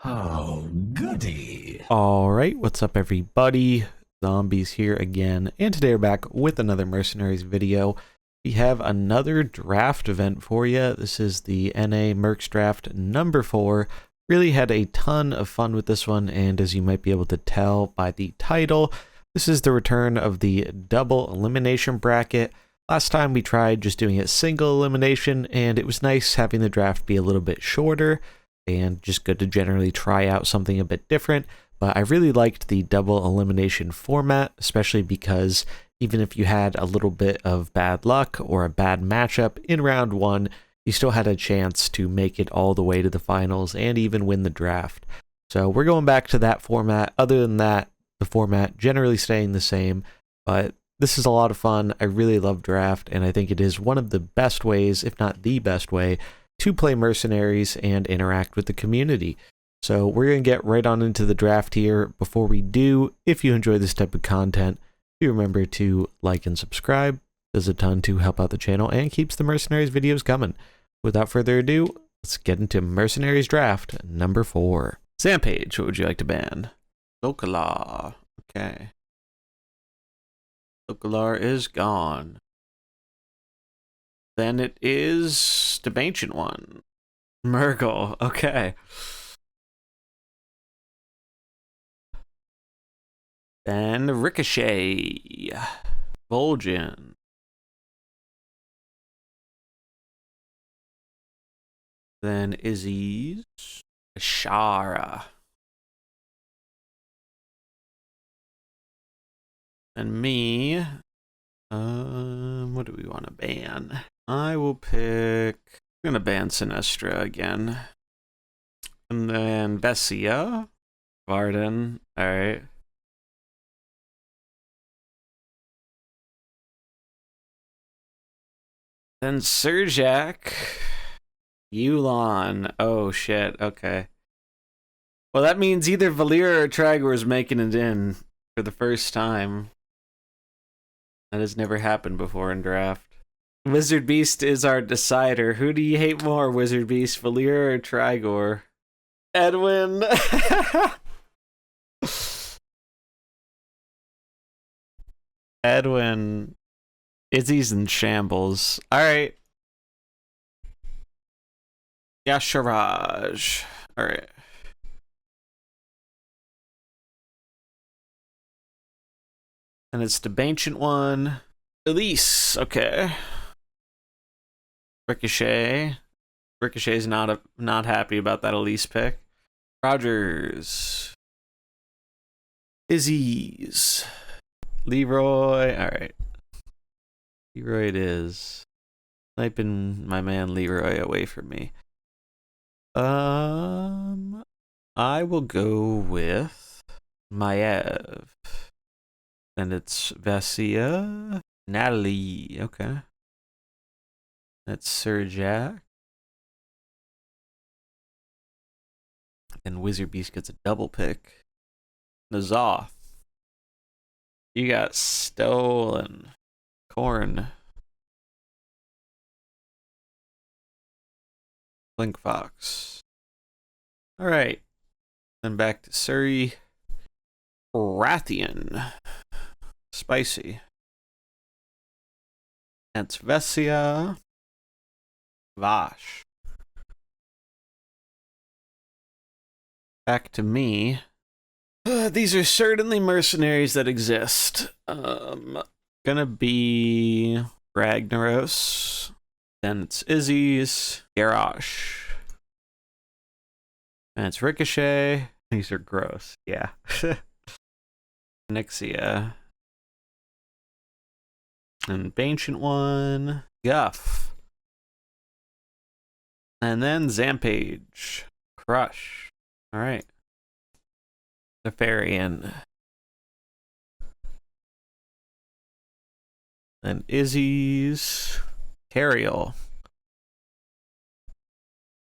Oh, goody. Alright, what's up everybody? Zombies here again, and today we're back with another Mercenaries video. We have another draft event for you. This is the NA Mercs Draft number 4. Really had a ton of fun with this one, and as you might be able to tell by the title, this is the return of the double elimination bracket. Last time we tried just doing it single elimination, and it was nice having the draft be a little bit shorter and just good to generally try out something a bit different. But I really liked the double elimination format, especially because even if you had a little bit of bad luck or a bad matchup in round 1, you still had a chance to make it all the way to the finals and even win the draft. So we're going back to that format. Other than that, the format generally staying the same, but this is a lot of fun. I really love draft, and I think it is one of the best ways, if not the best way, to play Mercenaries and interact with the community. So we're going to get right on into the draft here. Before we do, if you enjoy this type of content, do remember to like and subscribe. It does a ton to help out the channel and keeps the Mercenaries videos coming. Without further ado, let's get into Mercenaries Draft number 4. Zampage, what would you like to ban? Localar. Okay. Localar is gone. Then it is the ancient one. Murgle, okay. Then Ricochet. Vol'jin. Then Issies. Ashara. And me. What do we want to ban? I will pick... I'm going to ban Sinestra again. And then Vessia. Varden. Alright. Then Surijak. Yulon. Oh shit, okay. Well, that means either Valyria or Tragor is making it in for the first time. That has never happened before in draft. WizardBeast is our decider. Who do you hate more, WizardBeast, Valyria or Trigor? Edwin. Edwin. Issies in shambles. Alright. Yasharaj. Alright. And it's the ancient one. Elise. Okay. Ricochet. Ricochet's not happy about that Elise pick. Rogers. Issies. Leroy. Alright. Leroy it is. Sniping my man Leroy away from me. I will go with Maev. And it's Vessia. Natalie. Okay. That's Surijak. And WizardBeast gets a double pick. Nazoth. You got stolen. Corn. Blink Fox. Alright. Then back to Suri. Rathian. Spicy. That's Vessia. Vash. Back to me. These are certainly mercenaries that exist. Gonna be Ragnaros. Then it's Issies. Garrosh. And it's Ricochet. These are gross. Yeah. Nixia. And ancient one. Guff. And then Zampage. Crush. Alright. Nefarian. And Issies. Cariel.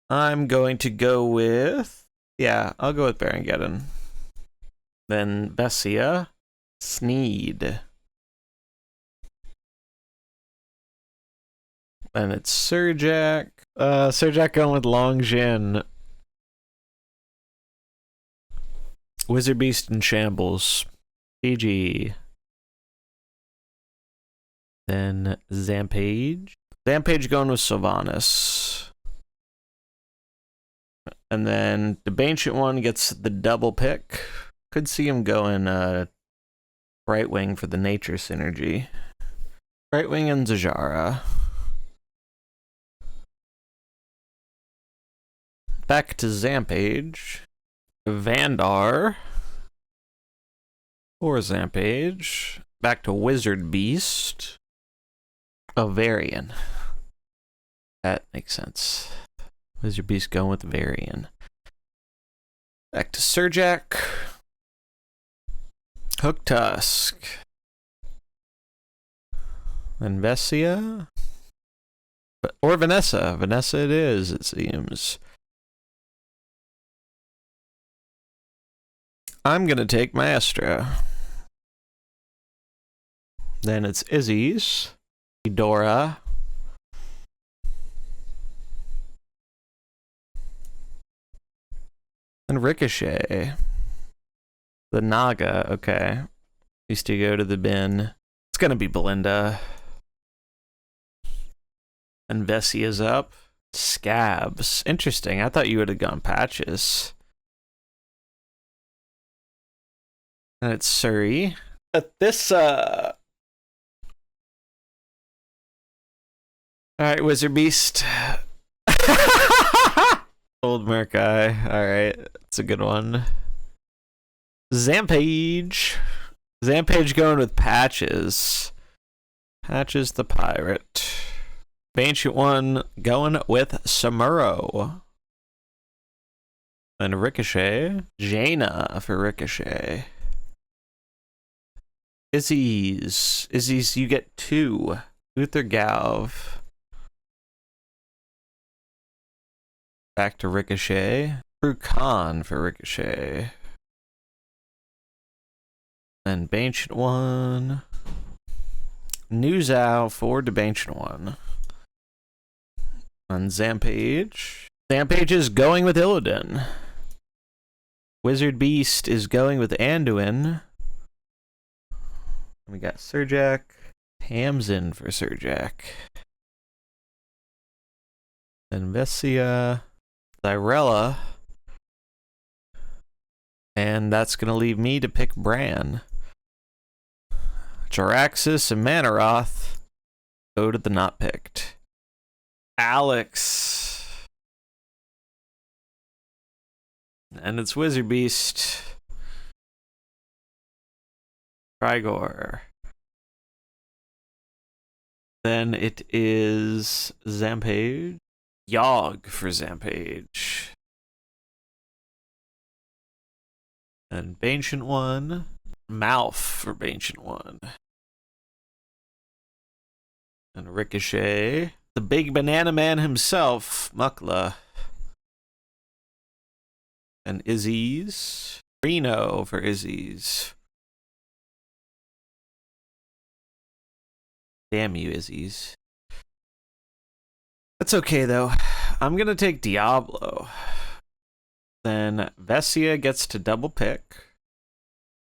I'm going to go with... Yeah, I'll go with Barangeddon. Then Vessia. Sneed. Then it's Surijak. Surijak going with Longjin. WizardBeast in shambles. GG. Then Zampage. Zampage going with Sylvanas. And then the Ancient One gets the double pick. Could see him going Brightwing for the nature synergy. Brightwing and Zajara. Back to Zampage. Vandar. Or Zampage. Back to WizardBeast. Varian. That makes sense. WizardBeast going with Varian. Back to Surijak. Hook Tusk. Then Vessia. Or Vanessa. Vanessa it is, it seems. I'm gonna take Maestro. Then it's Issies. Dora. And Ricochet. The Naga, okay. Used to go to the bin. It's gonna be Belinda. And Vessia's up. Scabs. Interesting. I thought you would have gone Patches. And it's Suri. This, Alright, WizardBeast. Old Merkai. Alright, that's a good one. Zampage. Zampage going with Patches. Patches the Pirate. Ancient One going with Samuro. And Ricochet. Jaina for Ricochet. Issies. Issies, you get 2. Uther Galv. Back to Ricochet. Khan for Ricochet. Then Ancient One. Nuzao for the Ancient One. On Zampage. Zampage is going with Illidan. WizardBeast is going with Anduin. We got Surijak. Hamzin for Surijak. Then Vessia. Zyrella. And that's going to leave me to pick Bran. Jaraxxus and Manaroth go to the not picked. Alex. And it's WizardBeast. Trigor. Then it is Zampage. Yogg for Zampage. And Ancient One. Mouth for Ancient One. And Ricochet. The big banana man himself, Mukla. And Issies. Reno for Issies. Damn you, Issies. That's okay, though. I'm going to take Diablo. Then Vessia gets to double pick.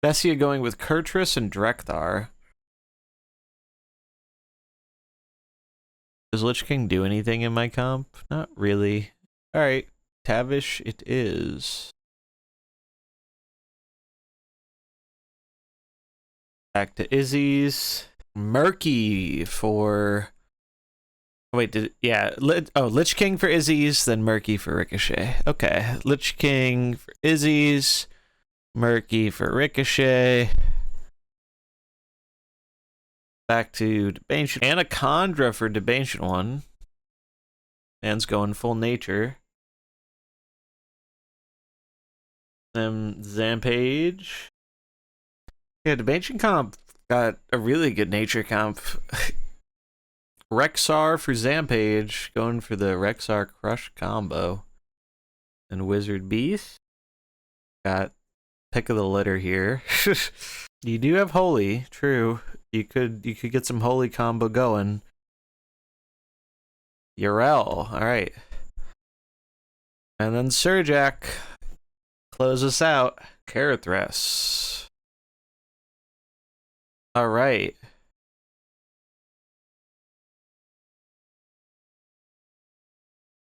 Vessia going with Kurtrus and Drekthar. Does Lich King do anything in my comp? Not really. Alright, Tavish it is. Back to Issies. Murky for... Wait, Lich King for Issies, then Murky for Ricochet. Okay, Lich King for Issies, Murky for Ricochet. Back to Debancient. Anaconda for Debancient One. Man's going full nature. Then Zampage. Yeah, Debancient comp got a really good nature comp. Rexar for Zampage, going for the Rexar Crush combo. And WizardBeast got pick of the litter here. You do have Holy, true. You could get some Holy combo going. Urel, alright. And then Surijak close us out. Carathras. All right.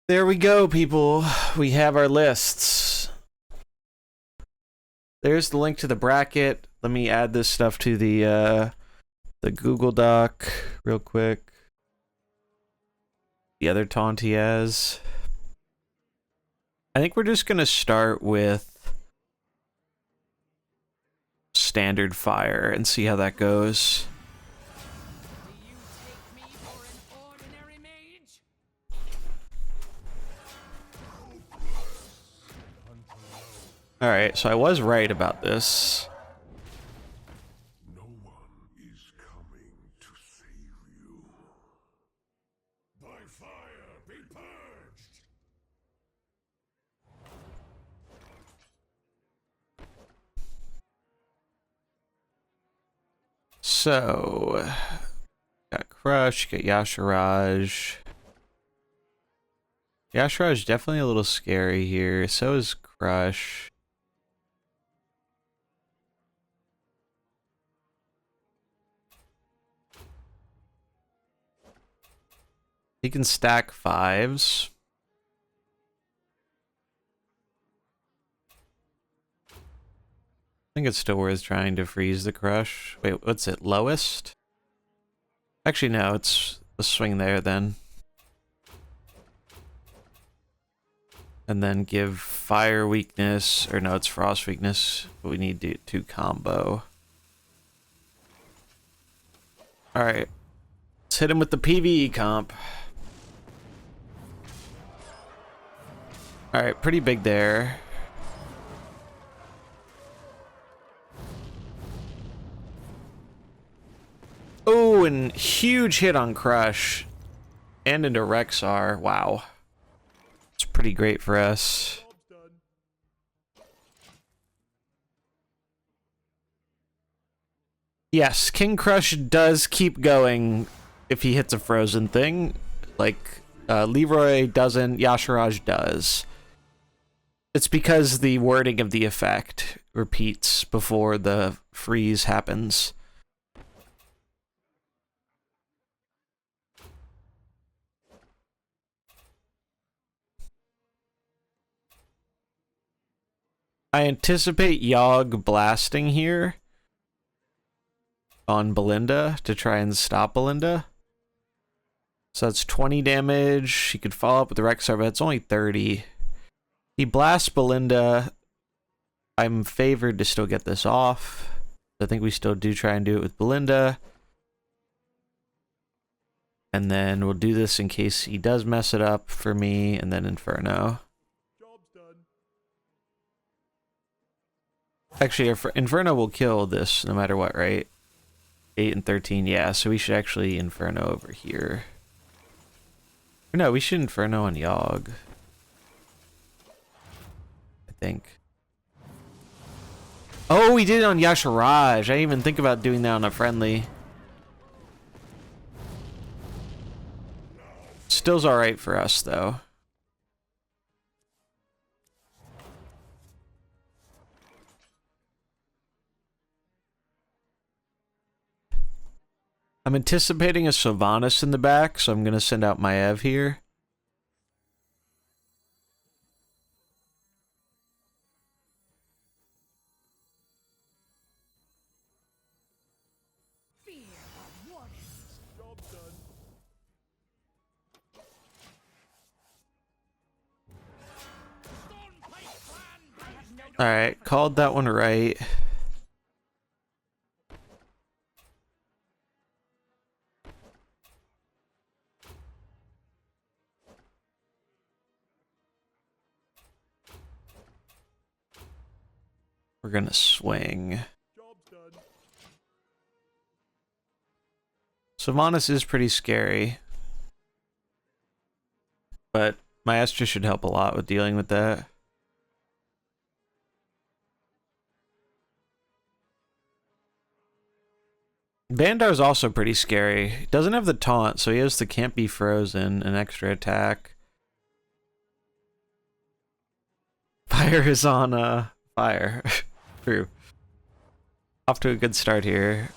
There we go, people. We have our lists. There's the link to the bracket. Let me add this stuff to the Google Doc real quick. The other taunt he has. I think we're just gonna start with standard fire and see how that goes. Alright, so I was right about this. No one is coming to save you. By fire, be purged! So, got Crush, got Yasharaj. Yasharaj definitely a little scary here. So is Crush. He can stack 5s. I think it's still worth trying to freeze the Crush. Wait, what's it? Lowest? Actually, no, it's a swing there then. And then give fire weakness, or no, it's frost weakness, but we need to combo. Alright. Let's hit him with the PvE comp. Alright, pretty big there. Oh, and huge hit on Crush. And into Rexar. Wow. It's pretty great for us. Yes, King Crush does keep going if he hits a frozen thing. Like, Leroy doesn't, Yasharaj does. It's because the wording of the effect repeats before the freeze happens. I anticipate Yogg blasting here on Belinda to try and stop Belinda. So that's 20 damage. She could follow up with the Rexar, but it's only 30. He blasts Belinda. I'm favored to still get this off. I think we still do try and do it with Belinda. And then we'll do this in case he does mess it up for me, and then Inferno. Job's done. Actually, Inferno will kill this no matter what, right? 8 and 13, yeah, so we should actually Inferno over here. Or no, we should Inferno on Yogg. I think. Oh, we did it on Yasharaj. I didn't even think about doing that on a friendly. Still's alright for us, though. I'm anticipating a Sylvanas in the back, so I'm going to send out my Ev here. Alright, called that one right. We're gonna swing. Sylvanas is pretty scary. But Maestro should help a lot with dealing with that. Vandar's also pretty scary. He doesn't have the taunt, so he has the can't be frozen, an extra attack. Fire is on fire. True. Off to a good start here.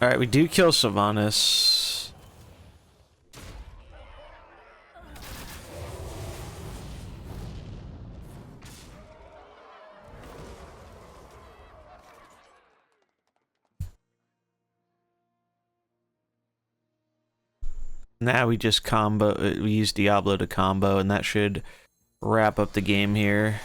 Alright, we do kill Sylvanas. Now we just combo, we use Diablo to combo, and that should wrap up the game here.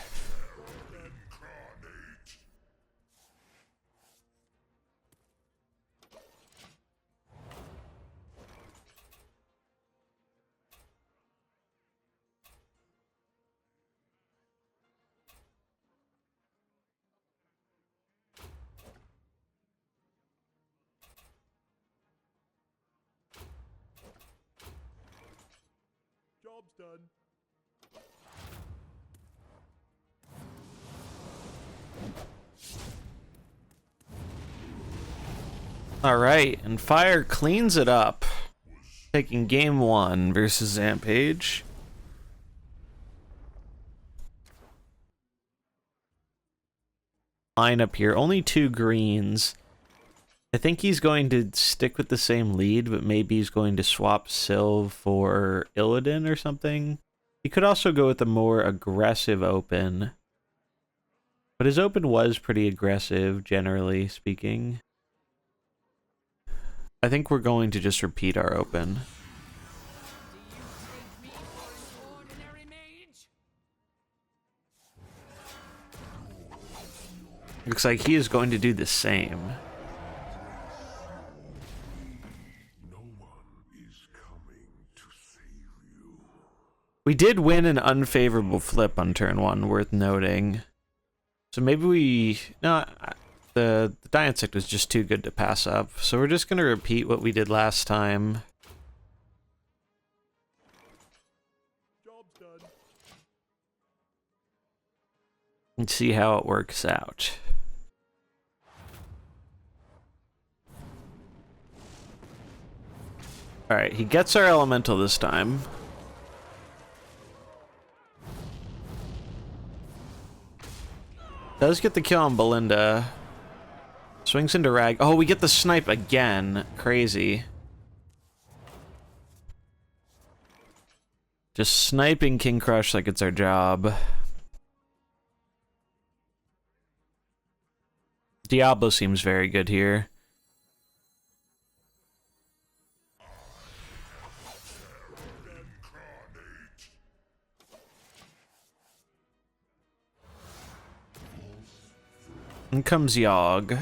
Job's done. Alright, and Fire cleans it up, taking game 1 versus Zampage. Lineup here, only 2 greens. I think he's going to stick with the same lead, but maybe he's going to swap Sylv for Illidan or something. He could also go with a more aggressive open. But his open was pretty aggressive, generally speaking. I think we're going to just repeat our open. Looks like he is going to do the same. No one is coming to save you. We did win an unfavorable flip on turn 1, worth noting. So maybe we... No, the Die Insect was just too good to pass up. So we're just going to repeat what we did last time. Job's done. And see how it works out. Alright, he gets our elemental this time. Does get the kill on Belinda. Swings into Rag. Oh, we get the snipe again. Crazy. Just sniping King Crush like it's our job. Diablo seems very good here. In comes Yogg.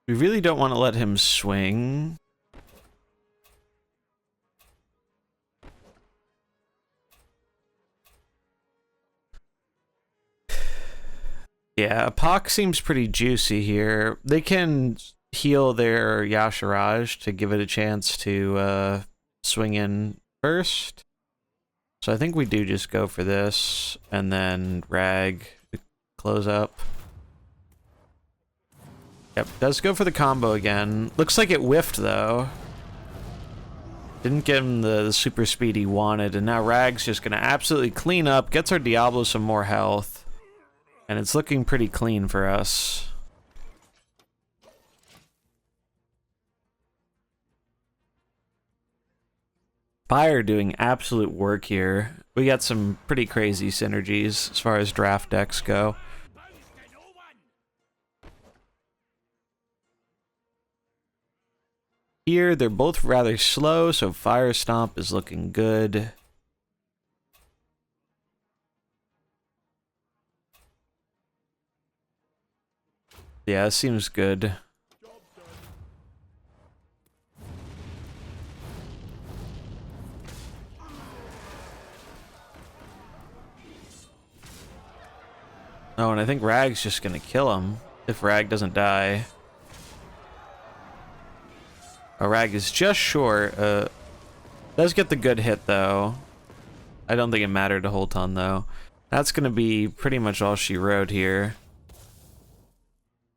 We really don't want to let him swing. Yeah, Apoc seems pretty juicy here. They can heal their Yasharaj to give it a chance to swing in first. So I think we do just go for this, and then Rag to close up. Yep, does go for the combo again. Looks like it whiffed, though. Didn't give him the super speed he wanted, and now Rag's just going to absolutely clean up, gets our Diablo some more health. And it's looking pretty clean for us. Fire doing absolute work here. We got some pretty crazy synergies as far as draft decks go. Here, they're both rather slow, so Fire Stomp is looking good. Yeah, it seems good. Oh, and I think Rag's just gonna kill him if Rag doesn't die. Oh, Rag is just short. Does get the good hit, though. I don't think it mattered a whole ton, though. That's going to be pretty much all she wrote here.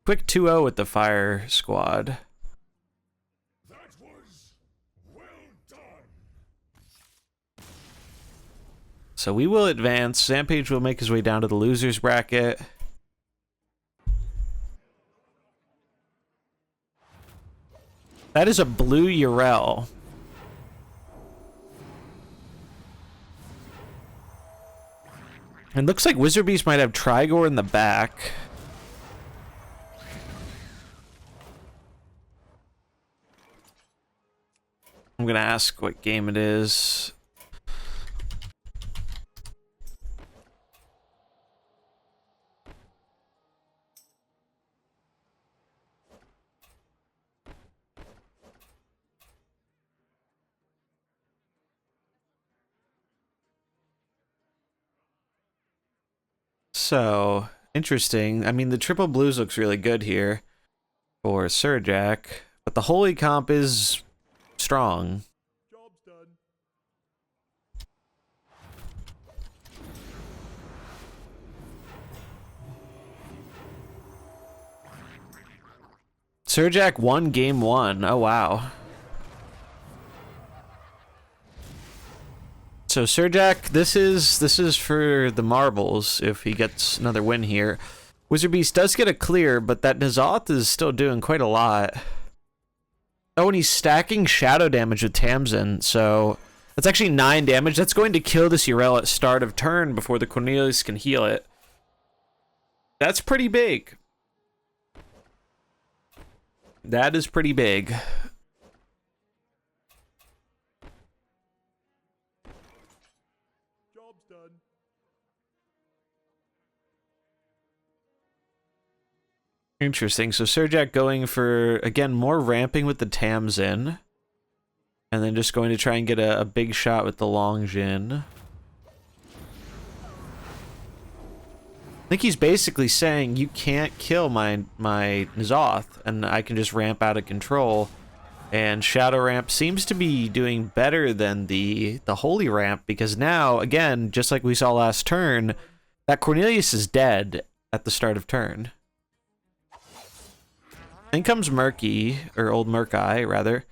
Quick 2-0 with the fire squad. That was well done. So we will advance. Zampage will make his way down to the losers bracket. That is a blue Urel. It looks like WizardBeast might have Trigor in the back. I'm gonna ask what game it is. So, interesting. I mean, the triple blues looks really good here for Surijak, but the holy comp is strong. Job's done. Surijak won game 1. Oh, wow. So Surijak, this is for the marbles if he gets another win here. WizardBeast does get a clear, but that N'Zoth is still doing quite a lot. Oh, and he's stacking shadow damage with Tamsin, so that's actually 9 damage. That's going to kill this Urel at start of turn before the Cornelius can heal it. That's pretty big. That is pretty big. Job's done. Interesting. So Surijak going for, again, more ramping with the Tamsin. And then just going to try and get a big shot with the Longjin. I think he's basically saying, you can't kill my N'Zoth, and I can just ramp out of control. And Shadow Ramp seems to be doing better than the Holy Ramp, because now, again, just like we saw last turn, that Cornelius is dead at the start of turn. In comes Murky, or Old Murkai, rather.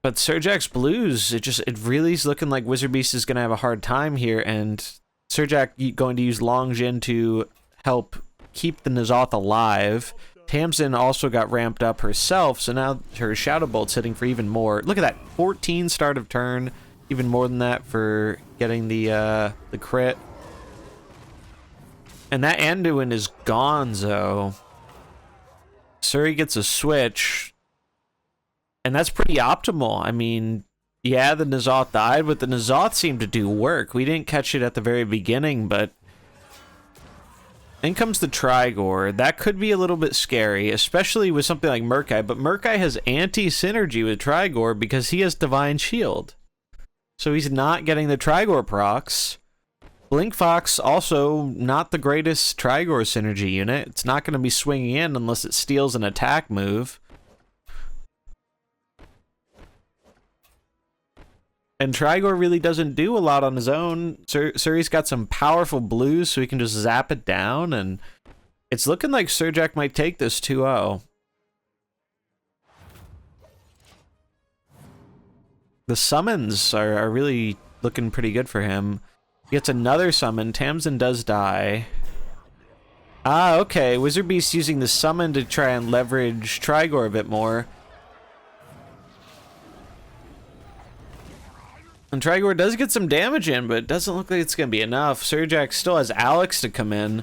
But Surijac's blues, it really is looking like WizardBeast is going to have a hard time here, and Surijak going to use Longjin to help keep the N'Zoth alive. Tamsin also got ramped up herself, so now her Shadow Bolt's hitting for even more. Look at that, 14 start of turn, even more than that for getting the crit. And that Anduin is gonzo. Suri gets a switch, and that's pretty optimal. I mean, yeah, the N'Zoth died, but the N'Zoth seemed to do work. We didn't catch it at the very beginning, but in comes the Trigor. That could be a little bit scary, especially with something like Murkai, but Murkai has anti-synergy with Trigor because he has Divine Shield. So he's not getting the Trigor procs. Blink Fox also not the greatest Trigor synergy unit. It's not going to be swinging in unless it steals an attack move. And Trigor really doesn't do a lot on his own. Suri's got some powerful blues, so he can just zap it down, and it's looking like Surijak might take this 2-0. The summons are really looking pretty good for him. He gets another summon. Tamsin does die. Ah, okay. WizardBeast using the summon to try and leverage Trigor a bit more. And Trigor does get some damage in, but it doesn't look like it's going to be enough. Surijak still has Alex to come in.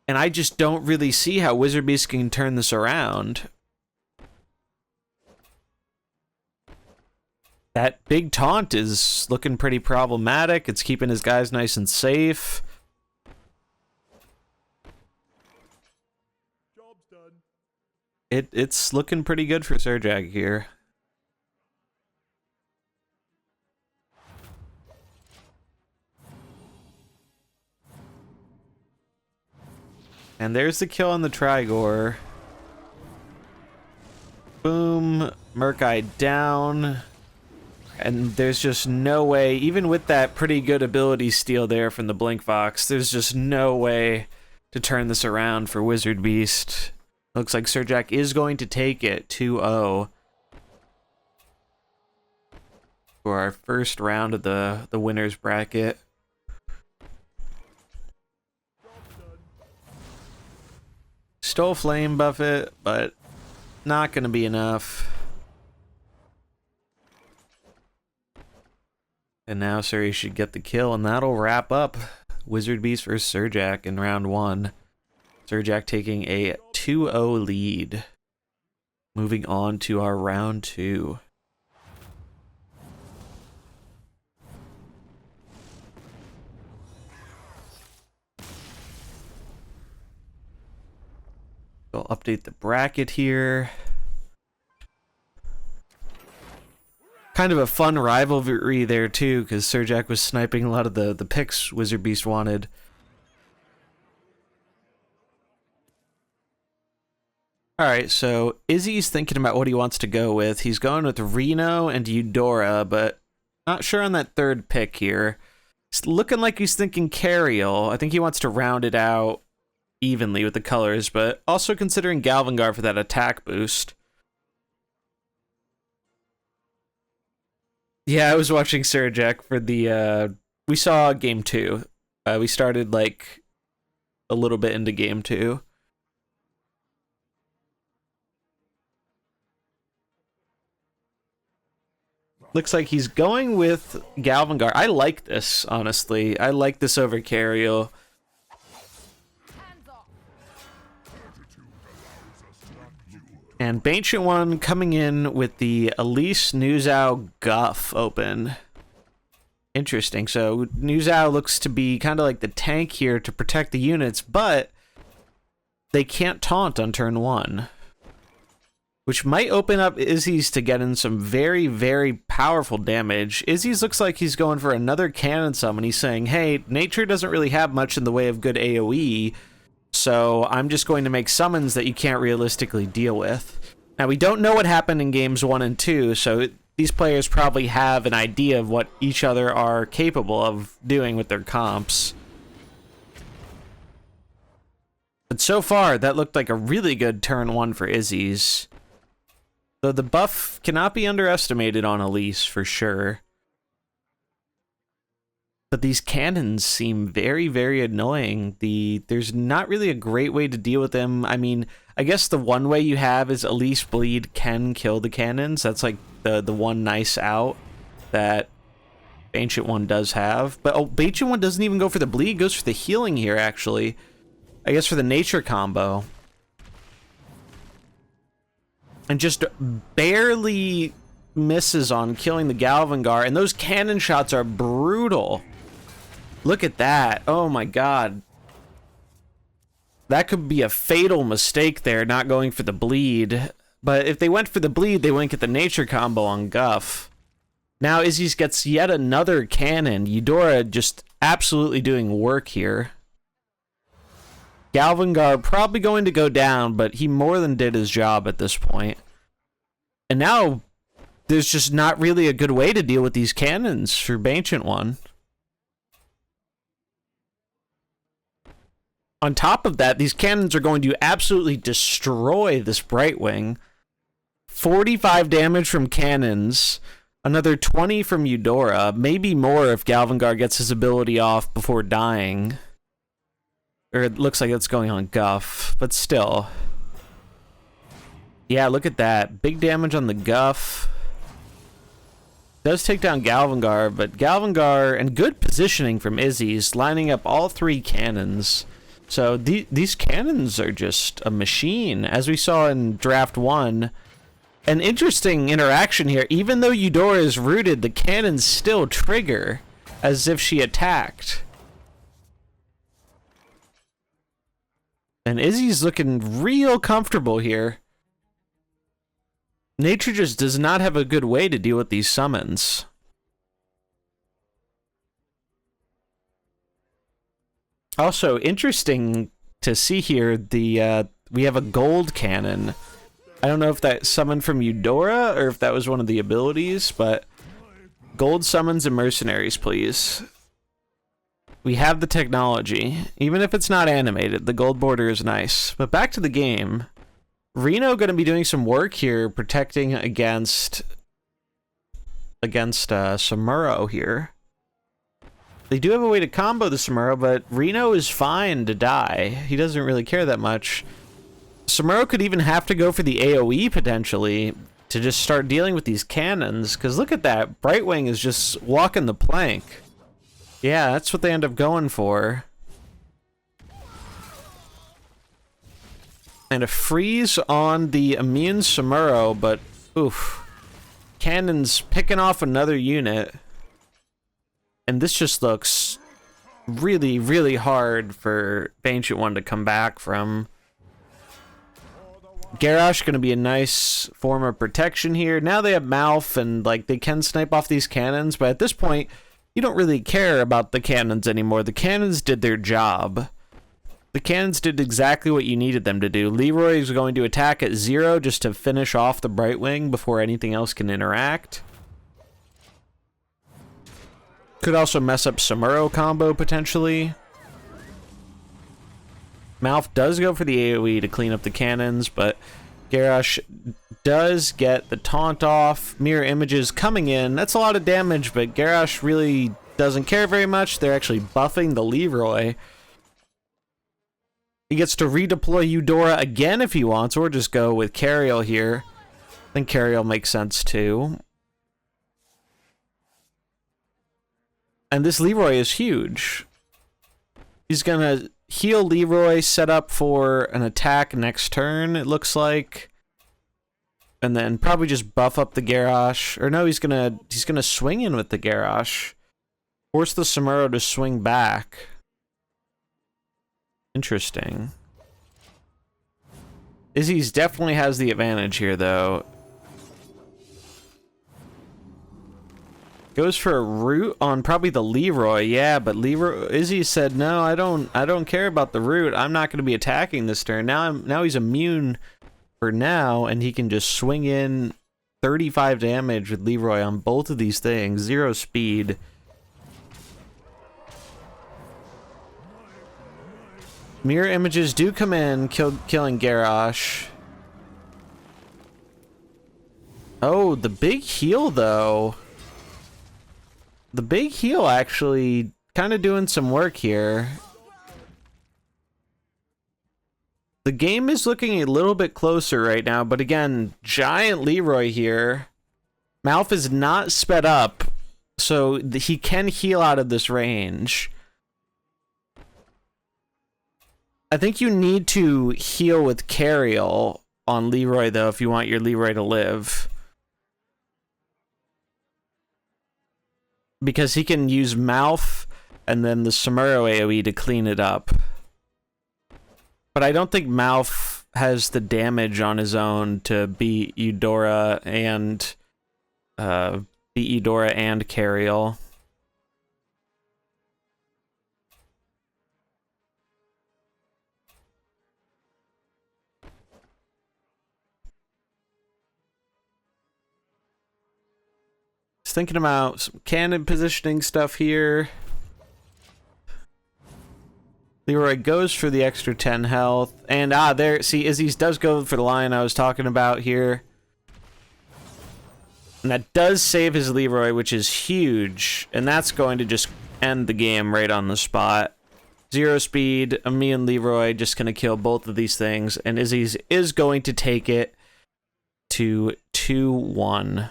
And I just don't really see how WizardBeast can turn this around. That big taunt is looking pretty problematic. It's keeping his guys nice and safe. Job's done. It's looking pretty good for Surijak here. And there's the kill on the Trigor. Boom. Murkai down. And there's just no way, even with that pretty good ability steal there from the Blink Fox, there's just no way to turn this around for WizardBeast. Looks like Surijak is going to take it 2-0 for our first round of the winners bracket. Stole Flame Buffet, but not going to be enough. And now Suri should get the kill, and that'll wrap up WizardBeast versus Surijak in round 1. Surijak taking a 2-0 lead. Moving on to our round 2. I'll update the bracket here. Kind of a fun rivalry there too, because Surijak was sniping a lot of the picks WizardBeast wanted. Alright, so Issies thinking about what he wants to go with. He's going with Reno and Eudora, but not sure on that third pick here. It's looking like he's thinking Cariel. I think he wants to round it out evenly with the colors, but also considering Galvangar for that attack boost. Yeah, I was watching Surijak for the, we saw game 2. We started like a little bit into game 2. Looks like he's going with Galvangar. I like this, honestly. I like this over Cariel. And Ancient One coming in with the Elise Nuzao Guff open. Interesting. So Nuzao looks to be kind of like the tank here to protect the units, but they can't taunt on turn 1. Which might open up Issies to get in some very, very powerful damage. Issies looks like he's going for another cannon summon. He's saying, hey, nature doesn't really have much in the way of good AoE, so I'm just going to make summons that you can't realistically deal with. Now, we don't know what happened in games 1 and 2, so these players probably have an idea of what each other are capable of doing with their comps. But so far, that looked like a really good turn 1 for Issies. Though the buff cannot be underestimated on Elise, for sure. But these cannons seem very, very annoying. There's not really a great way to deal with them. I mean, I guess the one way you have is Elise Bleed can kill the cannons. That's like the one nice out that Ancient One does have. But oh, Ancient One doesn't even go for the bleed, goes for the healing here, actually. I guess for the nature combo. And just barely misses on killing the Galvangar. And those cannon shots are brutal. Look at that. Oh my god. That could be a fatal mistake there, not going for the bleed. But if they went for the bleed, they wouldn't get the nature combo on Guff. Now Issies gets yet another cannon. Eudora just absolutely doing work here. Galvangar probably going to go down, but he more than did his job at this point. And now there's just not really a good way to deal with these cannons for Ancient One. On top of that, these cannons are going to absolutely destroy this Brightwing. 45 damage from cannons, another 20 from Eudora, maybe more if Galvangar gets his ability off before dying. Or it looks like it's going on Guff, but still. Yeah, look at that. Big damage on the Guff. Does take down Galvangar, but Galvangar, and good positioning from Issies, lining up all 3 cannons. So these cannons are just a machine, as we saw in Draft 1. An interesting interaction here. Even though Eudora is rooted, the cannons still trigger as if she attacked. And Issies looking real comfortable here. Nature just does not have a good way to deal with these summons. Also, interesting to see here, we have a gold cannon. I don't know if that summoned from Eudora or if that was one of the abilities, but gold summons and mercenaries, please. We have the technology. Even if it's not animated, the gold border is nice. But back to the game. Reno going to be doing some work here, protecting against Samuro here. They do have a way to combo the Samuro, but Reno is fine to die. He doesn't really care that much. Samuro could even have to go for the AoE potentially to just start dealing with these cannons, because look at that. Brightwing is just walking the plank. Yeah, that's what they end up going for. And a freeze on the immune Samuro, but oof. Cannon's picking off another unit. And this just looks really, really hard for Ancient One to come back from. Garrosh going to be a nice form of protection here. Now they have Malf, and like they can snipe off these cannons, but at this point, you don't really care about the cannons anymore. The cannons did their job. The cannons did exactly what you needed them to do. Leroy is going to attack at 0 just to finish off the Brightwing before anything else can interact. Could also mess up Samuro combo potentially. Malf does go for the AoE to clean up the cannons, but Garrosh does get the taunt off. Mirror images coming in. That's a lot of damage, but Garrosh really doesn't care very much. They're actually buffing the Leroy. He gets to redeploy Eudora again if he wants, or just go with Cariel here. I think Cariel makes sense too. And this Leroy is huge. He's gonna heal Leroy, set up for an attack next turn, it looks like. And then probably just buff up the Garrosh. Or no, he's gonna swing in with the Garrosh. Force the Samuro to swing back. Interesting. Issies definitely has the advantage here, though. Goes for a root on probably the Leroy. Yeah, but Issies said, no, I don't care about the root. I'm not going to be attacking this turn. Now he's immune for now, and he can just swing in 35 damage with Leroy on both of these things. 0 speed. Mirror images do come in, killing Garrosh. Oh, the big heal, though. The big heal actually kind of doing some work here. The game is looking a little bit closer right now, but again, giant Leroy here. Malf is not sped up, so he can heal out of this range. I think you need to heal with Cariel on Leroy, though, if you want your Leroy to live. Because he can use Malf and then the Samuro AoE to clean it up. But I don't think Malf has the damage on his own to beat Eudora and Cariel. Thinking about some cannon positioning stuff here. Leroy goes for the extra 10 health. And there, see, Issies does go for the line I was talking about here. And that does save his Leroy, which is huge. And that's going to just end the game right on the spot. 0 speed, me and Leroy just going to kill both of these things. And Issies is going to take it to 2-1.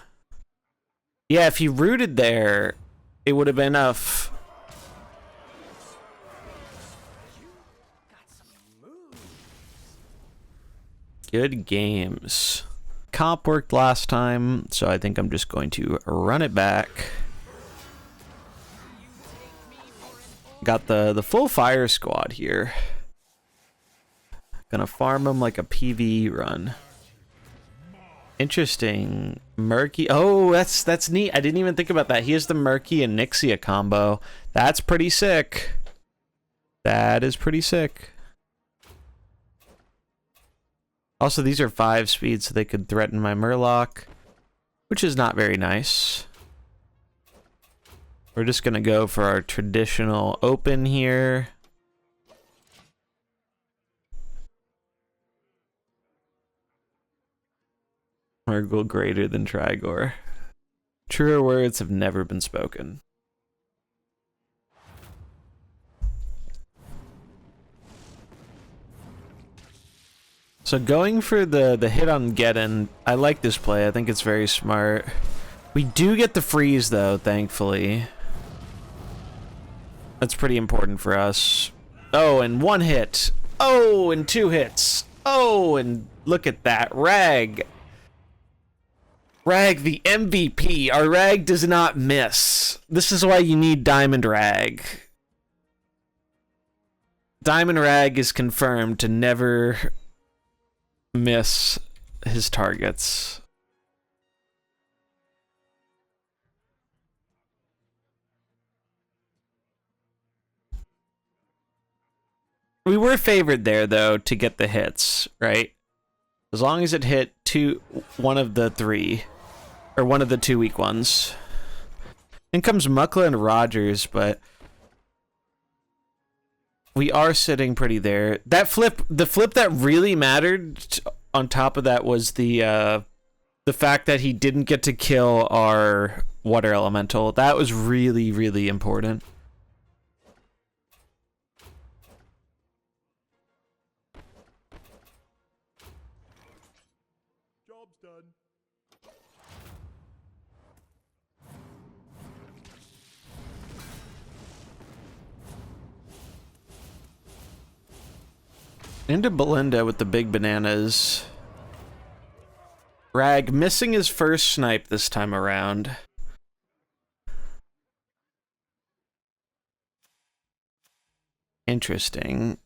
Yeah, if he rooted there, it would have been enough. Good games. Comp worked last time, so I think I'm just going to run it back. Got the full fire squad here. Gonna farm them like a PvE run. Interesting. Murky. Oh, that's neat. I didn't even think about that. He has the Murky and Nixia combo. That's pretty sick. That is pretty sick. Also, these are 5 speed, so they could threaten my Murloc, which is not very nice. We're just going to go for our traditional open here. Murgle greater than Trigor. Truer words have never been spoken. So going for the hit on Geddon, I like this play. I think it's very smart. We do get the freeze though, thankfully. That's pretty important for us. Oh, and 1 hit. Oh, and 2 hits. Oh, and look at that. Rag. Rag, the MVP. Our Rag does not miss. This is why you need Diamond Rag. Diamond Rag is confirmed to never miss his targets. We were favored there, though, to get the hits, right? As long as it hit one of the 3, or one of the 2 weak ones. In comes Muckla and Rogers, but we are sitting pretty there. That flip, the flip that really mattered on top of that was the fact that he didn't get to kill our water elemental. That was really, really important. Job's done. Into Belinda with the big bananas. Rag missing his first snipe this time around. Interesting.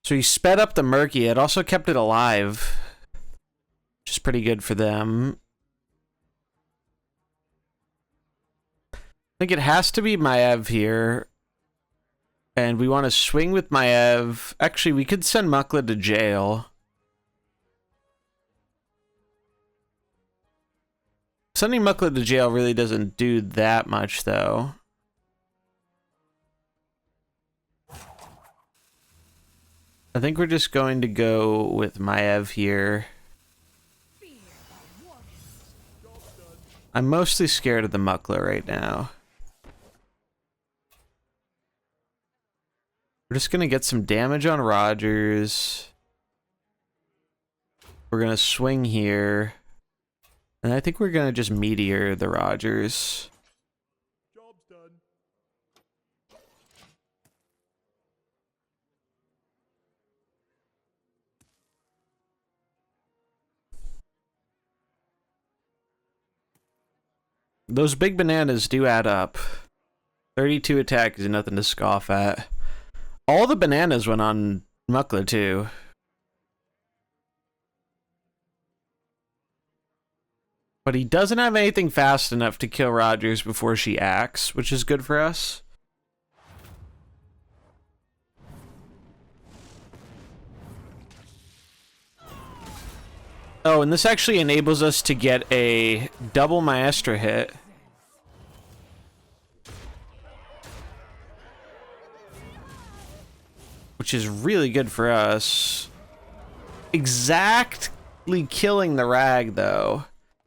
So he sped up the Murky. It also kept it alive, which is pretty good for them. I think it has to be Maev here. And we want to swing with Maev. Actually, we could send Muckla to jail. Sending Muckla to jail really doesn't do that much, though. I think we're just going to go with Maev here. I'm mostly scared of the Muckla right now. We're just going to get some damage on Rogers. We're going to swing here. And I think we're going to just meteor the Rogers. Job's done. Those big bananas do add up. 32 attack is nothing to scoff at. All the bananas went on Muckla too. But he doesn't have anything fast enough to kill Rogers before she acts, which is good for us. Oh, and this actually enables us to get a double Maestra hit. Which is really good for us. Exactly killing the Rag, though.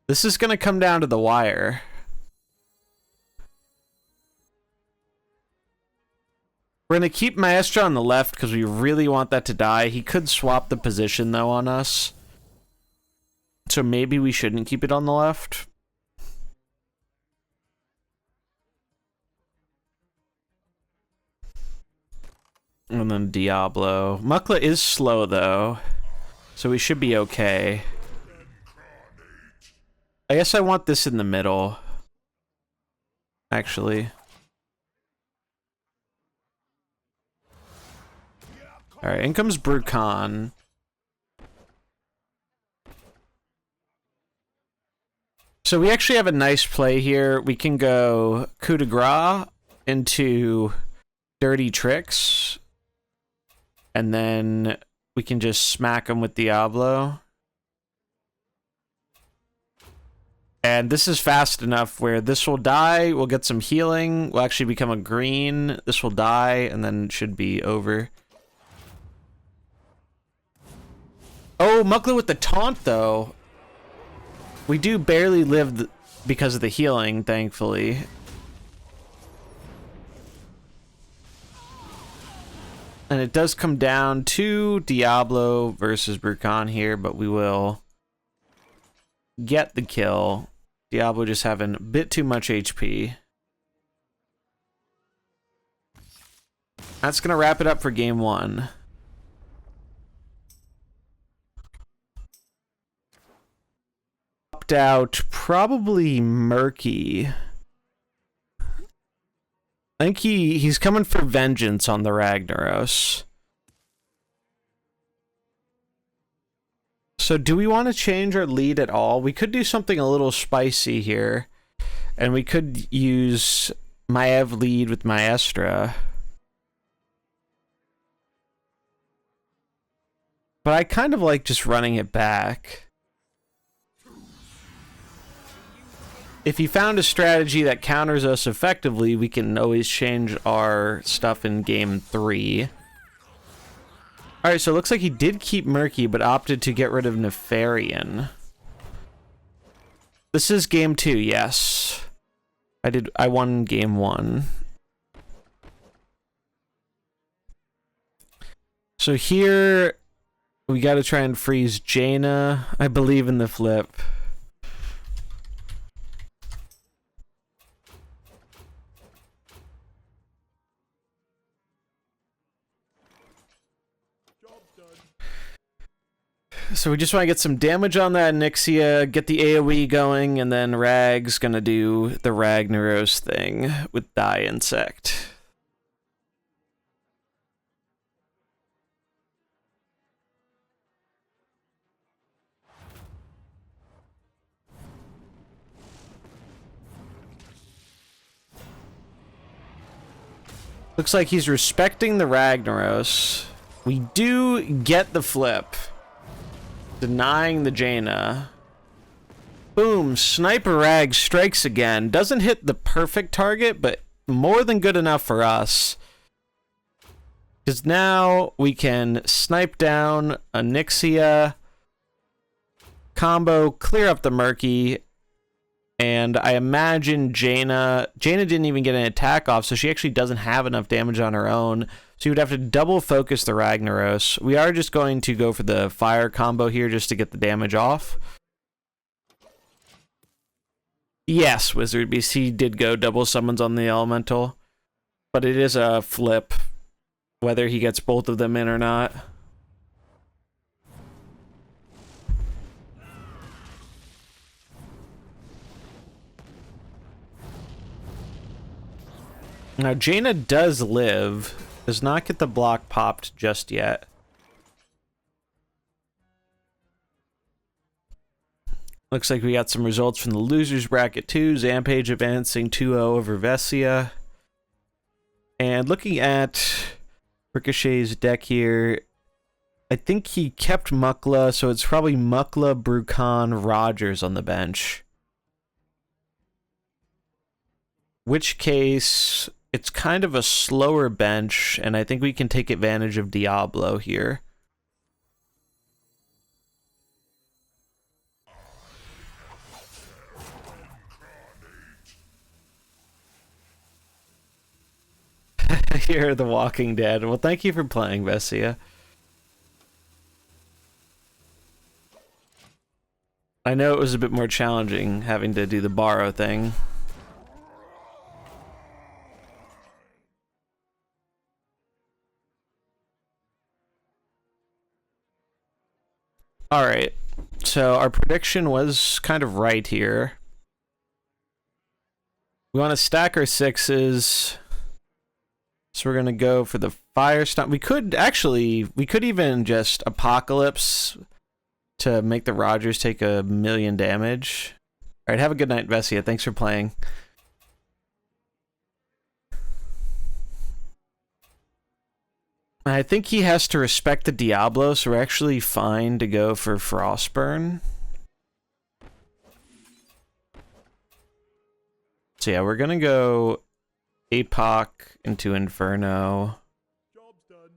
This is going to come down to the wire. We're going to keep Maestra on the left because we really want that to die. He could swap the position, though, on us. So maybe we shouldn't keep it on the left. And then Diablo. Muckla is slow, though. So we should be okay. I guess I want this in the middle. Actually. Alright, in comes Brucon. So we actually have a nice play here. We can go coup de grace into dirty tricks. And then we can just smack him with Diablo. And this is fast enough where this will die, we'll get some healing, we'll actually become a green, this will die, and then it should be over. Oh, Mukla with the taunt, though. We do barely live because of the healing, thankfully. And it does come down to Diablo versus Brukan here, but we will get the kill. Diablo just having a bit too much HP. That's going to wrap it up for game one. Opt out, probably Murky. I think he's coming for vengeance on the Ragnaros. So do we want to change our lead at all? We could do something a little spicy here. And we could use Maev lead with Maestra. But I kind of like just running it back. If he found a strategy that counters us effectively, we can always change our stuff in game 3. Alright, so it looks like he did keep Murky, but opted to get rid of Nefarian. This is game 2, yes. I won game 1. So here, we gotta try and freeze Jaina. I believe in the flip. So we just want to get some damage on that Nixia, get the AoE going, and then Rag's gonna do the Ragnaros thing with Die Insect. Looks like he's respecting the Ragnaros. We do get the flip. Denying the Jaina. Boom, Sniper Rag strikes again. Doesn't hit the perfect target, but more than good enough for us. Because now we can snipe down a Nixia, combo, clear up the Murky, and I imagine Jaina didn't even get an attack off, so she actually doesn't have enough damage on her own. So you would have to double focus the Ragnaros. We are just going to go for the fire combo here just to get the damage off. Yes, WizardBeast, he did go double summons on the elemental. But it is a flip, whether he gets both of them in or not. Now, Jaina does live. Does not get the block popped just yet. Looks like we got some results from the losers bracket too. Zampage advancing 2-0 over Vessia. And looking at Ricochet's deck here, I think he kept Mukla, so it's probably Mukla, Brukan, Rogers on the bench. Which case, it's kind of a slower bench, and I think we can take advantage of Diablo here. You're the Walking Dead. Well, thank you for playing, Vessia. I know it was a bit more challenging having to do the borrow thing. Alright, so our prediction was kind of right here. We want to stack our 6s. So we're going to go for the Fire Stomp. We could even just Apocalypse to make the Rogers take 1,000,000 damage. Alright, have a good night, Vessia. Thanks for playing. I think he has to respect the Diablo, so we're actually fine to go for Frostburn. So yeah, we're gonna go APOC into Inferno. Job's done.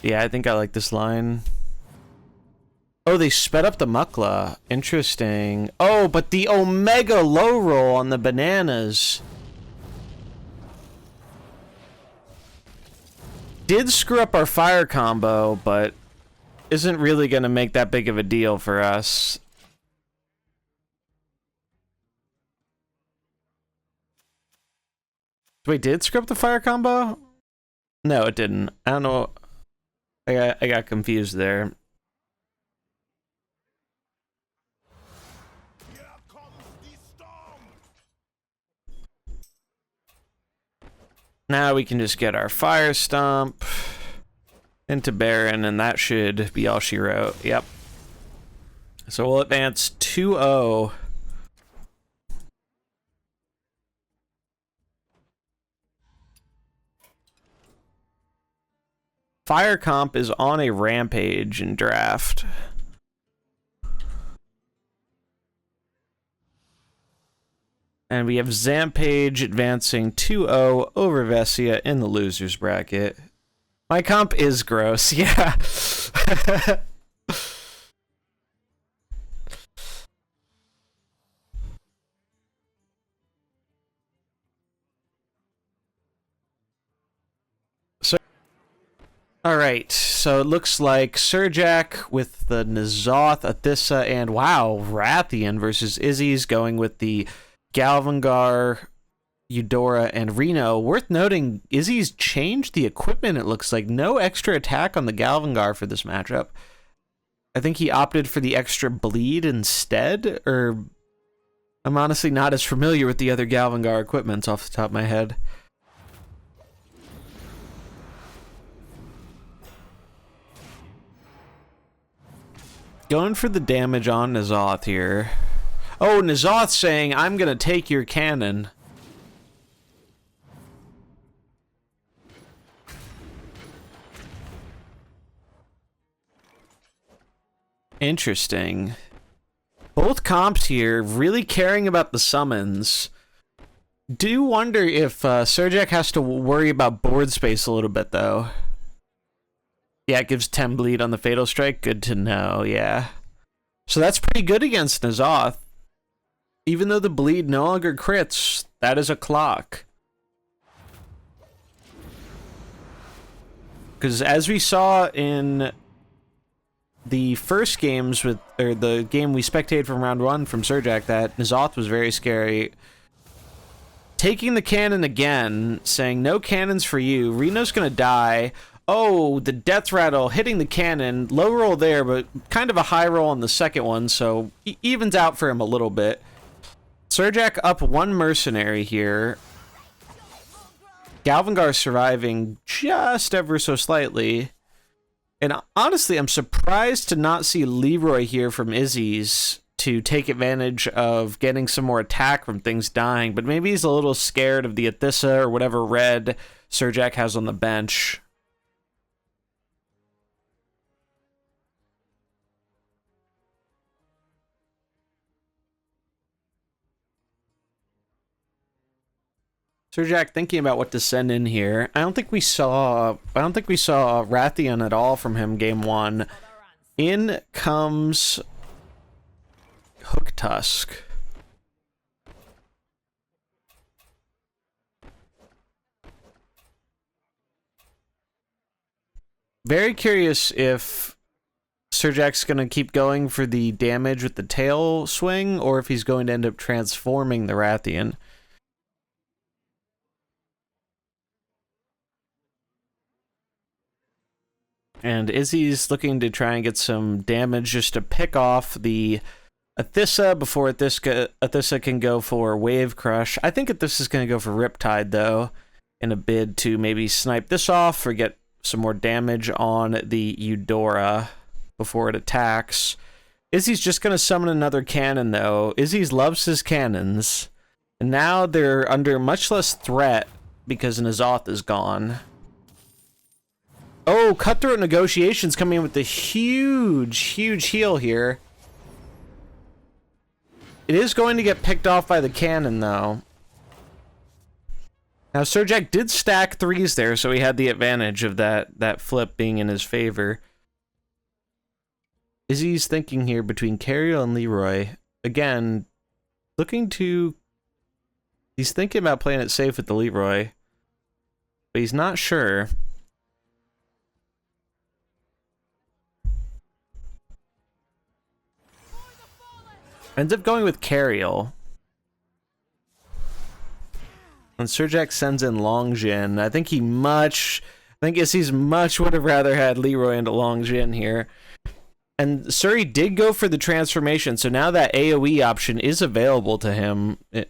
Yeah, I think I like this line. Oh, they sped up the Mukla. Interesting. Oh, but the Omega low roll on the bananas did screw up our fire combo, but isn't really going to make that big of a deal for us. Wait, did it screw up the fire combo? No, it didn't. I don't know. I got confused there. Now we can just get our Fire Stomp into Baron, and that should be all she wrote. Yep. So we'll advance 2-0. Fire Comp is on a rampage in draft. And we have Zampage advancing 2-0 over Vessia in the losers bracket. My comp is gross, yeah. Alright, so it looks like Surijak with the N'Zoth, Athissa, and wow, Rathian versus Issies going with the Galvangar, Eudora, and Reno. Worth noting, Issies changed the equipment, it looks like. No extra attack on the Galvangar for this matchup. I think he opted for the extra bleed instead, or I'm honestly not as familiar with the other Galvangar equipments off the top of my head. Going for the damage on N'Zoth here. Oh, N'Zoth saying, I'm gonna take your cannon. Interesting. Both comps here really caring about the summons. Do wonder if Surijak has to worry about board space a little bit, though. Yeah, it gives 10 bleed on the Fatal Strike. Good to know, yeah. So that's pretty good against N'Zoth. Even though the bleed no longer crits, that is a clock. Because as we saw in the first games with, or the game we spectated from round 1 from Surijak, that N'Zoth was very scary. Taking the cannon again, saying no cannons for you. Reno's gonna die. Oh, the death rattle hitting the cannon. Low roll there, but kind of a high roll on the second one, so evens out for him a little bit. Surijak up 1 mercenary here. Galvangar surviving just ever so slightly. And honestly, I'm surprised to not see Leroy here from Issies to take advantage of getting some more attack from things dying, but maybe he's a little scared of the Athissa or whatever red Surijak has on the bench. Surijak thinking about what to send in here. I don't think we saw Rathian at all from him game 1. In comes Hook Tusk. Very curious if Surijak's going to keep going for the damage with the tail swing, or if he's going to end up transforming the Rathian. And Issies looking to try and get some damage just to pick off the Athissa before Athissa can go for Wave Crush. I think Athissa's going to go for Riptide, though, in a bid to maybe snipe this off or get some more damage on the Eudora before it attacks. Issies just going to summon another cannon, though. Issies loves his cannons. And now they're under much less threat because N'Zoth is gone. Oh, Cutthroat Negotiations coming in with a huge heal here. It is going to get picked off by the cannon, though. Now, Surijak did stack 3s there, so he had the advantage of that flip being in his favor. Issies thinking here between Cariel and Leroy. Again, looking to... He's thinking about playing it safe with the Leroy, but he's not sure. Ends up going with Cariel. And Surijak sends in Longjin. I think Issies much would have rather had Leroy into Longjin here. And Suri did go for the transformation, so now that AoE option is available to him. It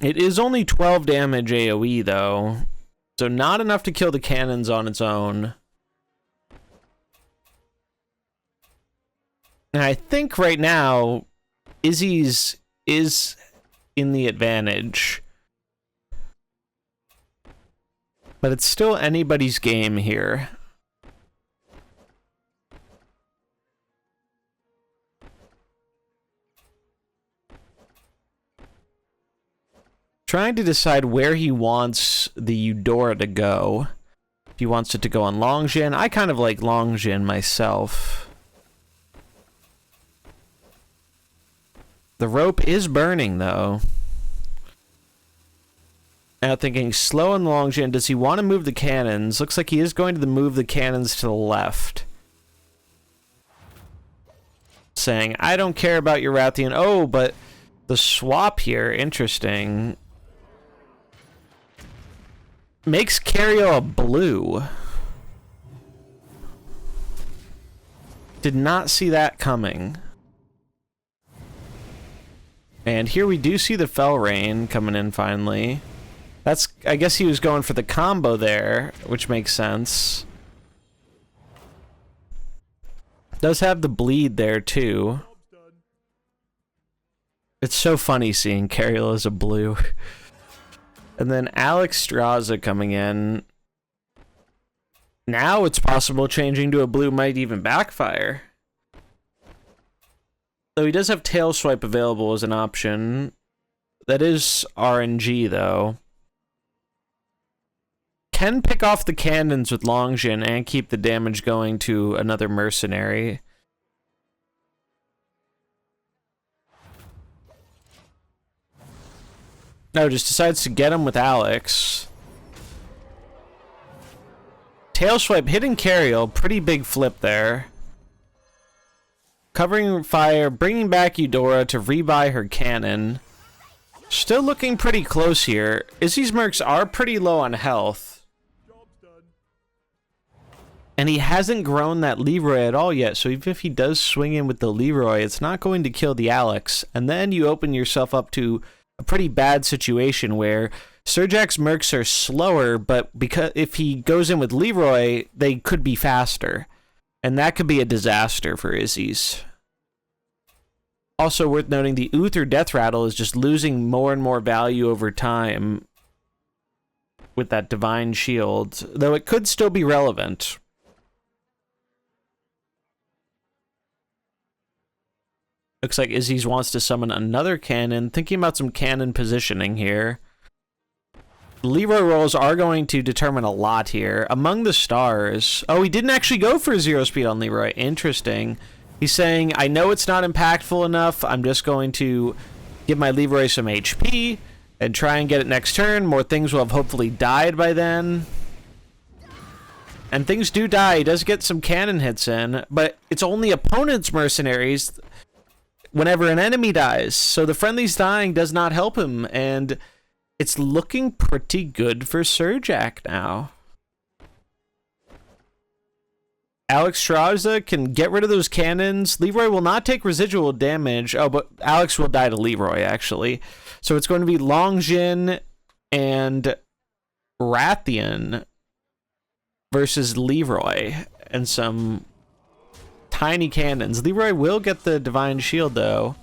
is only 12 damage AoE, though. So not enough to kill the cannons on its own. And I think right now, Issies is in the advantage. But it's still anybody's game here. Trying to decide where he wants the Eudora to go. If he wants it to go on Longjin. I kind of like Longjin myself. The rope is burning, though. Now thinking slow on Longjin. Does he want to move the cannons? Looks like he is going to move the cannons to the left. Saying, I don't care about your Rathian. Oh, but the swap here, interesting. Makes Cariel a blue. Did not see that coming. And here we do see the Fell Rain coming in finally. That's, I guess he was going for the combo there, which makes sense. Does have the bleed there too. It's so funny seeing Cariel as a blue. And then Alex Straza coming in. Now it's possible changing to a blue might even backfire. Though he does have Tail Swipe available as an option. That is RNG, though. Can pick off the cannons with Longjin and keep the damage going to another mercenary. No, just decides to get him with Alex. Tail Swipe hitting Cariel. Pretty big flip there. Covering fire, bringing back Eudora to rebuy her cannon. Still looking pretty close here. Issies mercs are pretty low on health. And he hasn't grown that Leroy at all yet, so even if he does swing in with the Leroy, it's not going to kill the Alex. And then you open yourself up to a pretty bad situation where Surijac's mercs are slower, but because if he goes in with Leroy, they could be faster. And that could be a disaster for Issies. Also worth noting, the Uther Death Rattle is just losing more and more value over time with that Divine Shield, though it could still be relevant. Looks like Issies wants to summon another cannon, thinking about some cannon positioning here. Leroy rolls are going to determine a lot here. Among the stars... Oh, he didn't actually go for 0 speed on Leroy. Interesting. He's saying, I know it's not impactful enough. I'm just going to give my Leroy some HP and try and get it next turn. More things will have hopefully died by then. And things do die. He does get some cannon hits in, but it's only opponent's mercenaries whenever an enemy dies. So the friendly's dying does not help him, and... it's looking pretty good for Surijak now. Alex Straza can get rid of those cannons. Leroy will not take residual damage. Oh, but Alex will die to Leroy, actually. So it's going to be Longjin and Rathian versus Leroy and some tiny cannons. Leroy will get the Divine Shield, though.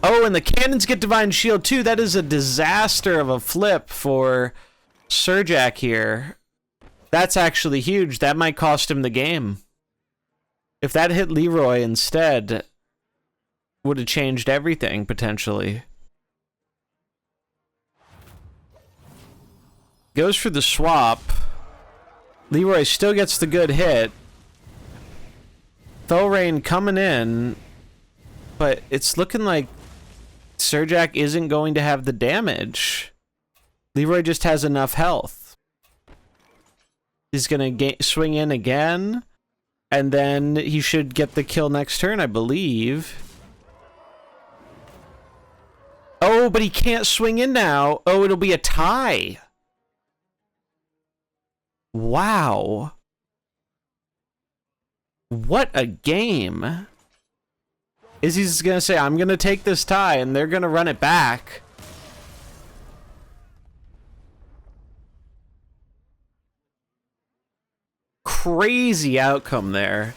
Oh, and the cannons get Divine Shield, too. That is a disaster of a flip for Surijak here. That's actually huge. That might cost him the game. If that hit Leroy instead, would have changed everything, potentially. Goes for the swap. Leroy still gets the good hit. Thelrain coming in, but it's looking like Surijak isn't going to have the damage. Leroy just has enough health. He's going to swing in again, and then he should get the kill next turn, I believe. Oh, but he can't swing in now. Oh, it'll be a tie. Wow. What a game. Issies going to say, I'm going to take this tie, and they're going to run it back. Crazy outcome there.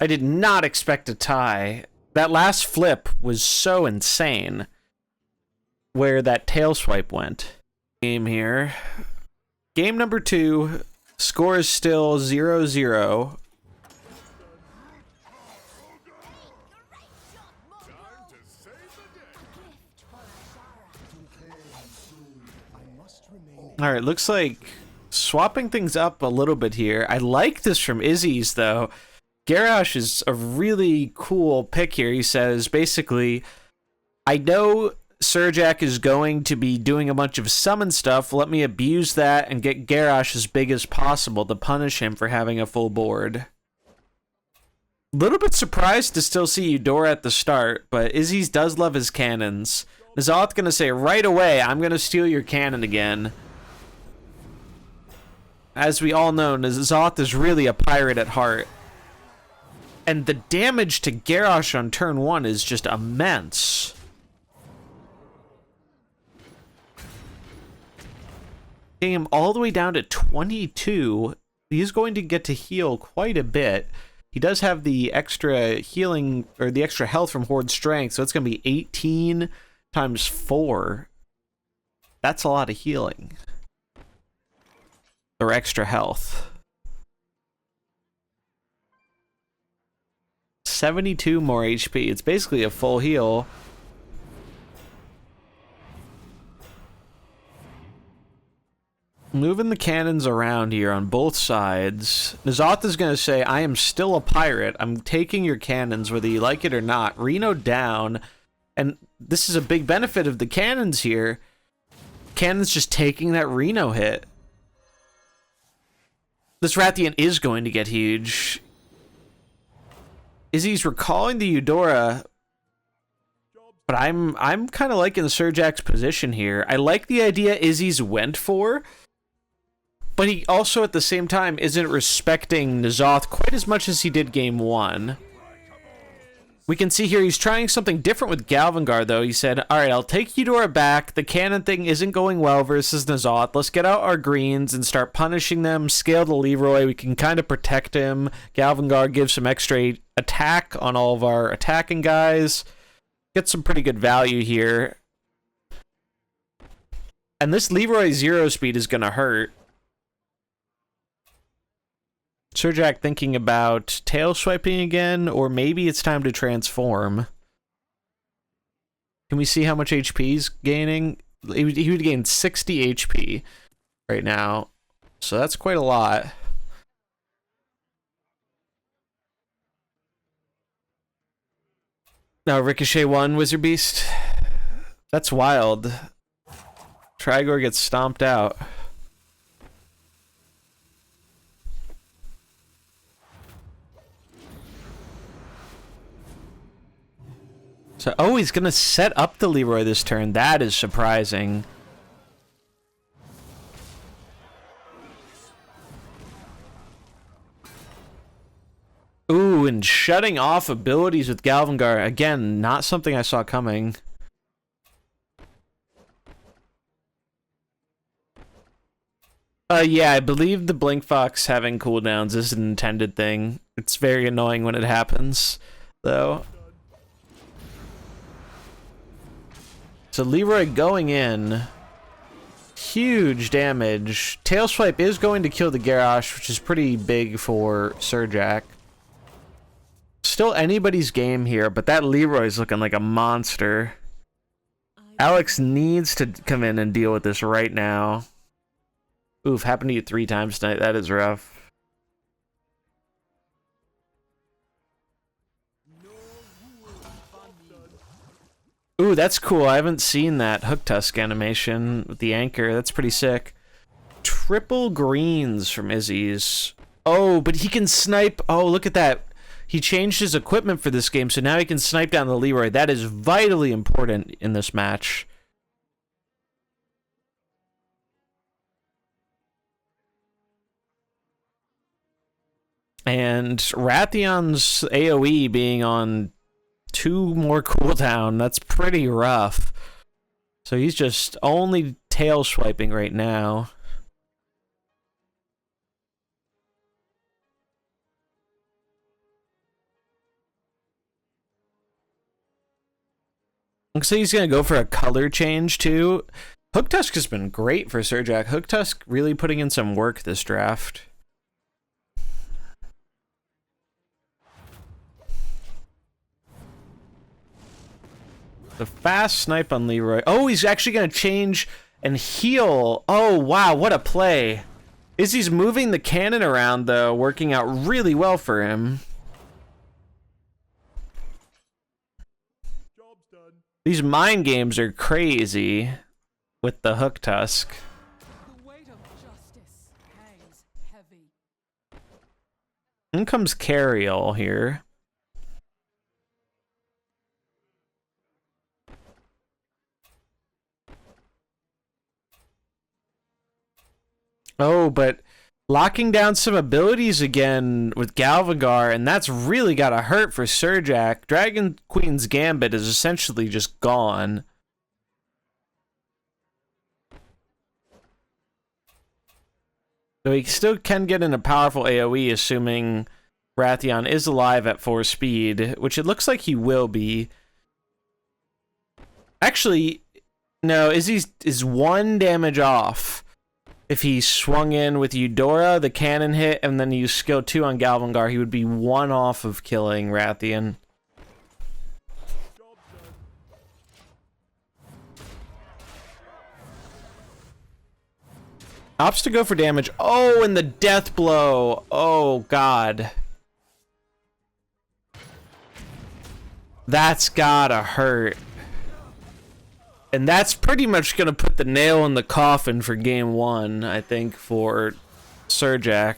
I did not expect a tie. That last flip was so insane. Where that tail swipe went. Game here. Game number 2. Score is still 0-0. Alright, looks like swapping things up a little bit here. I like this from Issies, though. Garrosh is a really cool pick here. He says, basically, I know Surijak is going to be doing a bunch of summon stuff. Let me abuse that and get Garrosh as big as possible to punish him for having a full board. Little bit surprised to still see Eudora at the start, but Issies does love his cannons. N'Zoth gonna say, right away, I'm gonna steal your cannon again. As we all know, N'Zoth is really a pirate at heart. And the damage to Garrosh on turn 1 is just immense. Getting him all the way down to 22. He's going to get to heal quite a bit. He does have the extra healing, or the extra health from Horde Strength, so it's going to be 18 times 4. That's a lot of healing. Or extra health. 72 more HP. It's basically a full heal. Moving the cannons around here on both sides. N'Zoth is going to say, I am still a pirate. I'm taking your cannons whether you like it or not. Reno down. And this is a big benefit of the cannons here. Cannons just taking that Reno hit. This Rathian is going to get huge. Issies recalling the Eudora, but I'm kind of liking Surijak's position here. I like the idea Issies went for, but he also at the same time isn't respecting N'Zoth quite as much as he did game 1. We can see here he's trying something different with Galvangar, though. He said, alright, I'll take Eudora back. The cannon thing isn't going well versus N'Zoth. Let's get out our greens and start punishing them. Scale to Leroy. We can kind of protect him. Galvangar gives some extra attack on all of our attacking guys. Get some pretty good value here. And this Leroy 0 speed is going to hurt. Surijak thinking about tail swiping again, or maybe it's time to transform. Can we see how much HP he's gaining? He would gain 60 HP right now, so that's quite a lot. Now Ricochet 1, WizardBeast. That's wild. Trigor gets stomped out. So, oh, he's going to set up the Leroy this turn. That is surprising. Ooh, and shutting off abilities with Galvangar. Again, not something I saw coming. Yeah, I believe the Blink Fox having cooldowns is an intended thing. It's very annoying when it happens, though. So Leroy going in. Huge damage. Tail Swipe is going to kill the Garrosh, which is pretty big for Surijak. still anybody's game here, but that Leroy's looking like a monster. Alex needs to come in and deal with this right now. Oof, happened to you 3 times tonight. That is rough. Ooh, that's cool. I haven't seen that Hook Tusk animation with the anchor. That's pretty sick. Triple greens from Issies. Oh, but he can snipe. Oh, look at that. He changed his equipment for this game, so now he can snipe down the Leroy. That is vitally important in this match. And Rathion's AoE being on 2 more cooldown, that's pretty rough. So he's just only tail swiping right now. Looks like he's going to go for a color change too. Hook Tusk has been great for Surijak. Hook Tusk really putting in some work this draft. The fast snipe on Leroy. Oh, he's actually going to change and heal. Oh, wow, what a play. Issies moving the cannon around, though, working out really well for him. Job's done. These mind games are crazy with the Hook Tusk. The weight of justice hangs heavy. In comes Carriel here. Oh, but locking down some abilities again with Galvangar, and that's really gotta hurt for Surijak. Dragon Queen's Gambit is essentially just gone. So he still can get in a powerful AoE, assuming Rathion is alive at 4 speed, which it looks like he will be. Actually, no, is 1 damage off. If he swung in with Eudora, the cannon hit, and then used skill 2 on Galvangar, he would be 1 off of killing Rathion. Job's done. Opts to go for damage. Oh, and the death blow. Oh, God. That's gotta hurt. And that's pretty much going to put the nail in the coffin for game 1, I think, for Surijak.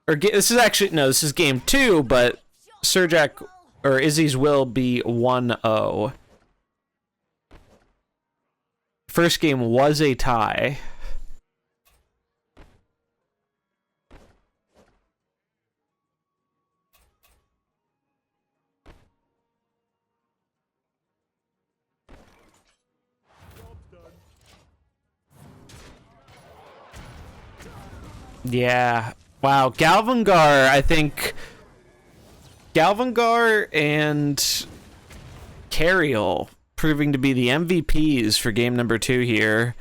Or this is actually, no, this is game 2, but Surijak, or Issies will be 1-0. First game was a tie. Yeah. Wow. Galvangar, I think. Galvangar and Carriel proving to be the MVPs for game number 2 here.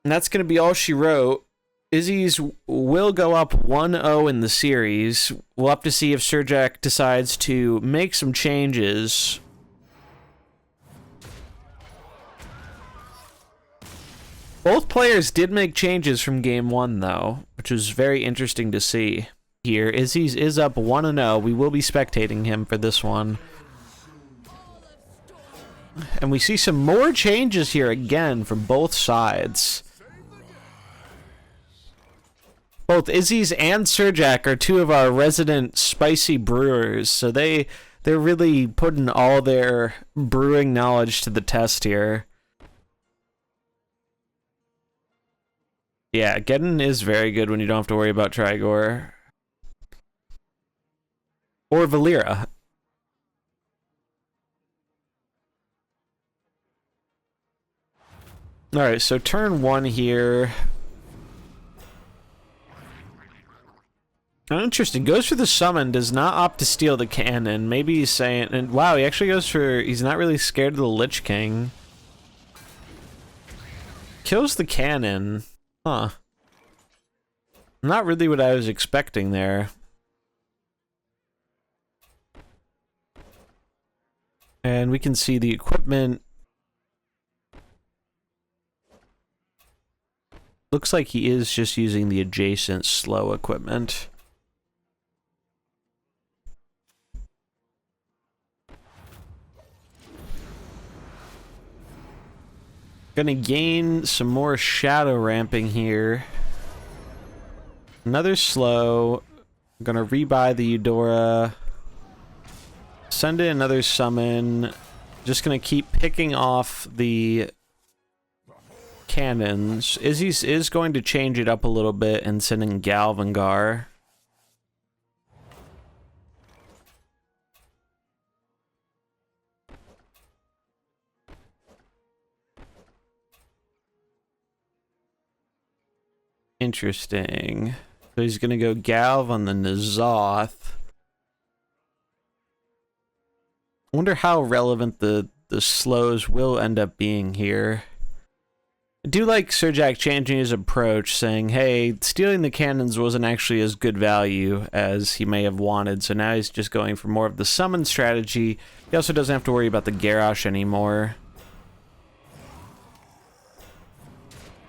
And that's going to be all she wrote. Issies will go up 1-0 in the series. We'll have to see if Surijak decides to make some changes. Both players did make changes from game 1, though, which was very interesting to see here. Issies is up 1-0. We will be spectating him for this one. And we see some more changes here again from both sides. Both Issies and Surijak are 2 of our resident spicy brewers, so they're really putting all their brewing knowledge to the test here. Yeah, Geddon is very good when you don't have to worry about Trigor. Or Valera. Alright, so turn 1 here. Oh, interesting. Goes for the summon, does not opt to steal the cannon. Maybe he's saying... And wow, he actually goes for... He's not really scared of the Lich King. Kills the cannon. Huh. Not really what I was expecting there. And we can see the equipment. Looks like he is just using the adjacent slow equipment. Gonna gain some more shadow ramping here. Another slow. I'm gonna rebuy the Eudora. Send in another summon. Just gonna keep picking off the cannons. Issies is going to change it up a little bit and send in Galvangar. Interesting. So he's gonna go Galv on the N'Zoth. I wonder how relevant the slows will end up being here. I do like Surijak changing his approach, saying, hey, stealing the cannons wasn't actually as good value as he may have wanted, so now he's just going for more of the summon strategy. He also doesn't have to worry about the Garrosh anymore.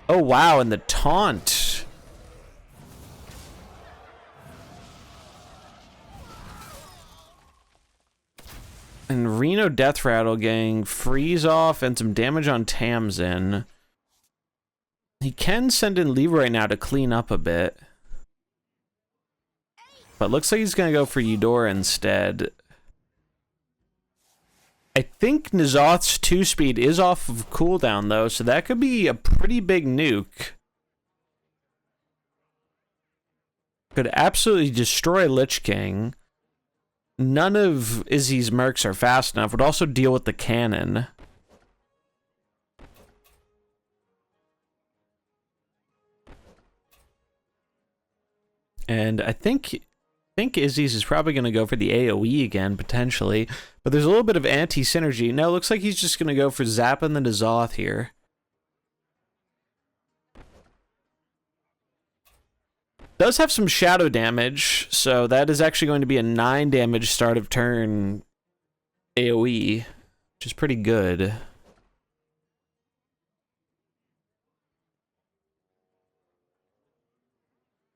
Oh, wow, and the taunt. And Reno Death Rattle getting freeze off and some damage on Tamsin. He can send in Leroy now to clean up a bit. But looks like he's going to go for Eudora instead. I think N'Zoth's 2-speed is off of cooldown though, so that could be a pretty big nuke. Could absolutely destroy Lich King. None of Izzy's mercs are fast enough. Would also deal with the cannon. And I think Izzy's is probably going to go for the AoE again, potentially. But there's a little bit of anti-synergy. No, it looks like he's just going to go for zapping the N'Zoth here. Does have some shadow damage, so that is actually going to be a 9 damage start of turn AoE, which is pretty good.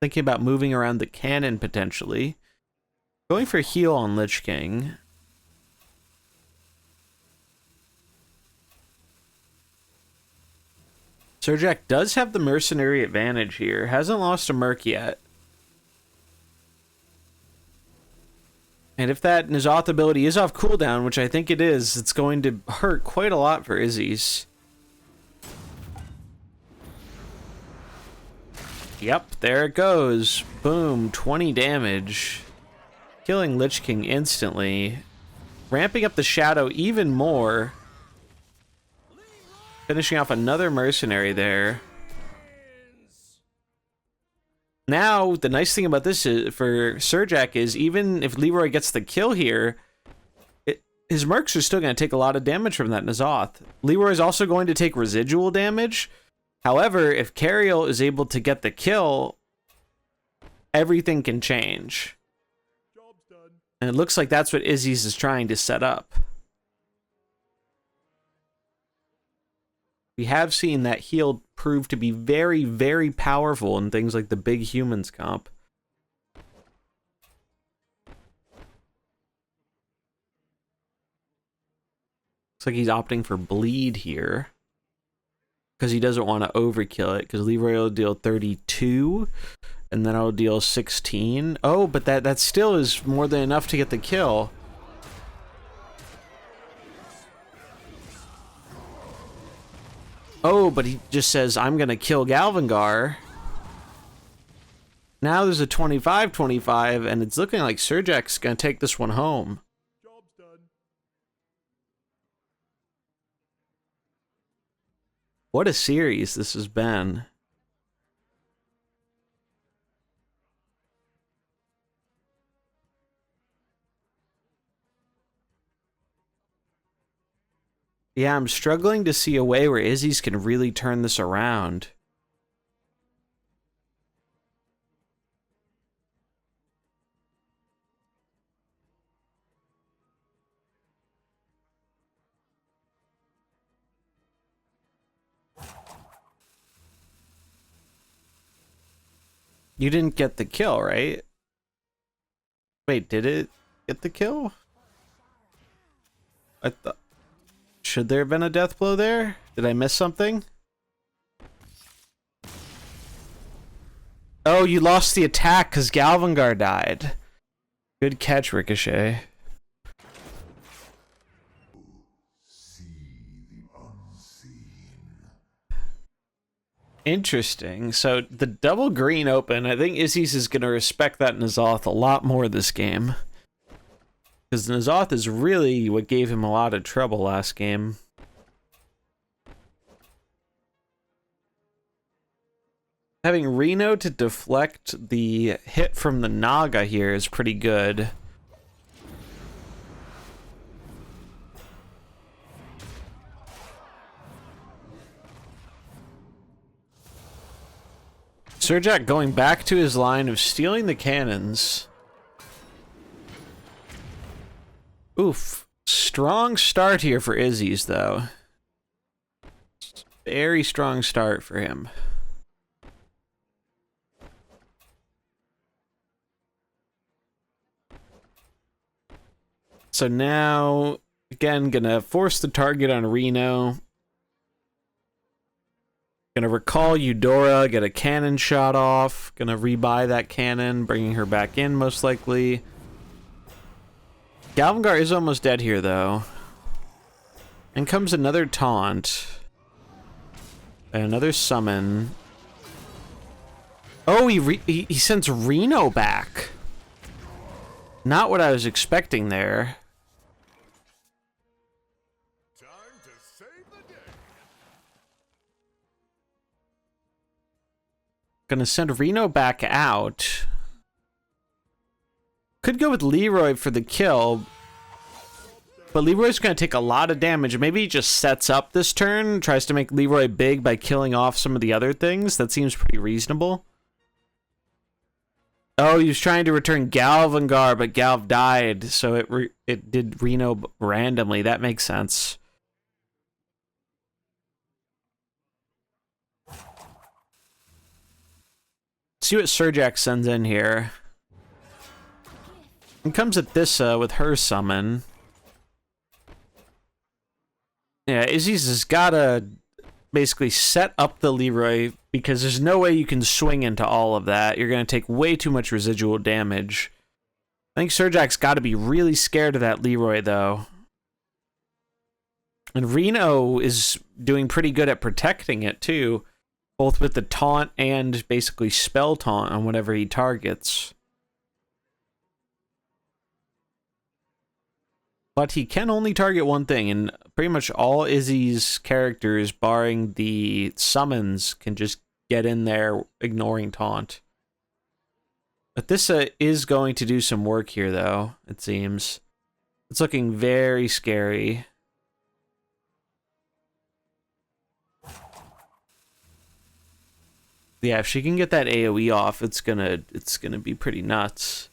Thinking about moving around the cannon potentially. Going for heal on Lich King. Surijak does have the mercenary advantage here. Hasn't lost a merc yet. And if that N'Zoth ability is off cooldown, which I think it is, it's going to hurt quite a lot for Issies. Yep, there it goes. Boom, 20 damage. Killing Lich King instantly. Ramping up the shadow even more. Finishing off another mercenary there. Now, the nice thing about this is, for Surijak is, even if Leroy gets the kill here, his mercs are still going to take a lot of damage from that N'Zoth. Leroy is also going to take residual damage. However, if Cariel is able to get the kill, everything can change. Job's done. And it looks like that's what Issies is trying to set up. We have seen that heal prove to be very, very powerful in things like the Big Humans comp. Looks like he's opting for bleed here. Because he doesn't want to overkill it, because Leroy will deal 32, and then I'll deal 16. Oh, but that still is more than enough to get the kill. Oh, but he just says, I'm going to kill Galvangar. Now there's a 25-25, and it's looking like Surijek's going to take this one home. Job's done. What a series this has been. Yeah, I'm struggling to see a way where Issies can really turn this around. You didn't get the kill, right? Wait, did it get the kill? I thought... Should there have been a death blow there? Did I miss something? Oh, you lost the attack because Galvangar died. Good catch, Ricochet. Interesting. So the double green open, I think Issies is going to respect that N'Zoth a lot more this game. Because N'Zoth is really what gave him a lot of trouble last game. Having Reno to deflect the hit from the Naga here is pretty good. Surijak going back to his line of stealing the cannons. Oof. Strong start here for Issies, though. Very strong start for him. So now, again, gonna force the target on Reno. Gonna recall Eudora, get a cannon shot off. Gonna rebuy that cannon, bringing her back in most likely. Galvangar is almost dead here, though. And comes another taunt. And another summon. Oh, he sends Reno back. Not what I was expecting there. Time to save the day. Gonna send Reno back out. Could go with Leroy for the kill. But Leroy's gonna take a lot of damage. Maybe he just sets up this turn, tries to make Leroy big by killing off some of the other things. That seems pretty reasonable. Oh, he was trying to return Galvangar, but Galv died, so it did Reno randomly. That makes sense. See what Surijak sends in here. And comes at this with her summon. Yeah, Issies has gotta basically set up the Leroy because there's no way you can swing into all of that. You're gonna take way too much residual damage. I think Surijak's gotta be really scared of that Leroy though. And Reno is doing pretty good at protecting it too, both with the taunt and basically spell taunt on whatever he targets. But he can only target one thing, and pretty much all Issies' characters, barring the summons, can just get in there ignoring taunt. But this is going to do some work here, though, it seems. It's looking very scary. Yeah, if she can get that AoE off, it's gonna be pretty nuts.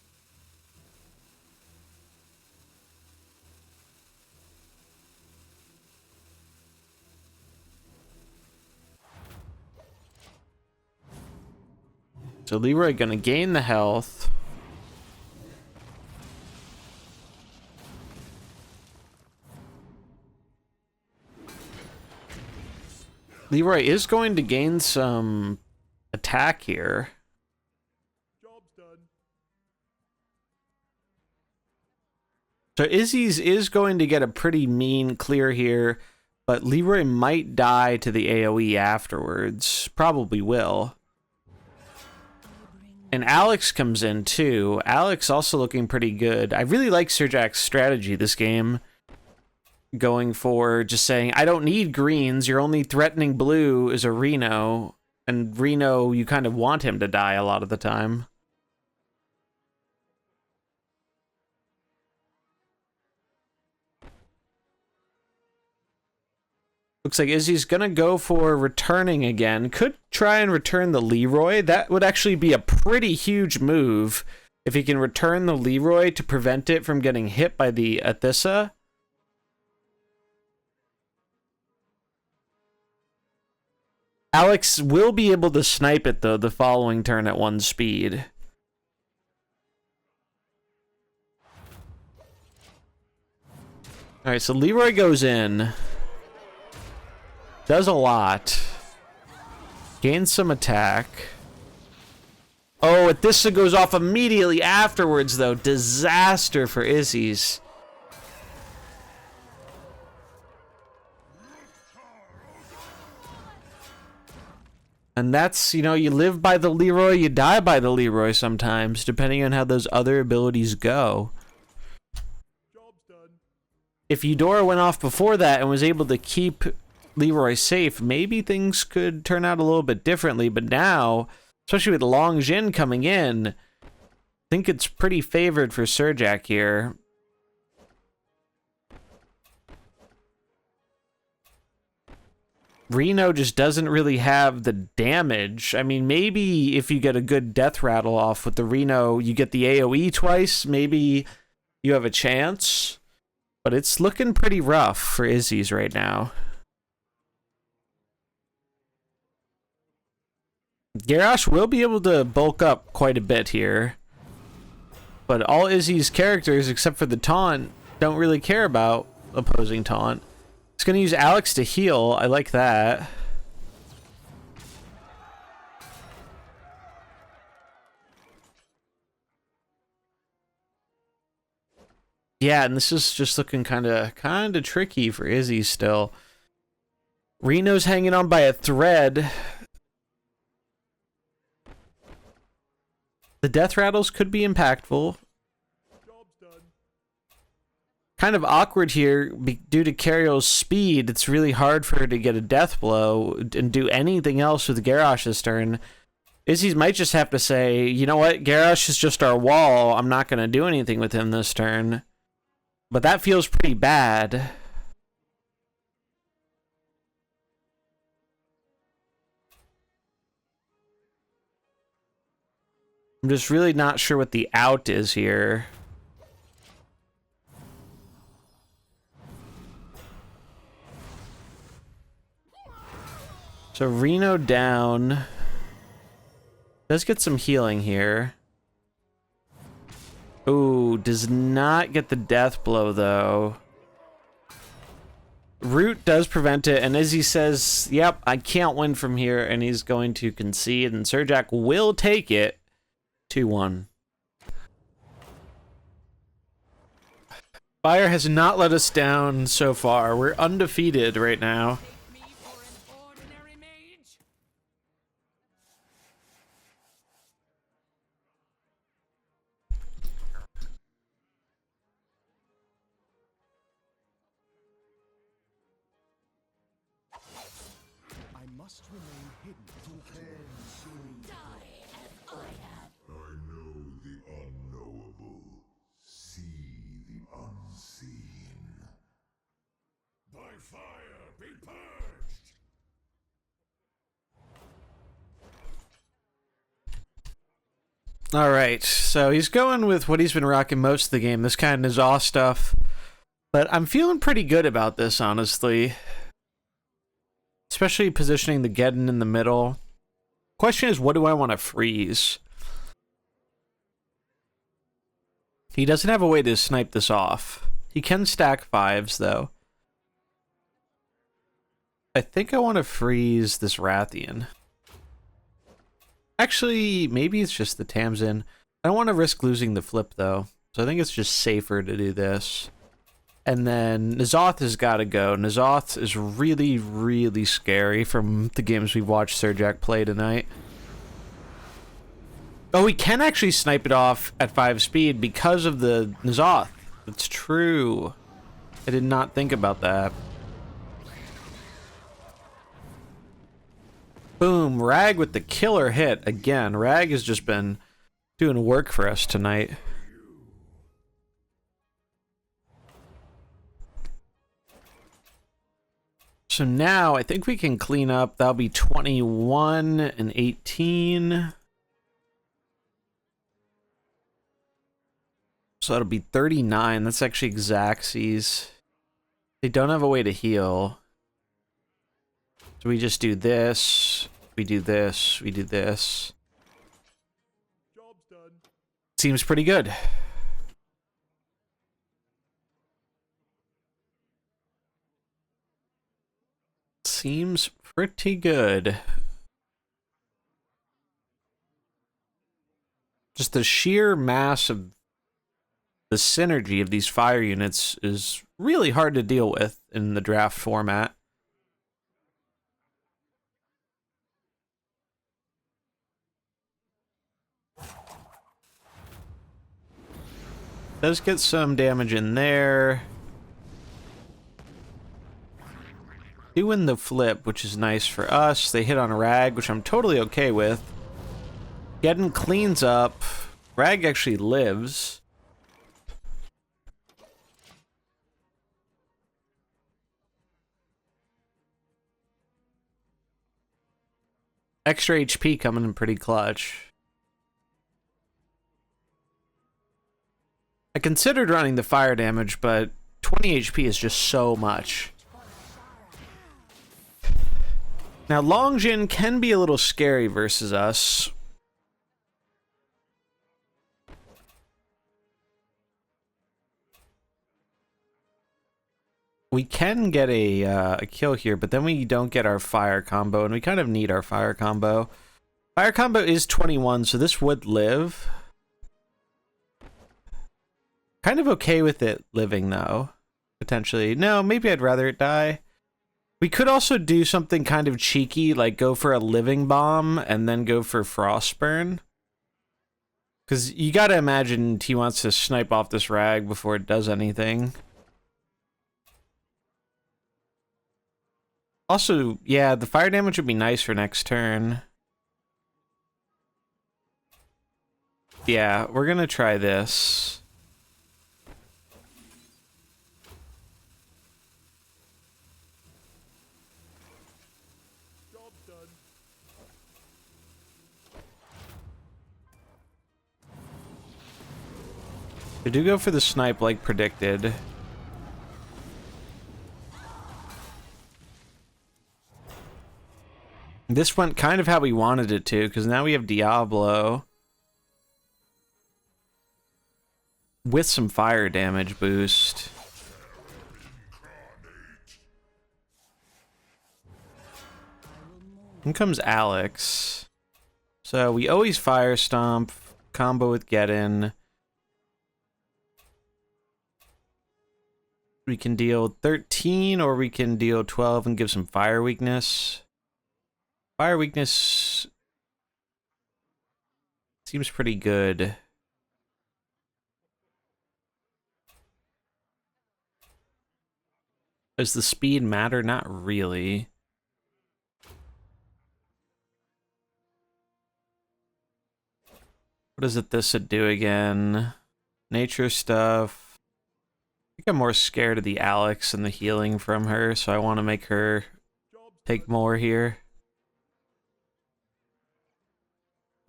So Leroy gonna gain the health. Leroy is going to gain some attack here. Job's done. So Issies is going to get a pretty mean clear here, but Leroy might die to the AoE afterwards. Probably will. And Alex comes in too. Alex also looking pretty good. I really like Surijak's strategy this game. Going for just saying, I don't need greens. Your only threatening blue is a Reno. And Reno, you kind of want him to die a lot of the time. Looks like Izzy's gonna go for returning again. Could try and return the Leroy. That would actually be a pretty huge move if he can return the Leroy to prevent it from getting hit by the Athissa. Alex will be able to snipe it, though, the following turn at 1 speed. Alright, so Leroy goes in. Does a lot. Gains some attack. Oh, this goes off immediately afterwards, though. Disaster for Issies. And that's, you know, you live by the Leroy, you die by the Leroy sometimes, depending on how those other abilities go. Job's done. If Eudora went off before that and was able to keep Leroy safe, maybe things could turn out a little bit differently. But now, especially with Long Jin coming in, I think it's pretty favored for Surijak here. Reno just doesn't really have the damage. I mean, maybe if you get a good death rattle off with the Reno, you get the AoE twice, maybe you have a chance. But it's looking pretty rough for Issies right now. Garrosh will be able to bulk up quite a bit here. But all Issies' characters, except for the taunt, don't really care about opposing taunt. It's going to use Alex to heal. I like that. Yeah, and this is just looking kind of tricky for Izzy still. Reno's hanging on by a thread. The death rattles could be impactful. Job's done. Kind of awkward here due to Cario's speed. It's really hard for her to get a death blow and do anything else with Garrosh's turn. Issies might just have to say, you know what, Garrosh is just our wall. I'm not going to do anything with him this turn. But that feels pretty bad. I'm just really not sure what the out is here. So Reno down. Does get some healing here. Ooh, does not get the death blow though. Root does prevent it, and Izzy says, yep, I can't win from here, and he's going to concede, and Surijak will take it. 2-1. Fire has not let us down so far. We're undefeated right now. Me for an ordinary mage? I must remain hidden to I know the unknowable, see the unseen. By fire be purged! Alright, so he's going with what he's been rocking most of the game, this kind of Nazaw stuff. But I'm feeling pretty good about this, honestly. Especially positioning the Geddon in the middle. Question is, what do I want to freeze? He doesn't have a way to snipe this off. He can stack 5s, though. I think I want to freeze this Rathian. Actually, maybe it's just the Tamsin. I don't want to risk losing the flip, though. So I think it's just safer to do this. And then N'Zoth has got to go. N'Zoth is really, really scary from the games we've watched Surijak play tonight. Oh, he can actually snipe it off at 5 speed because of the N'Zoth. That's true. I did not think about that. Boom, Rag with the killer hit. Again, Rag has just been doing work for us tonight. So now I think we can clean up. That'll be 21 and 18. So that'll be 39. That's actually Xaxes. They don't have a way to heal. So We just do this. We do this. We do this. Job's done. Seems pretty good. Seems pretty good. Just the sheer mass of the synergy of these fire units is really hard to deal with in the draft format. Does get some damage in there. Doing the flip, which is nice for us. They hit on a rag, which I'm totally okay with. Getting cleans up. Rag actually lives. Extra HP coming in pretty clutch. I considered running the fire damage, but 20 HP is just so much. Now, Longjin can be a little scary versus us. We can get a kill here, but then we don't get our fire combo, and we kind of need our fire combo. Fire combo is 21, so this would live. Kind of okay with it living, though. Potentially. No, maybe I'd rather it die. We could also do something kind of cheeky, like go for a living bomb and then go for frostburn. Because you gotta imagine he wants to snipe off this rag before it does anything. Also, yeah, the fire damage would be nice for next turn. Yeah, we're gonna try this. Job's done. We do go for the snipe like predicted. This went kind of how we wanted it to, because now we have Diablo with some fire damage boost. In comes Alex. So we always fire stomp, combo with get in. We can deal 13 or we can deal 12 and give some fire weakness. Fire weakness seems pretty good. Does the speed matter? Not really. What is it this would do again? Nature stuff. I think I'm more scared of the Alex and the healing from her, so I want to make her take more here.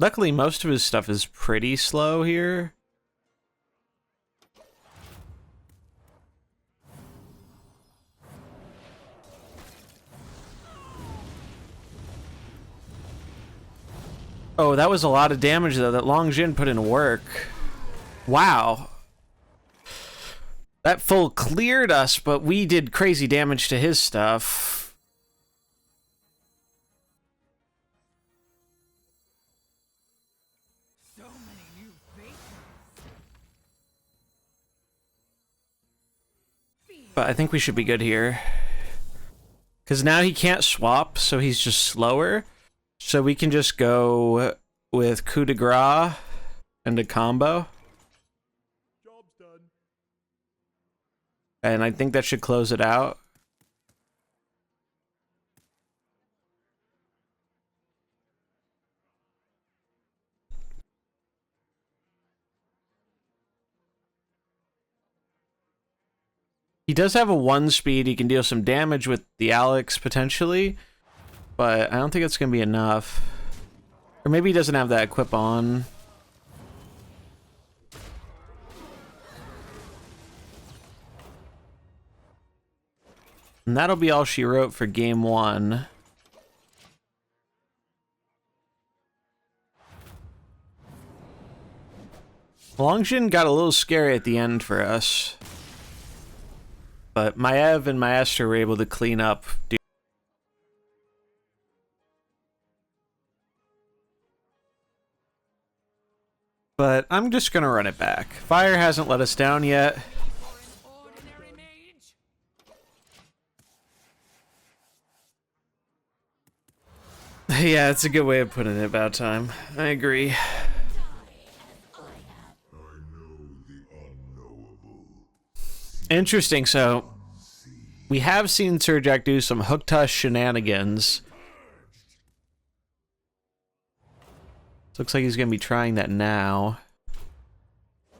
Luckily, most of his stuff is pretty slow here. Oh, that was a lot of damage, though. That Longjin put in work. Wow. That full cleared us, but we did crazy damage to his stuff. But I think we should be good here. Because now he can't swap, so he's just slower. So we can just go with coup de grace and a combo. Job's done. And I think that should close it out. He does have a 1 speed. He can deal some damage with the Alex potentially, but I don't think it's going to be enough. Or maybe he doesn't have that equip on. And that'll be all she wrote for game 1. Longjin got a little scary at the end for us. But Maev and Maestro were able to clean up. But I'm just gonna run it back. Fire hasn't let us down yet. For an ordinary mage? Yeah, it's a good way of putting it about time. I agree. Interesting, so we have seen Surijak do some hook toss shenanigans. Looks like he's going to be trying that now.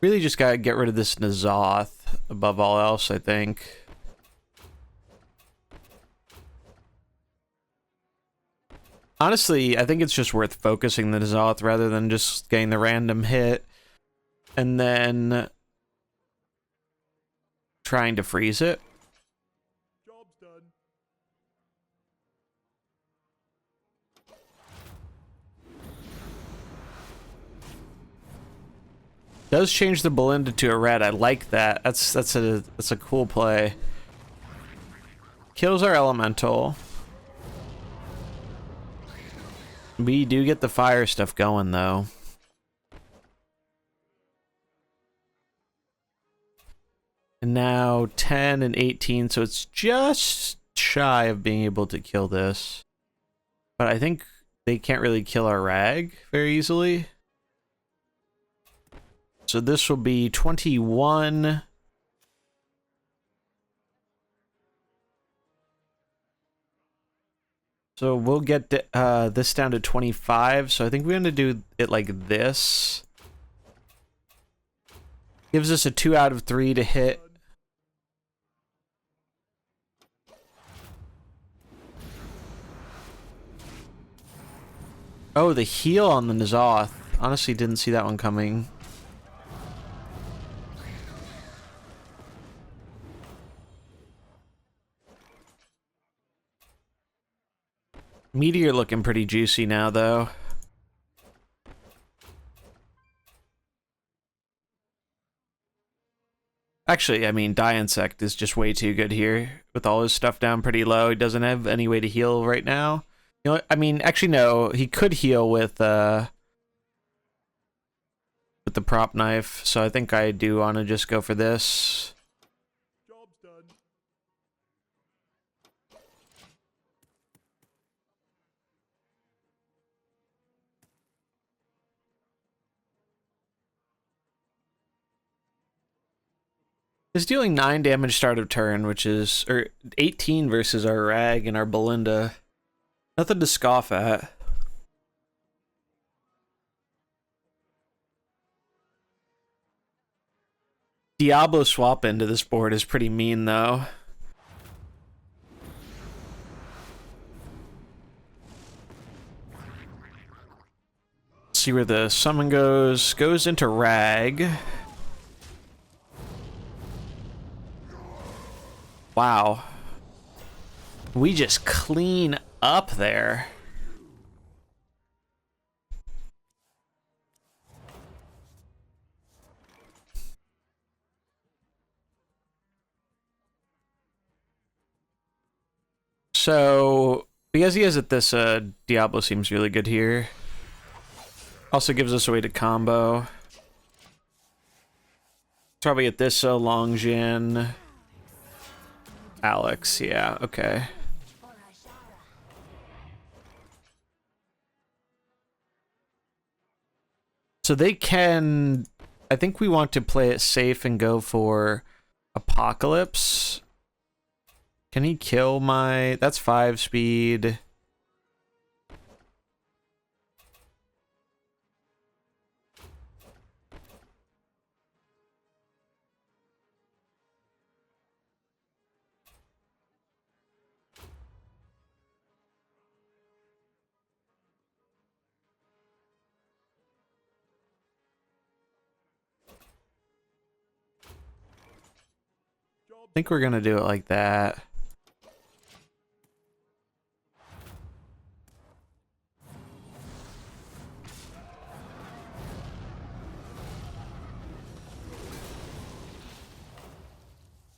Really just got to get rid of this N'Zoth above all else, I think. Honestly, I think it's just worth focusing the N'Zoth rather than just getting the random hit and then trying to freeze it. Job's done. Does change the Belinda to a red. I like that. That's a cool play. Kills our elemental. We do get the fire stuff going though. And now 10 and 18, so it's just shy of being able to kill this. But I think they can't really kill our rag very easily. So this will be 21. So we'll get this down to 25. So I think we're going to do it like this. Gives us a 2 out of 3 to hit. Oh, the heal on the N'Zoth. Honestly, didn't see that one coming. Meteor looking pretty juicy now, though. Actually, I mean, Die Insect is just way too good here. With all his stuff down pretty low, he doesn't have any way to heal right now. You know what? I mean, actually, no. He could heal with the prop knife, so I think I do want to just go for this. Job's done. It's dealing 9 damage start of turn, which is 18 versus our Rag and our Belinda. Nothing to scoff at. Diablo swap into this board is pretty mean, though. Let's see where the summon goes. Goes into Rag. Wow. We just clean up there. So, because he has it, this Diablo seems really good here. Also gives us a way to combo. Probably get this Longjin. Alex, yeah, okay. So they can... I think we want to play it safe and go for Apocalypse. Can he kill my... That's 5 speed. I think we're gonna do it like that.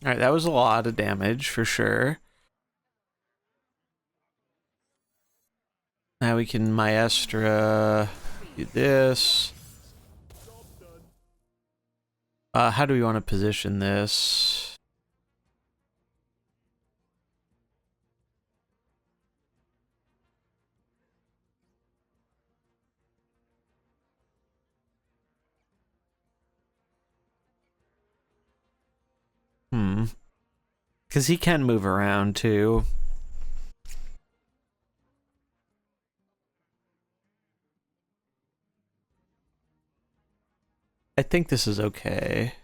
All right, that was a lot of damage for sure. Now we can Maestra do this. How do we want to position this? Because he can move around too. I think this is okay.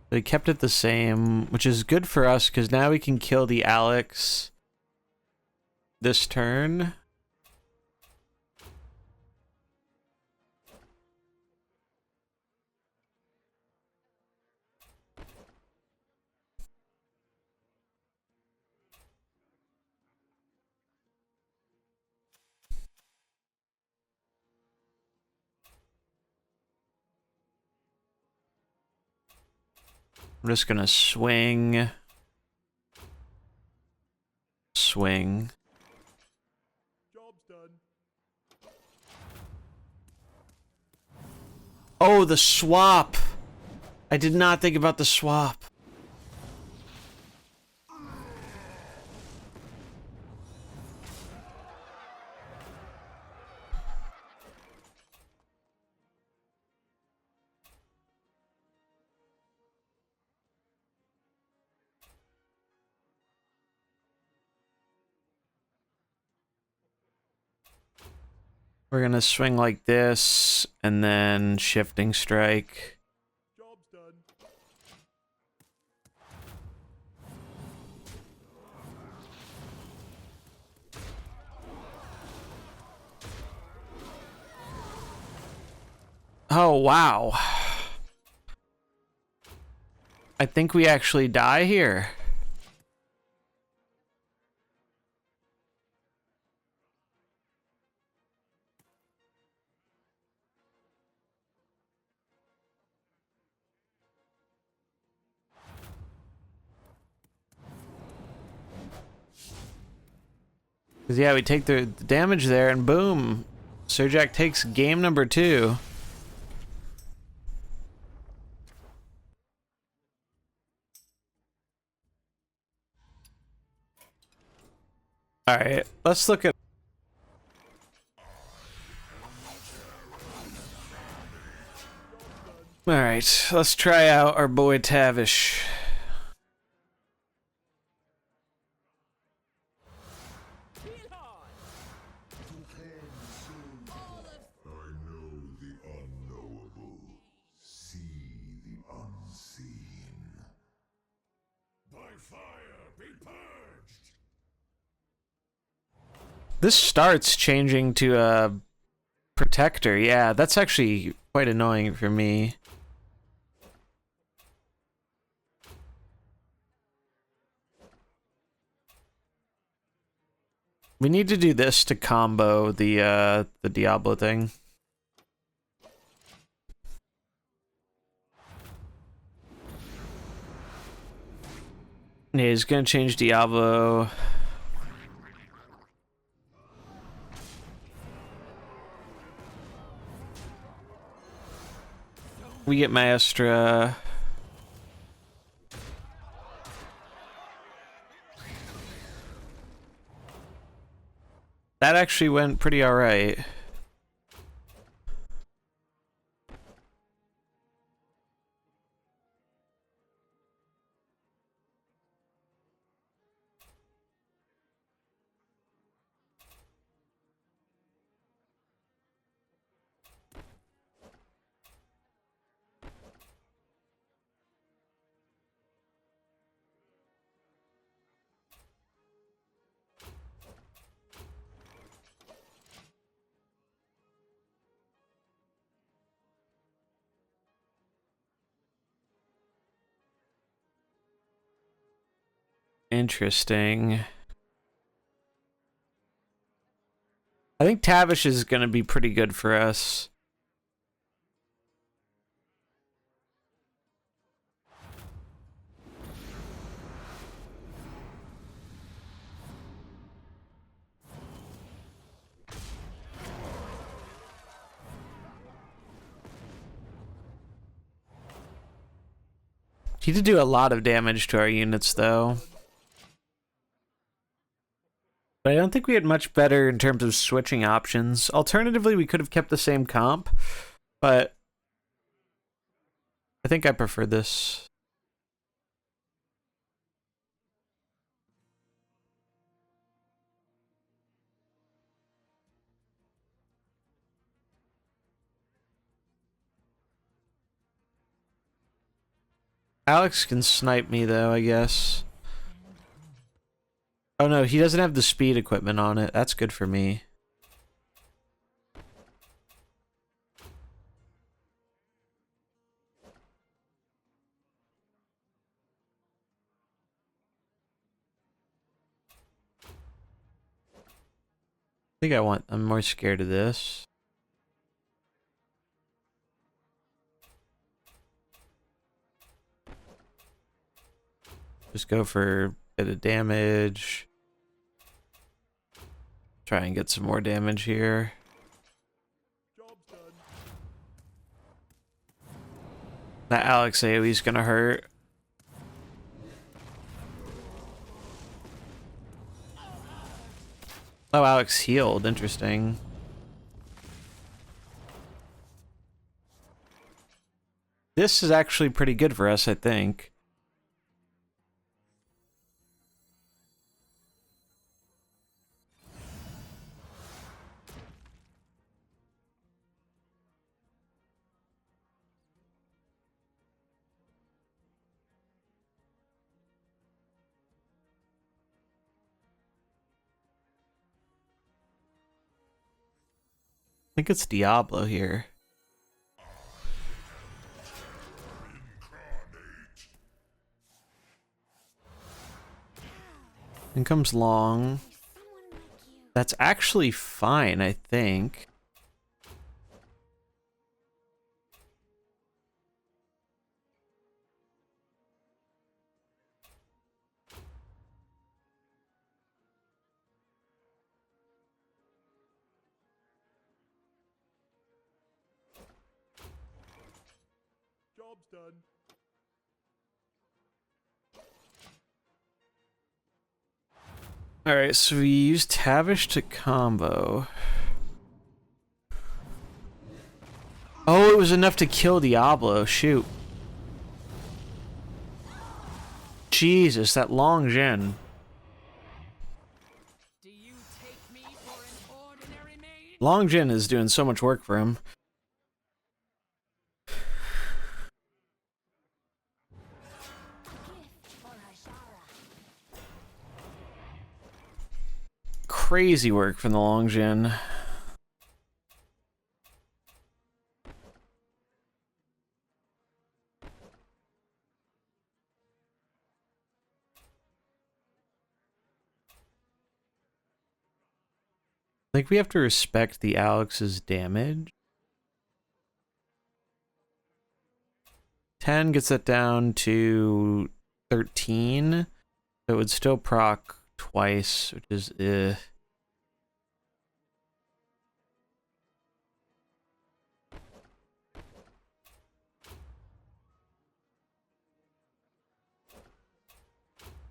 They kept it the same, which is good for us because now we can kill the Alex this turn. I'm just gonna swing. Swing. Job's done. Oh, the swap! I did not think about the swap. We're gonna swing like this, and then shifting strike. Job's done. Oh, wow. I think we actually die here. Because, yeah, we take the damage there, and boom. Surijak takes game number 2. Alright, let's look at... Alright, let's try out our boy Tavish. I know the unknowable. See the unseen. By fire be purged. This starts changing to a protector. Yeah, that's actually quite annoying for me. We need to do this to combo the Diablo thing. Yeah, he's gonna change Diablo. We get Maestra. That actually went pretty alright. Interesting. I think Tavish is going to be pretty good for us. He did do a lot of damage to our units, though. But I don't think we had much better in terms of switching options. Alternatively, we could have kept the same comp, but I think I prefer this. Alex can snipe me, though, I guess. Oh no, he doesn't have the speed equipment on it. That's good for me. I think I'm more scared of this. Just go for a bit of damage. Try and get some more damage here. Job's done. That Alex AoE's gonna hurt. Oh, Alex healed. Interesting. This is actually pretty good for us, I think. I think it's Diablo here. In comes Long. That's actually fine, I think. Job's done. Alright, so we used Tavish to combo. Oh, it was enough to kill Diablo. Shoot. Jesus, that Long Jin. Do you take me for an ordinary maid? Long Jin is doing so much work for him. Crazy work from the Long Jin. I think we have to respect the Alex's damage. 10 gets it down to 13. So it would still proc twice, which is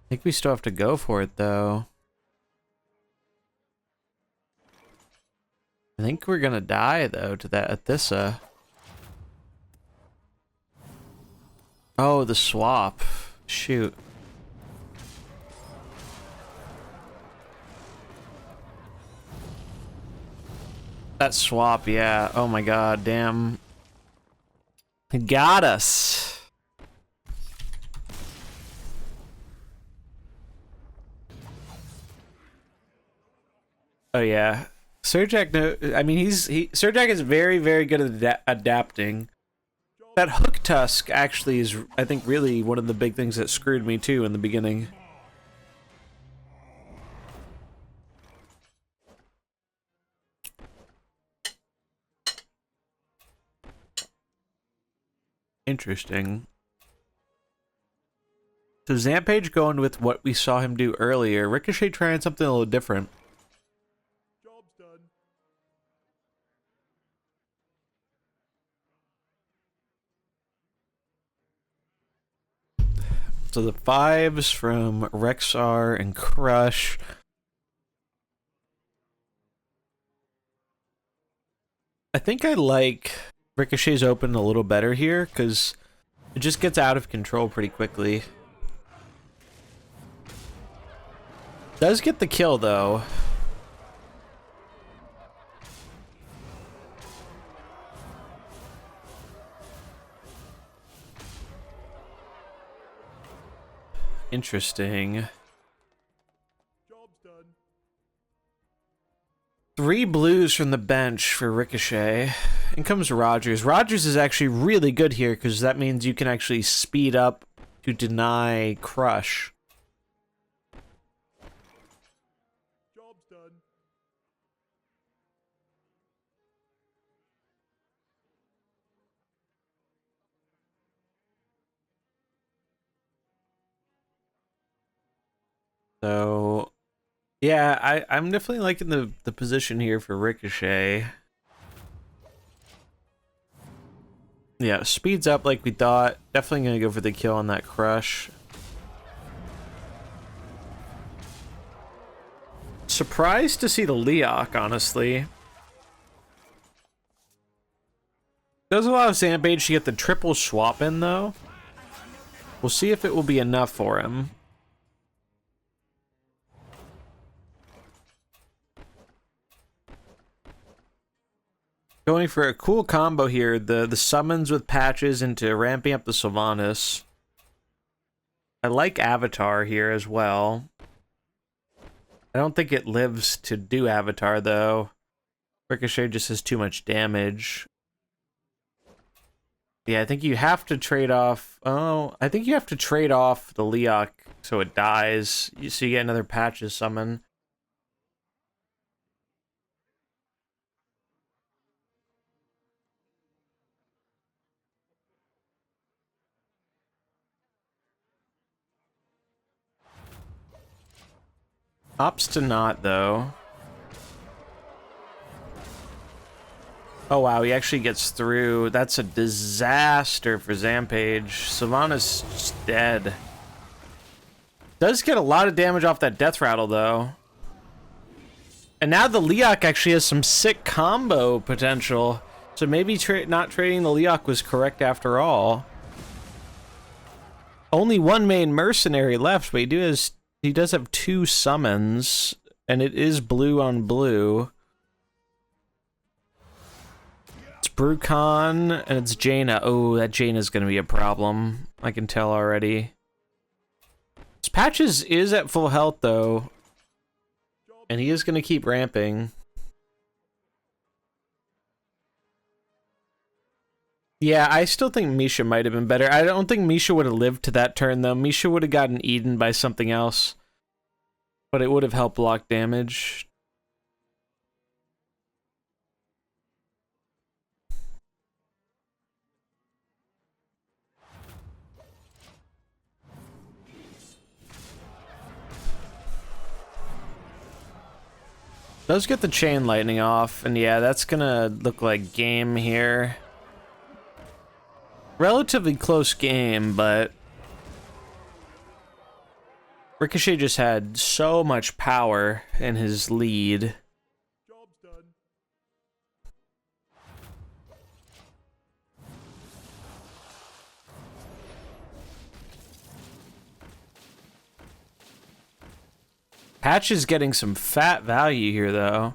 I think we still have to go for it, though. I think we're gonna die, though, to that Athissa. Oh, the swap. Shoot. That swap, yeah. Oh my god, damn. It got us. Oh yeah. Surijak, no, I mean, Surijak is very, very good at adapting. That hook tusk actually is, I think, really one of the big things that screwed me too in the beginning. Interesting. So Zampage going with what we saw him do earlier. Ricochet trying something a little different. Job's done. So the 5s from Rexar and Crush. I think I like Ricochet's open a little better here because it just gets out of control pretty quickly. Does get the kill though. Interesting. Job's done. 3 blues from the bench for Ricochet. In comes Rogers. Rogers is actually really good here because that means you can actually speed up to deny Crush. Job's done. So, yeah, I'm definitely liking the position here for Ricochet. Yeah, speeds up like we thought. Definitely going to go for the kill on that Crush. Surprised to see the Leok, honestly. Does allow Zampage to get the triple swap in, though. We'll see if it will be enough for him. Going for a cool combo here, the summons with patches into ramping up the Sylvanas. I like Avatar here as well. I don't think it lives to do Avatar, though. Ricochet just has too much damage. Yeah, I think you have to trade off... Oh, I think you have to trade off the Leok so it dies. So you get another patches summon. Opts to not, though. Oh, wow, he actually gets through. That's a disaster for Zampage. Sylvanas just dead. Does get a lot of damage off that Death Rattle, though. And now the Leok actually has some sick combo potential. So maybe not trading the Leok was correct after all. Only one main mercenary left, but he does have 2 summons, and it is blue on blue. It's Brucon, and it's Jaina. Oh, that Jaina's gonna be a problem. I can tell already. His Patches is at full health, though, and he is gonna keep ramping. Yeah, I still think Misha might have been better. I don't think Misha would have lived to that turn, though. Misha would have gotten eaten by something else. But it would have helped block damage. Does get the chain lightning off, and yeah, that's gonna look like game here. Relatively close game, but Ricochet just had so much power in his lead. Job's done. Patch is getting some fat value here, though,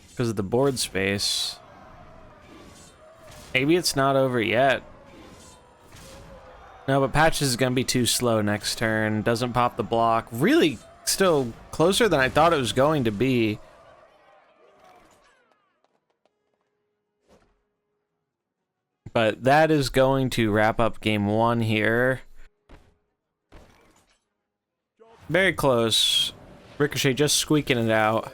because of the board space. Maybe it's not over yet. No, but Patches is going to be too slow next turn. Doesn't pop the block. Really still closer than I thought it was going to be. But that is going to wrap up game 1 here. Very close. Ricochet just squeaking it out.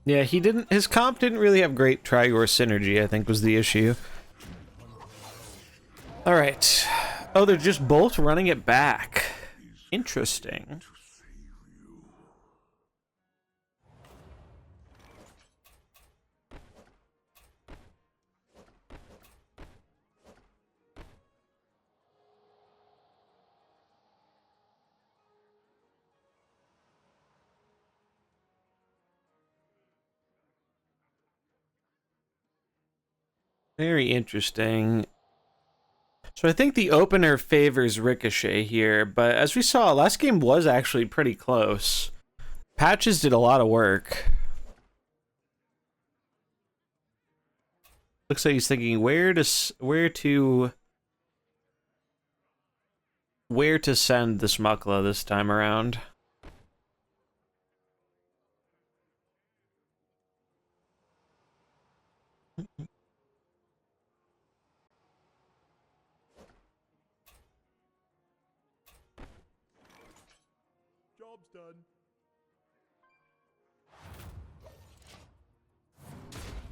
Yeah, his comp didn't really have great Trior synergy, I think was the issue. Alright. Oh, they're just both running it back. Interesting. Very interesting. So I think the opener favors Ricochet here, but as we saw, last game was actually pretty close. Patches did a lot of work. Looks like he's thinking where to send the Smuckla this time around. Job's done.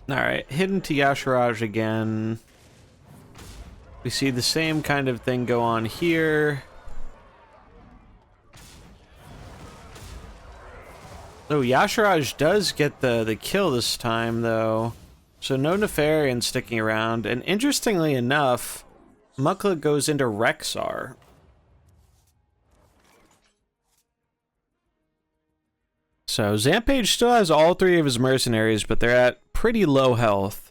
Alright, hidden to Yasharaj again. We see the same kind of thing go on here. Oh, Yasharaj does get the kill this time, though. So no Nefarian sticking around. And interestingly enough, Mukla goes into Rexar. So Zampage still has all three of his mercenaries, but they're at pretty low health.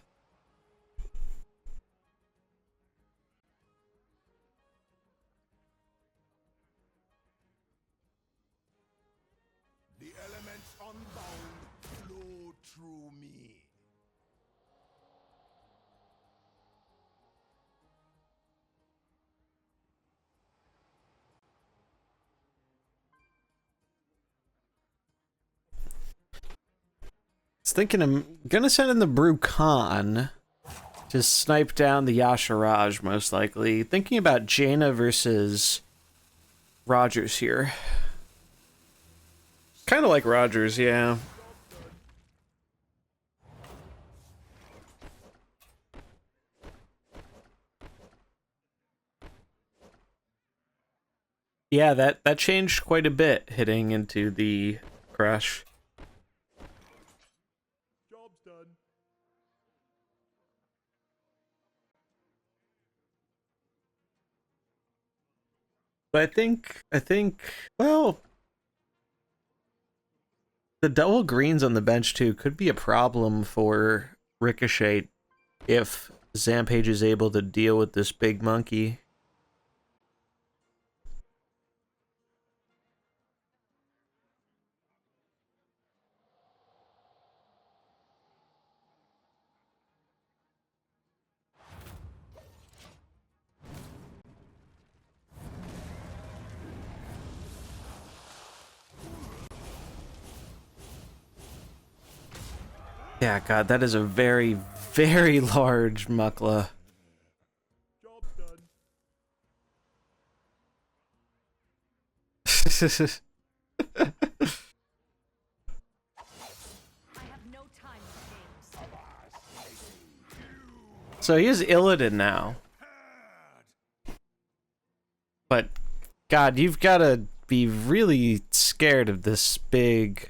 The elements unbound flow through me. I was thinking I'm gonna send in the Brukan to snipe down the Yasharaj, most likely. Thinking about Jaina versus Rogers here. Kind of like Rogers, yeah. Yeah, that changed quite a bit hitting into the crush. Job's done. But I think, well, the double greens on the bench too could be a problem for Ricochet if Zampage is able to deal with this big monkey. Yeah, God, that is a very, very large Mukla. Job's done. I have no time for games. So he is Illidan now. But, God, you've got to be really scared of this big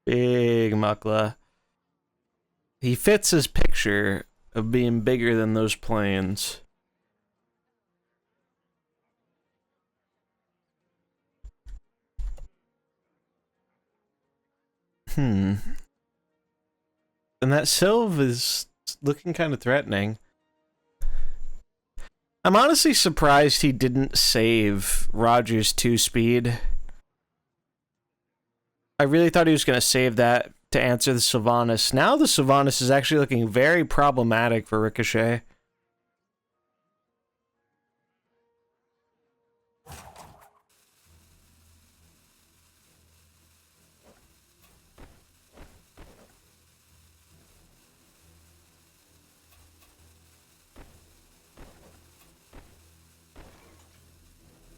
Mukla. He fits his picture of being bigger than those planes. And that Sylve is looking kind of threatening. I'm honestly surprised he didn't save Rogers' 2-speed. I really thought he was going to save that to answer the Sylvanas. Now the Sylvanas is actually looking very problematic for Ricochet.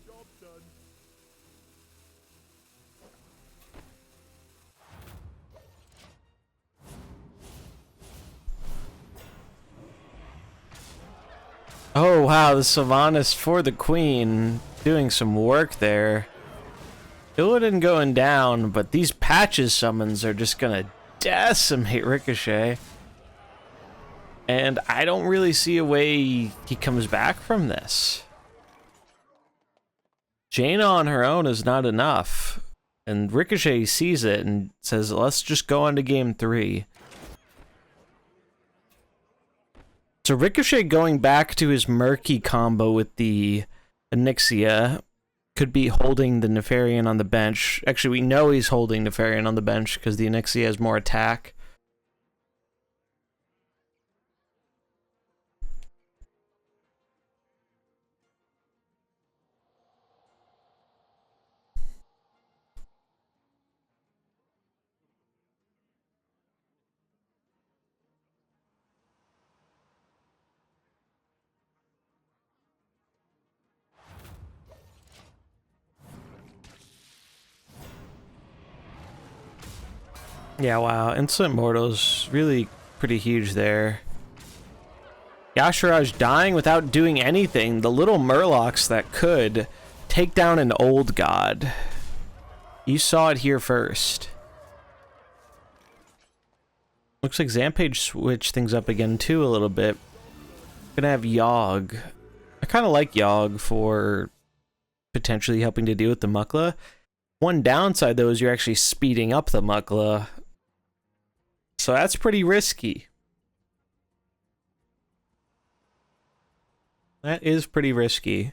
Job's done. Oh wow, the Sylvanas for the Queen doing some work there. Illidan going down, but these patches summons are just gonna decimate Ricochet. And I don't really see a way he comes back from this. Jaina on her own is not enough. And Ricochet sees it and says, let's just go on to game 3. So Ricochet going back to his Murky combo with the Onyxia could be holding the Nefarian on the bench. Actually, we know he's holding Nefarian on the bench because the Onyxia has more attack. Yeah, wow. Insolent Mortal's really pretty huge there. Yashiraj dying without doing anything. The little Murlocs that could take down an old god. You saw it here first. Looks like Zampage switched things up again too a little bit. Gonna have Yogg. I kind of like Yogg for potentially helping to deal with the Mukla. One downside though is you're actually speeding up the Mukla. So that's pretty risky. That is pretty risky.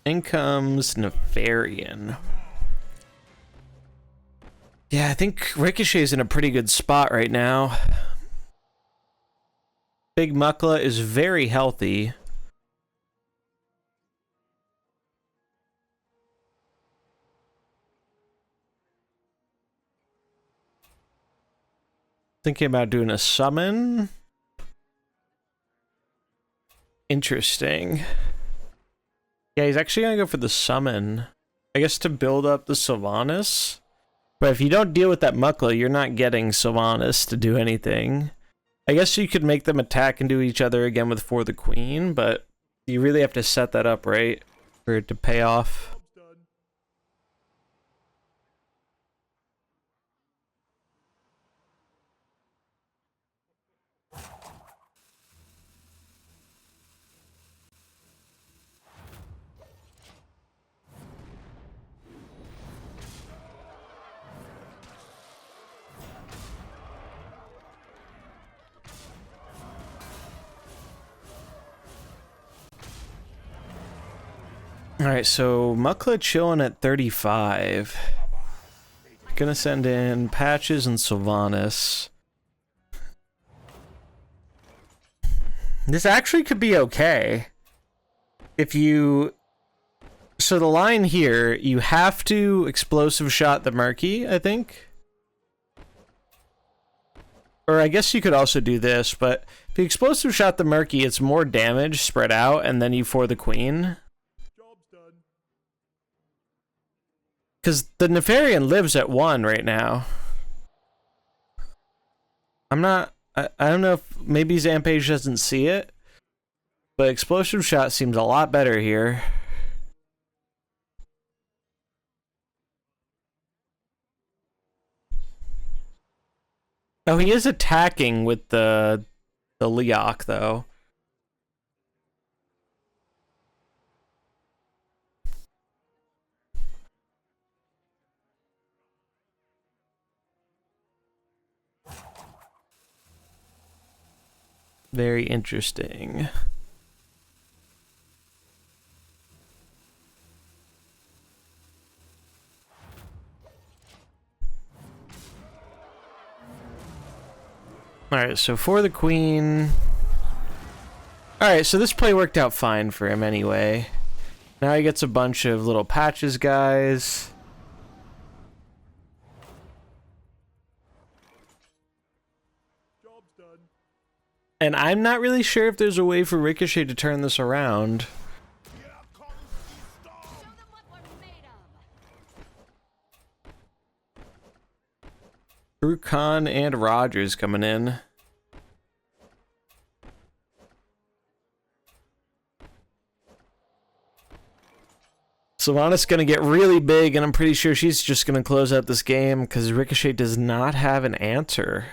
In comes Nefarian. Yeah, I think Ricochet's in a pretty good spot right now. Big Mukla is very healthy. Thinking about doing a summon. Interesting. Yeah, he's actually gonna go for the summon. I guess to build up the Sylvanas. But if you don't deal with that Mukla, you're not getting Sylvanas to do anything. I guess you could make them attack into each other again with For the Queen, but you really have to set that up right for it to pay off. Alright, so Mukla chilling at 35. Gonna send in Patches and Sylvanas. This actually could be okay. If you... So the line here, you have to Explosive Shot the Murky, I think. Or I guess you could also do this, but if you Explosive Shot the Murky, it's more damage spread out, and then you For the Queen. Because the Nefarian lives at 1 right now. I'm not... I don't know if maybe Zampage doesn't see it, but Explosive Shot seems a lot better here. Oh, he is attacking with the Leok, though. Very interesting. Alright, so For the Queen. Alright, so this play worked out fine for him anyway. Now he gets a bunch of little Patches guys. And I'm not really sure if there's a way for Ricochet to turn this around. Khan and Rogers coming in. Sylvanas gonna get really big, and I'm pretty sure she's just gonna close out this game because Ricochet does not have an answer.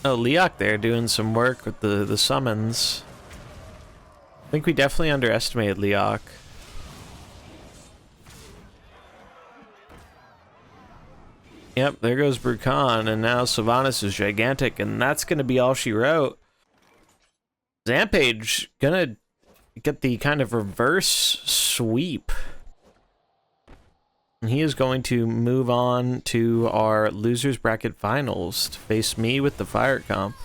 Oh, Leok there doing some work with the summons. I think we definitely underestimated Leok. Yep, there goes Brukan, and now Sylvanas is gigantic, and that's going to be all she wrote. Zampage gonna get the kind of reverse sweep. And he is going to move on to our losers bracket finals to face me with the fire comp.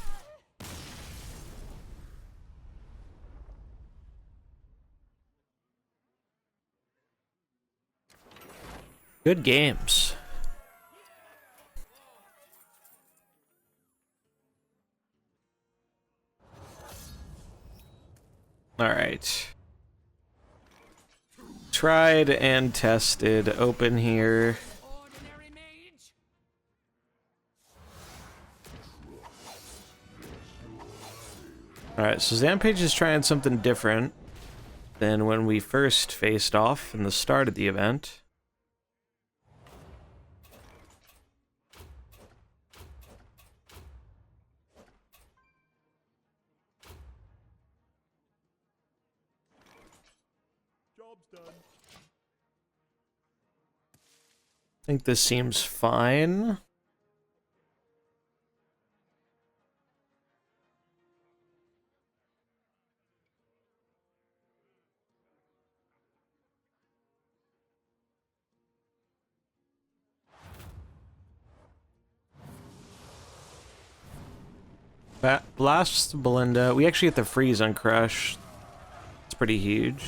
Good games. All right. Tried and tested. Open here. Ordinary mage. All right, so Zampage is trying something different than when we first faced off in the start of the event. Job's done. I think this seems fine. Blast Belinda. We actually get the freeze on Crush. It's pretty huge.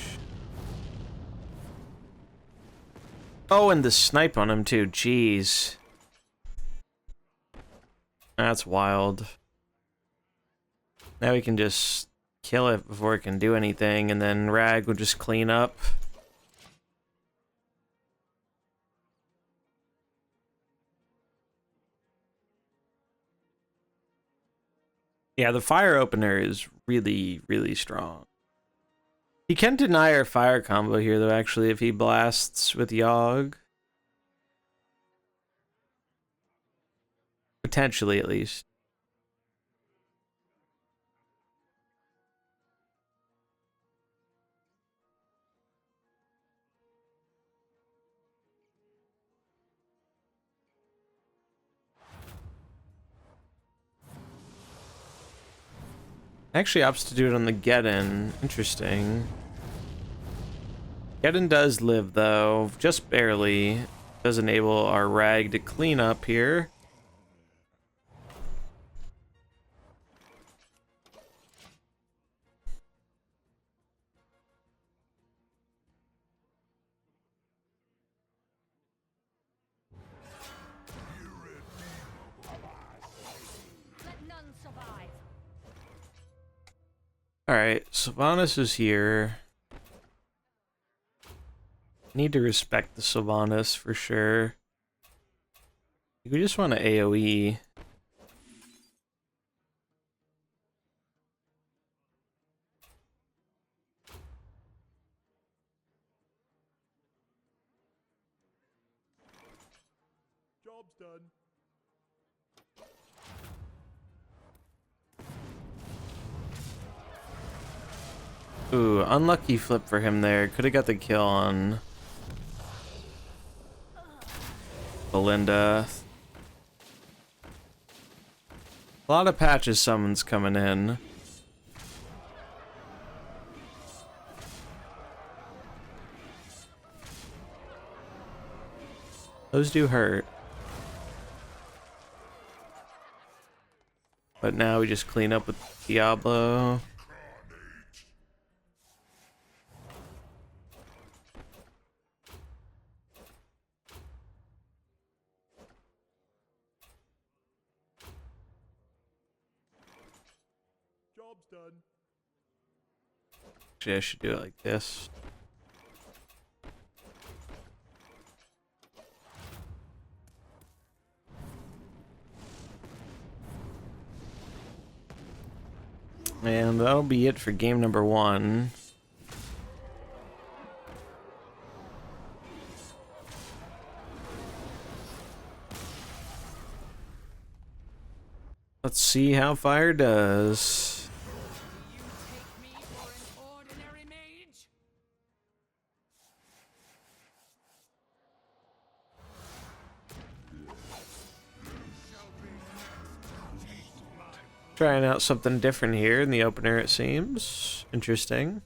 Oh, and the snipe on him too. Jeez. That's wild. Now we can just kill it before it can do anything, and then Rag will just clean up. Yeah, the fire opener is really, really strong. He can deny our fire combo here, though, actually, if he blasts with Yogg. Potentially, at least. Actually opts to do it on the get-in. Interesting. Get-in does live, though. Just barely. Does enable our Rag to clean up here. Let none survive. Alright, Sylvanas is here. Need to respect the Sylvanas for sure. We just want to AoE. Job's done. Ooh, unlucky flip for him there. Could have got the kill on Belinda. A lot of patches summons coming in. Those do hurt. But now we just clean up with Diablo. Job's done. Actually, I should do it like this. And that'll be it for game number 1. Let's see how fire does. You take me for an ordinary mage? Trying out something different here in the opener, it seems. Interesting.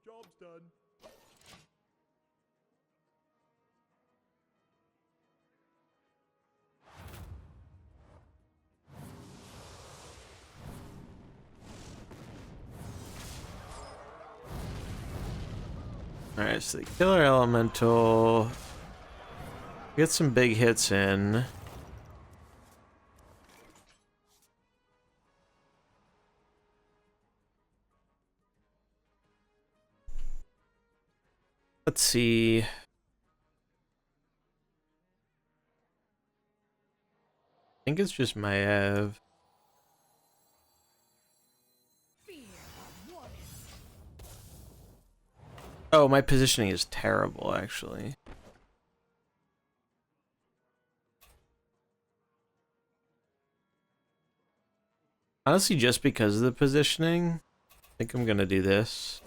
Job's done. Alright, so the killer elemental. Get some big hits in. Let's see. I think it's just Maev. Fear what is Oh, my positioning is terrible, actually. Honestly, just because of the positioning, I think I'm gonna do this.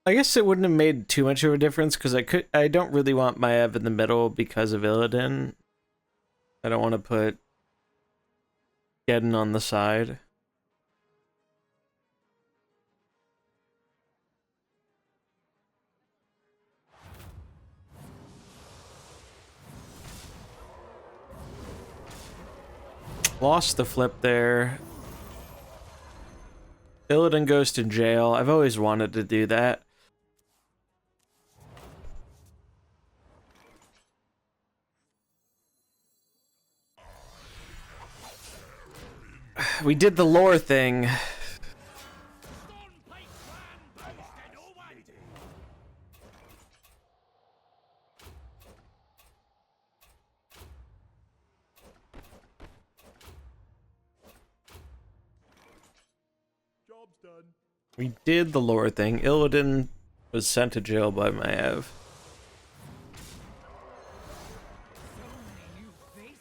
I guess it wouldn't have made too much of a difference because I don't really want Maev in the middle because of Illidan. I don't want to put Geddon on the side. Lost the flip there. Illidan goes to jail. I've always wanted to do that. We did the lore thing. Job's done. We did the lore thing. Illidan was sent to jail by Maev. so many new faces?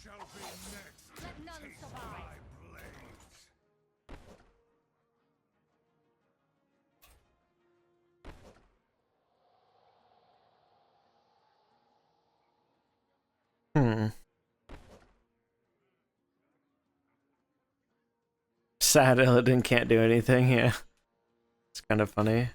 Shall be next. Let none Taste survive. my blades. Sad Illidan can't do anything, yeah. It's kind of funny.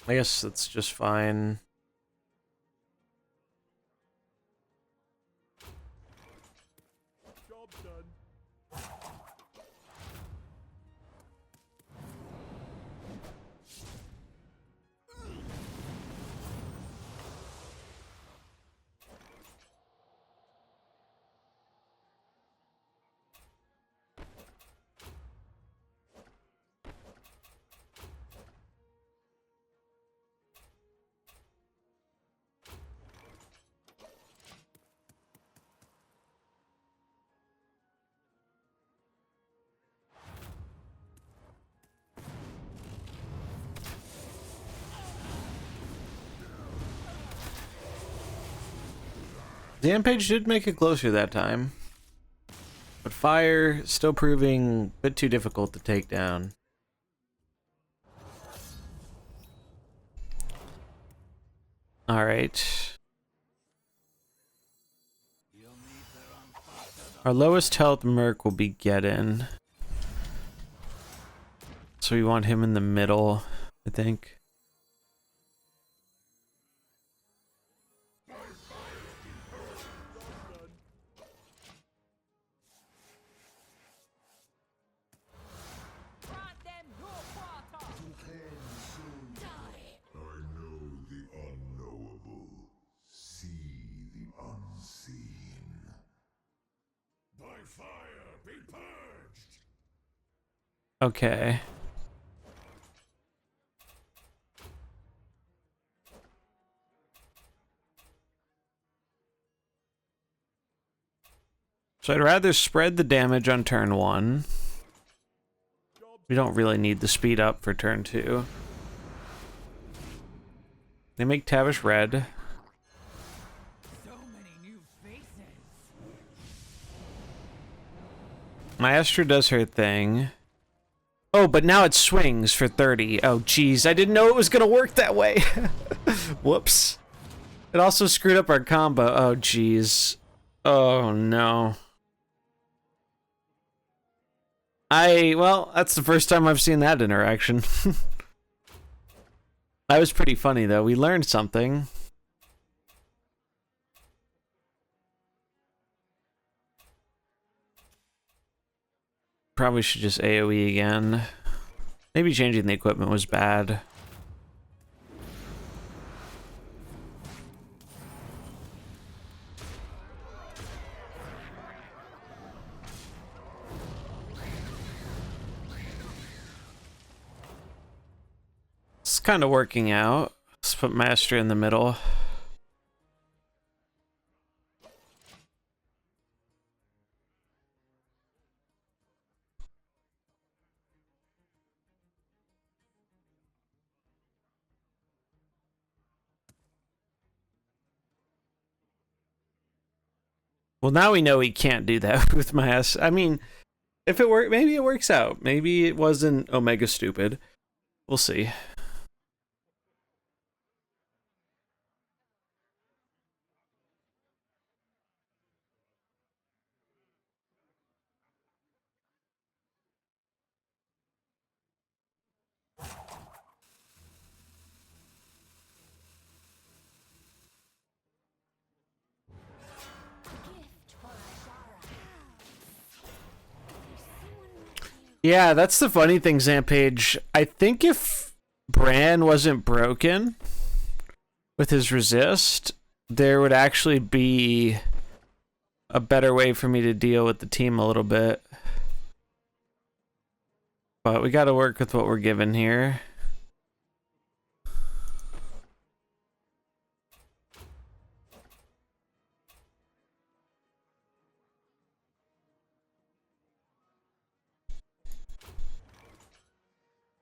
I guess that's just fine. Job's done. Zampage did make it closer that time. But fire still proving a bit too difficult to take down. All right. Our lowest health Merc will be Geddon. So we want him in the middle, I think. Grant them your quarter. I know the unknowable. See the unseen. By fire be purged. Okay. So I'd rather spread the damage on turn 1. We don't really need the speed up for turn 2. They make Tavish red. So many new faces. Maestra does her thing. Oh, but now it swings for 30. Oh, geez. I didn't know it was going to work that way. Whoops. It also screwed up our combo. Oh, geez. Oh, no. Well, that's the first time I've seen that interaction. That was pretty funny, though. We learned something. Probably should just AoE again. Maybe changing the equipment was bad. It's kind of working out. Let's put Master in the middle. Well, now we know he can't do that with my ass. I mean, if it works, maybe it works out. Maybe it wasn't Omega stupid. We'll see. Yeah, that's the funny thing, Zampage. I think if Bran wasn't broken with his resist, there would actually be a better way for me to deal with the team a little bit. But we got to work with what we're given here.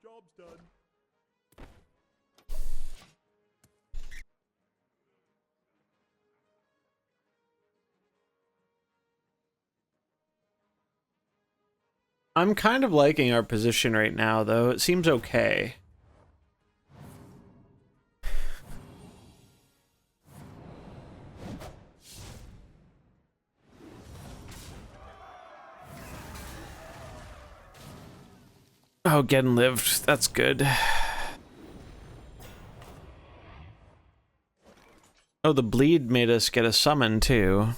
Job's done. I'm kind of liking our position right now, though. It seems okay. Oh, getting lived. That's good. Oh, the bleed made us get a summon, too.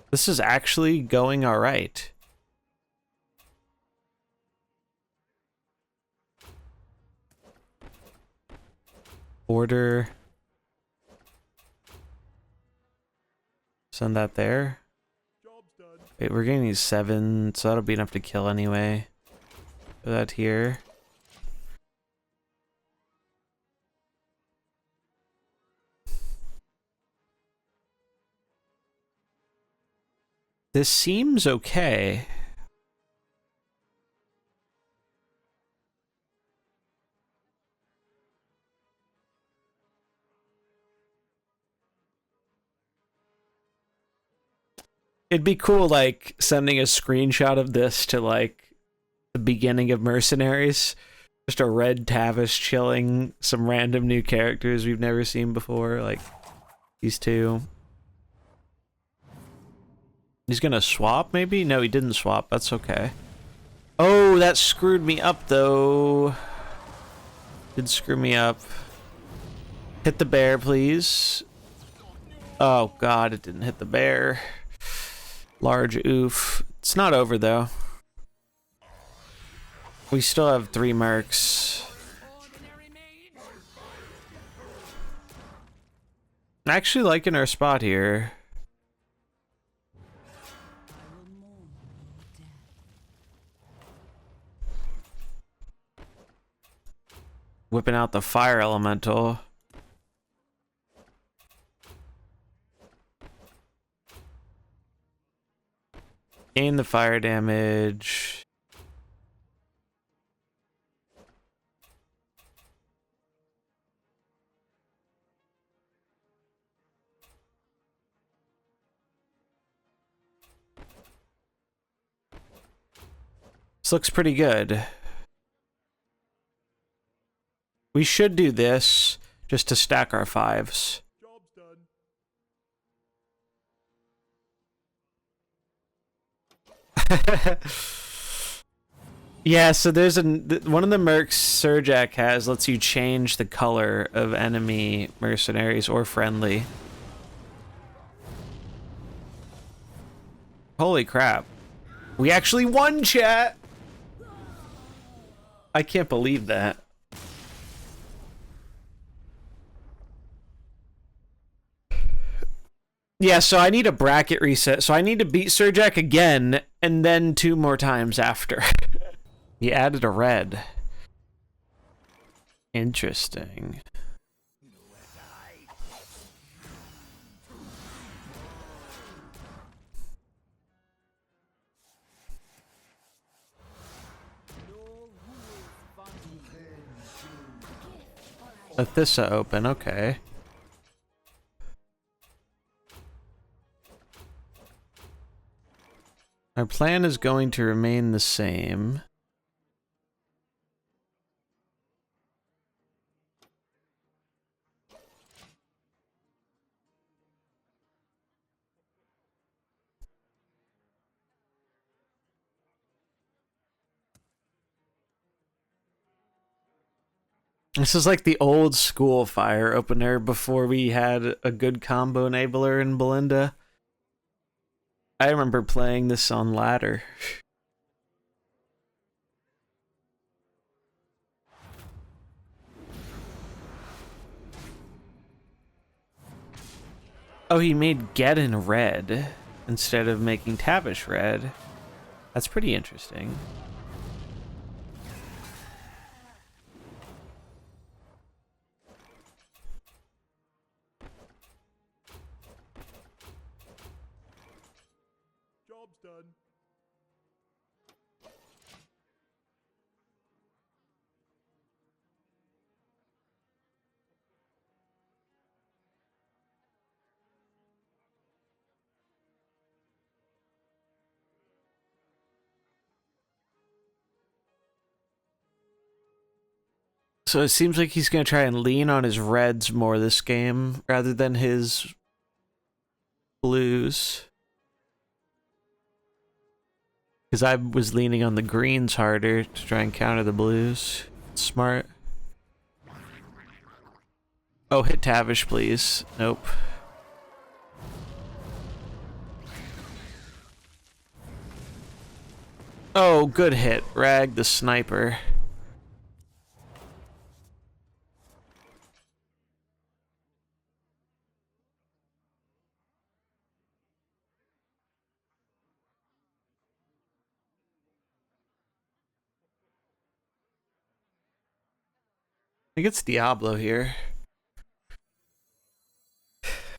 This is actually going all right. Order. Send that there. Job's done. Wait, we're getting these 7, so that'll be enough to kill anyway. Put that here. This seems okay. It'd be cool, like, sending a screenshot of this to, like, the beginning of Mercenaries, Just a red Tavish chilling some random new characters we've never seen before, like these two. He's gonna swap, maybe? No, he didn't swap. That's okay. Oh, that screwed me up, though. Did screw me up. Hit the bear, please. Oh, God, it didn't hit the bear. Large oof. It's not over, though. We still have 3 mercs. I'm actually liking our spot here. Whipping out the fire elemental. Gain the fire damage. This looks pretty good. We should do this just to stack our 5s. Job's done. Yeah, so there's one of the mercs Surijak has lets you change the color of enemy mercenaries or friendly. Holy crap. We actually won, chat! I can't believe that. Yeah, so I need a bracket reset. So I need to beat Surijak again, and then 2 more times after. He added a red. Interesting. Athissa open, okay. Our plan is going to remain the same. This is like the old school fire opener before we had a good combo enabler in Belinda. I remember playing this on ladder. Oh, he made Geddon red instead of making Tavish red. That's pretty interesting. Job's done. So it seems like he's going to try and lean on his reds more this game rather than his blues. Because I was leaning on the greens harder to try and counter the blues. Smart. Oh, hit Tavish, please. Nope. Oh, good hit. Rag the sniper. I think it's Diablo here.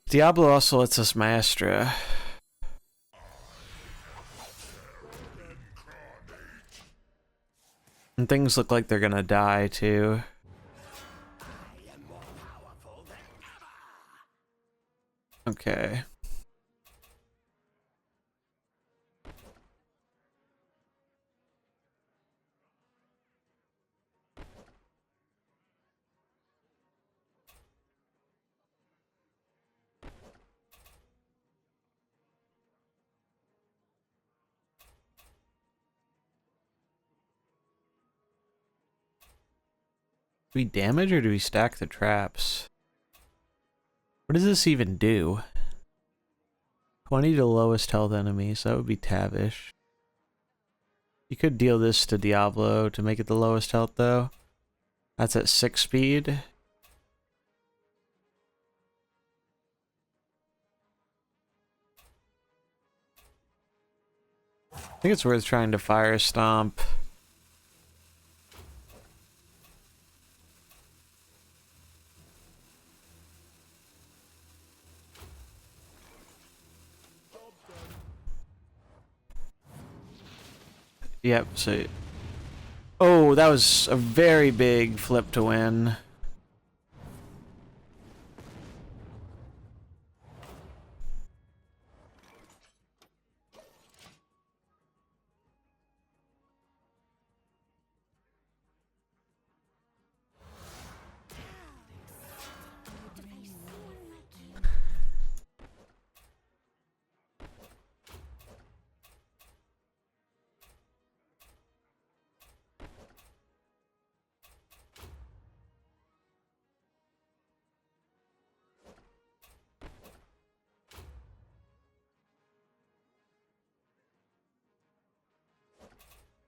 Diablo also lets us Maestra. And things look like they're gonna die too. Okay. we damage or do we stack the traps? What does this even do? 20 to lowest health enemy, so that would be Tavish. You could deal this to Diablo to make it the lowest health though. That's at 6 speed. I think it's worth trying to Fire Stomp. Yep, so... Oh, that was a very big flip to win.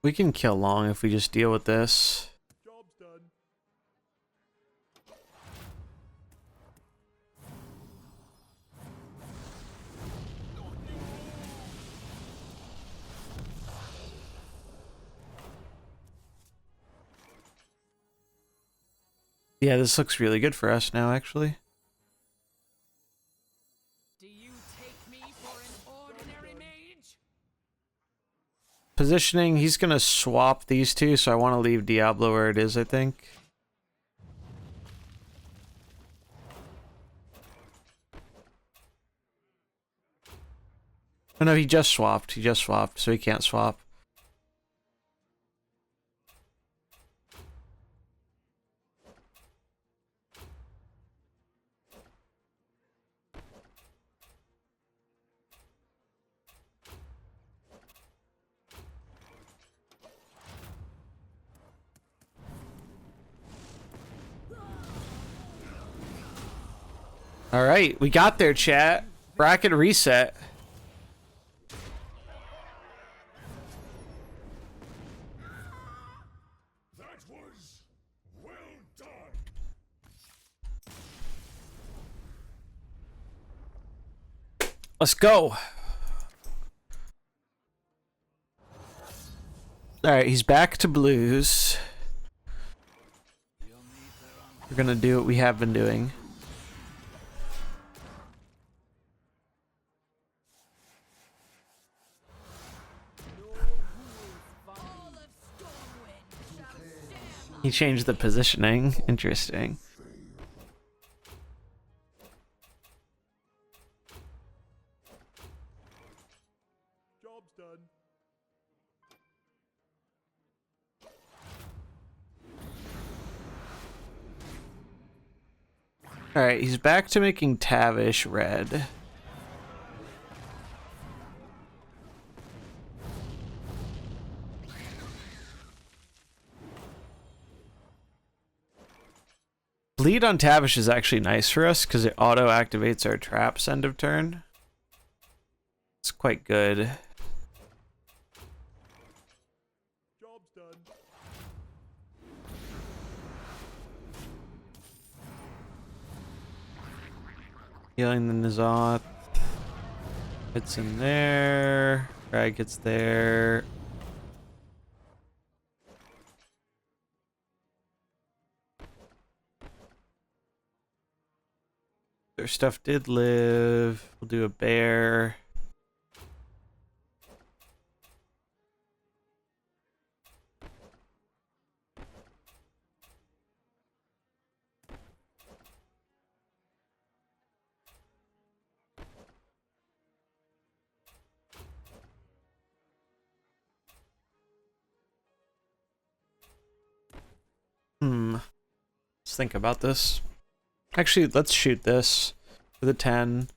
We can kill long if we just deal with this. Job's done. Yeah, this looks really good for us now, actually. Do you take me for an ordinary mage? Positioning, he's gonna swap these two, so I want to leave Diablo where it is, I think. Oh no, he just swapped. He just swapped, so he can't swap. All right, we got there, chat. Bracket reset. That was well done. Let's go. All right, he's back to blues. We're gonna do what we have been doing. He changed the positioning. Interesting. Job's done. Alright, he's back to making Tavish red. Bleed on Tavish is actually nice for us because it auto activates our traps end of turn. It's quite good. Job's done. Healing the Nizoth. It's in there. Frag gets there. Their stuff did live. We'll do a bear. Let's think about this. Actually, let's shoot this for the 10.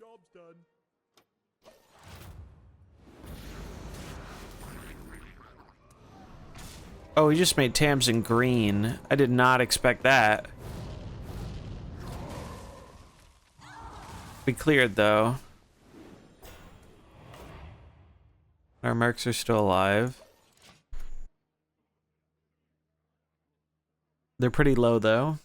Job's done. Oh, he just made Tamsin green. I did not expect that. We cleared, though. Our mercs are still alive. They're pretty low, though.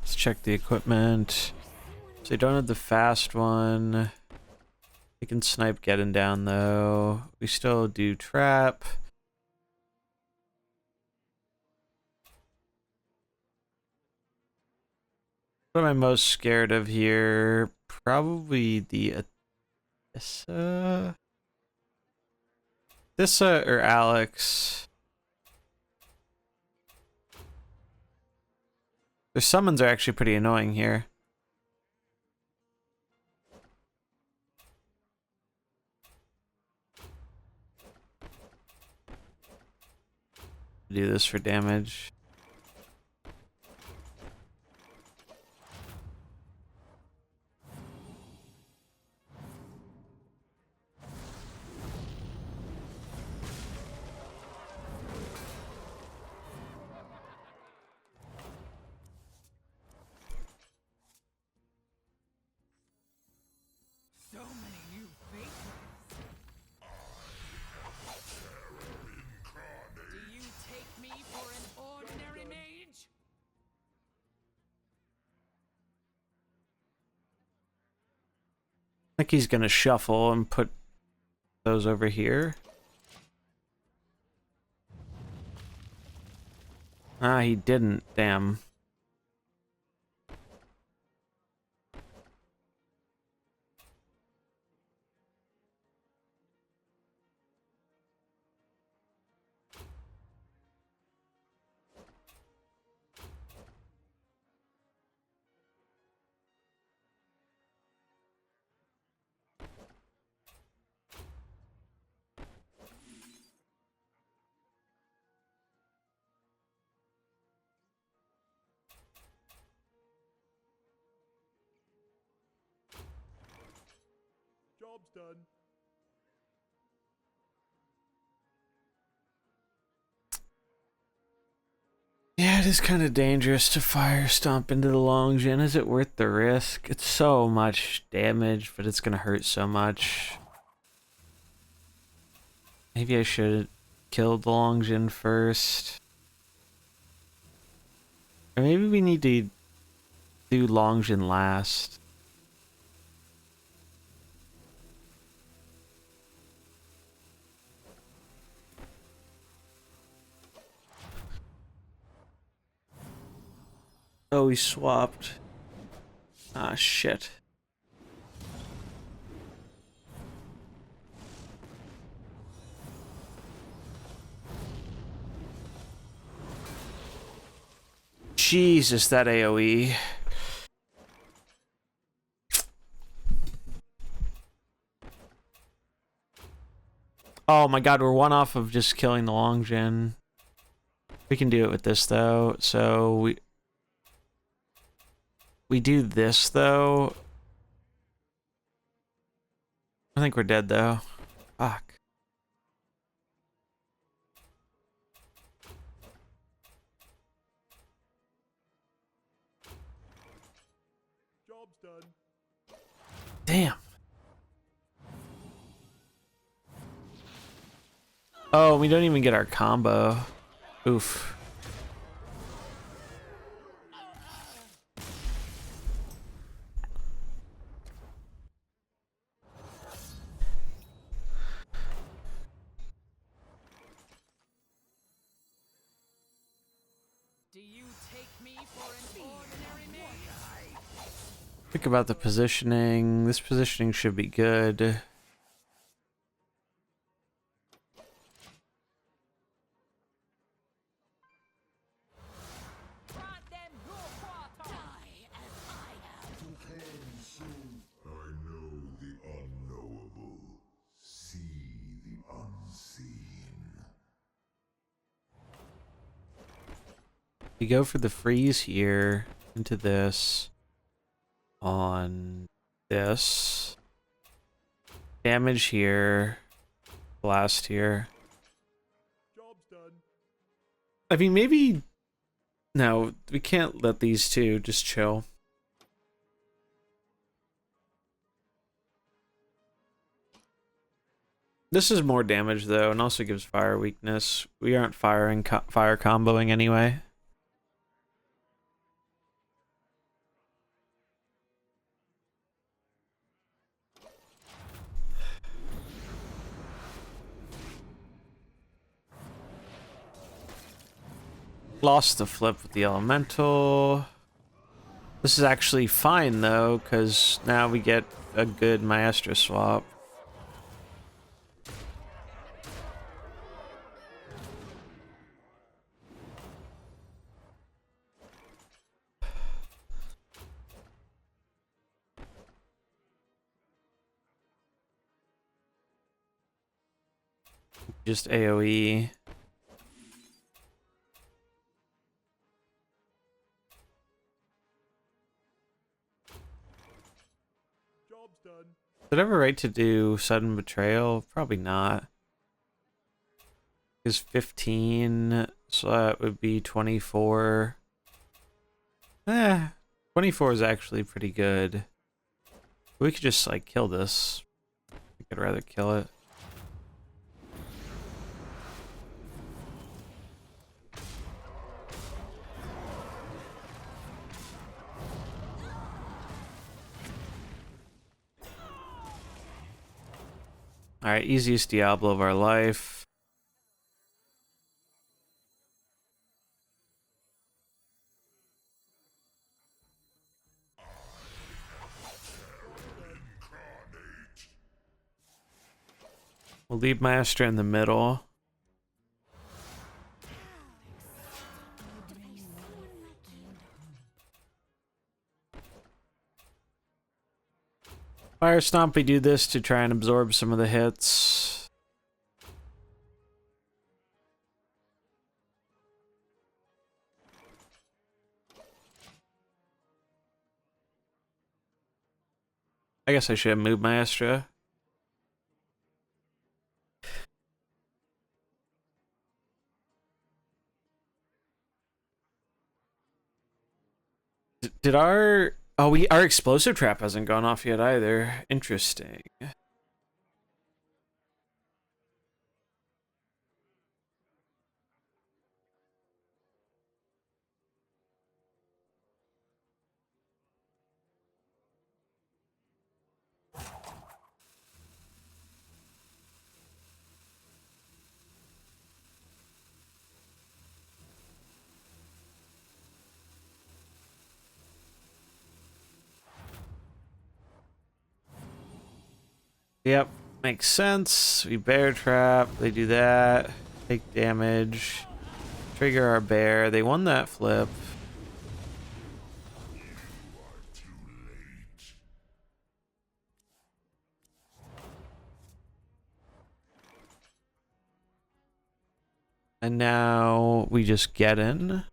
Let's check the equipment. So they don't have the fast one. They can snipe getting down, though. We still do trap. What am I most scared of here? Probably the Issa or Alex. Their summons are actually pretty annoying here. Do this for damage. So many new faces. Do you take me for an ordinary mage? I think he's gonna shuffle and put those over here. Ah, he didn't. Damn. Job's done. Yeah, it is kind of dangerous to fire stomp into the long gen. Is it worth the risk? It's so much damage, but it's gonna hurt so much. Maybe I should have killed the long gen first. Or maybe we need to do long gen last. Oh, he swapped. Ah, shit. Jesus, that AoE. Oh my god, we're one off of just killing the long gen. We can do it with this, though. So we do this, though. I think we're dead, though. Fuck. Job's done. Damn. Oh, we don't even get our combo. Oof. Do you take me for an ordinary mage? Think about the positioning. This positioning should be good. I know the unknowable. See the unseen. We go for the freeze here. into this on this. Damage here. Blast here. Job's done. I mean, maybe... No, we can't let these two just chill. This is more damage, though, and also gives fire weakness. We aren't fire comboing anyway. Lost the flip with the elemental. This is actually fine, though, because now we get a good Maestro swap. Just AoE. Job's done. Did I have a right to do sudden betrayal? Probably not. Is 15, so that would be 24. 24 is actually pretty good. We could just like kill this. I think I'd rather kill it. Alright, easiest Diablo of our life. We'll leave Maestro in the middle. Fire Stomp, we do this to try and absorb some of the hits. I guess I should have moved Maestro. Did our... Oh, our explosive trap hasn't gone off yet either. Interesting. Yep, makes sense. We bear trap, they do that, take damage, trigger our bear. They won that flip. And now we just get in.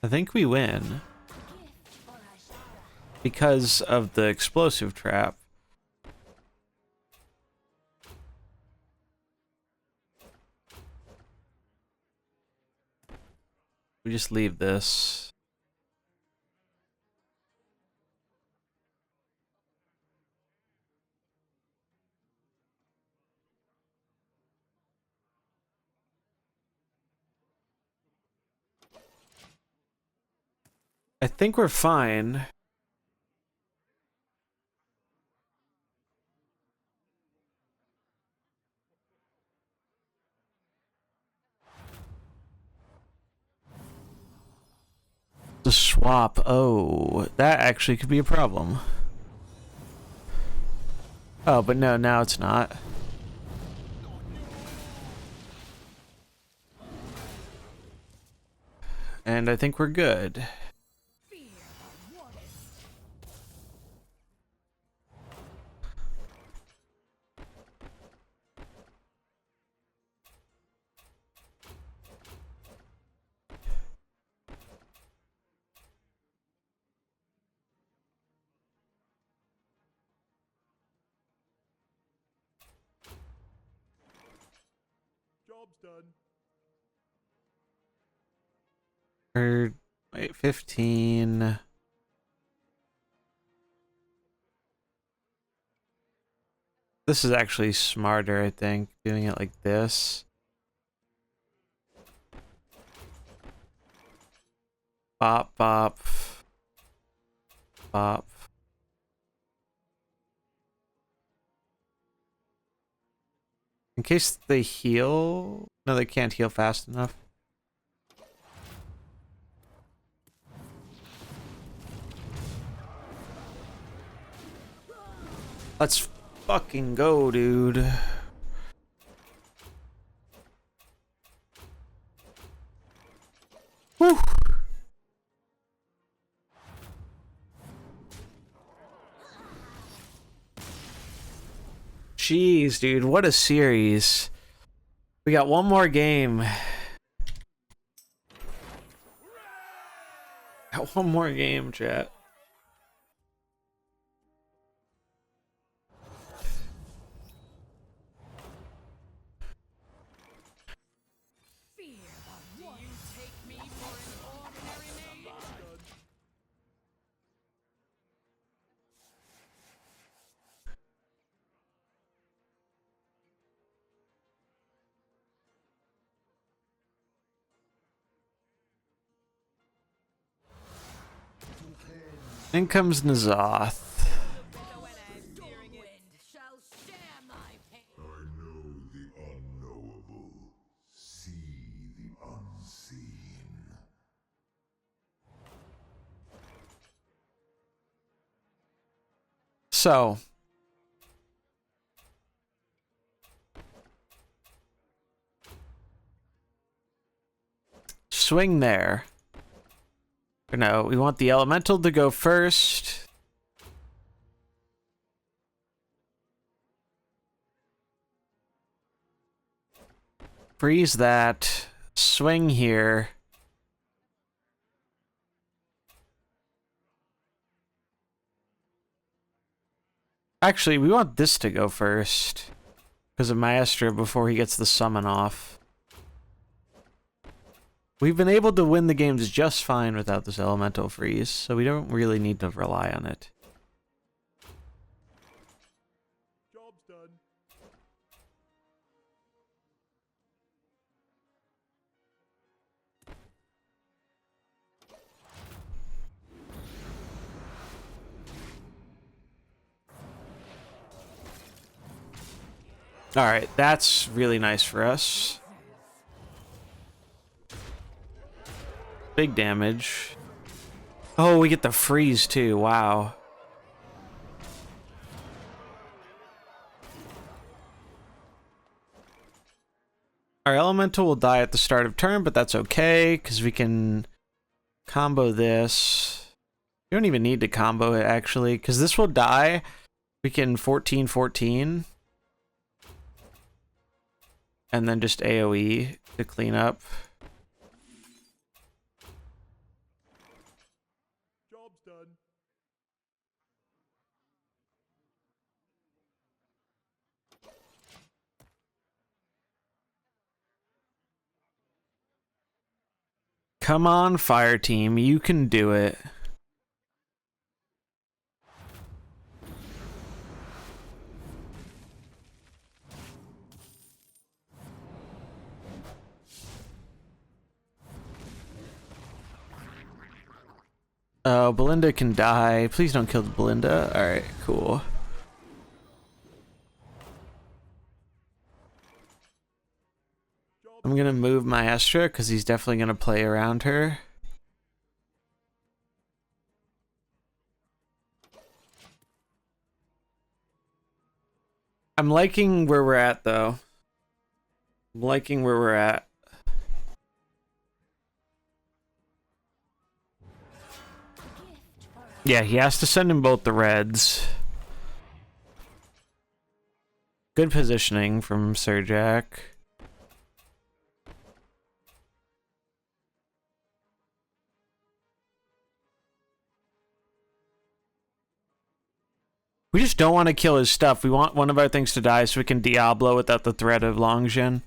I think we win because of the explosive trap. We just leave this. I think we're fine. The swap. Oh, that actually could be a problem. Oh, but no, now it's not. And I think we're good. Job's done. Or wait, 15. This is actually smarter, I think, doing it like this. Bop, bop, bop. In case they heal. No, they can't heal fast enough. Let's fucking go, dude. Whew. Jeez, dude, what a series. We got one more game. Got one more game, chat. Fear of what? Do you take me for an ordinary maid? In comes Nazoth. The wind shall share my pain. I know the unknowable. See the unseen. So, swing there. Or no, we want the elemental to go first. Freeze that. Swing here. Actually, we want this to go first. Because of Maestro before he gets the summon off. We've been able to win the games just fine without this elemental freeze, so we don't really need to rely on it. Job's done. Alright, that's really nice for us. Big damage. Oh, we get the freeze too, wow. Our elemental will die at the start of turn, but that's okay, because we can combo this. We don't even need to combo it, actually, because this will die. We can 14-14. And then just AoE to clean up. Job's done. Come on, fire team, you can do it. Oh, Belinda can die. Please don't kill Belinda. Alright, cool. I'm gonna move Maestro because he's definitely gonna play around her. I'm liking where we're at though. I'm liking where we're at. Yeah, he has to send in both the reds. Good positioning from Surijak. We just don't want to kill his stuff. We want one of our things to die so we can Diablo without the threat of Longzhen.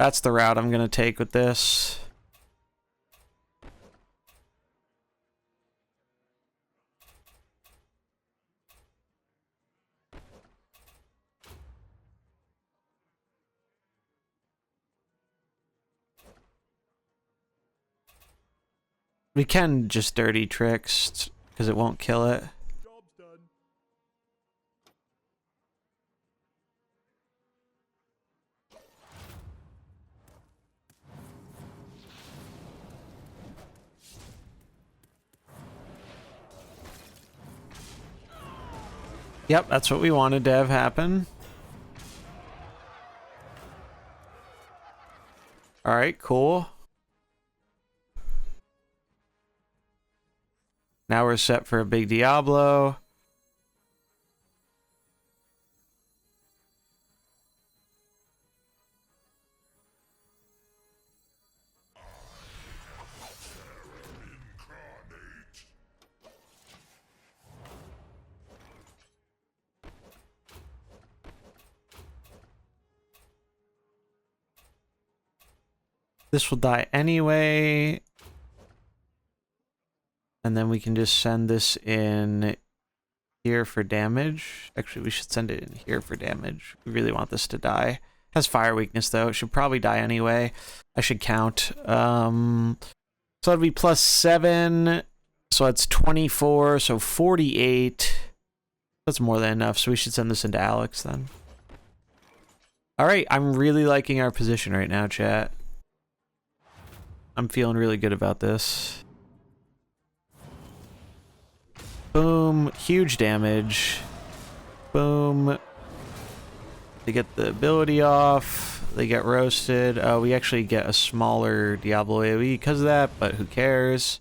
That's the route I'm gonna take with this. We can just dirty tricks because it won't kill it. Job's done. Yep, that's what we wanted to have happen. Alright, cool. Now we're set for a big Diablo. This will die anyway. And then we can just send this in here for damage. Actually, we should send it in here for damage. We really want this to die. Has fire weakness though. It should probably die anyway. I should count. So that'd be +7. So that's 24. So 48. That's more than enough. So we should send this into Alex then. All right. I'm really liking our position right now, chat. I'm feeling really good about this. Boom. Huge damage. Boom. They get the ability off. They get roasted. We actually get a smaller Diablo AoE because of that, but who cares?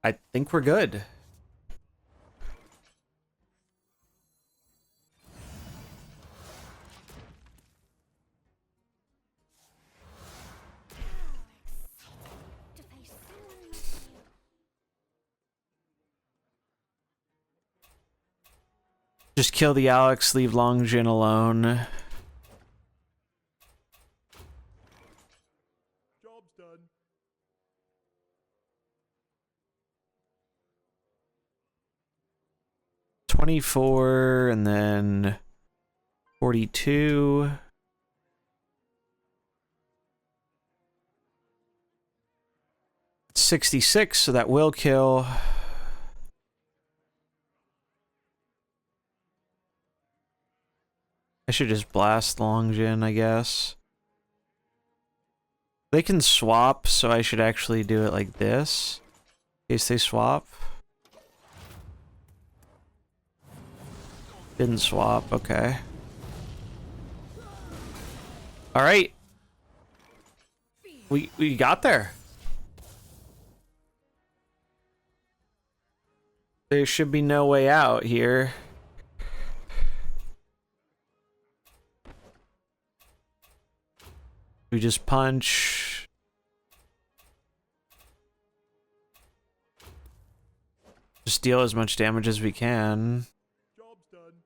I think we're good. Just kill the Alex, leave Longjin alone. Job's done. $24 and then 42. It's 66, so that will kill. I should just blast Longjin, I guess. They can swap, so I should actually do it like this. In case they swap. Didn't swap, okay. Alright. We got there. There should be no way out here. We just punch. Just deal as much damage as we can. Job's done.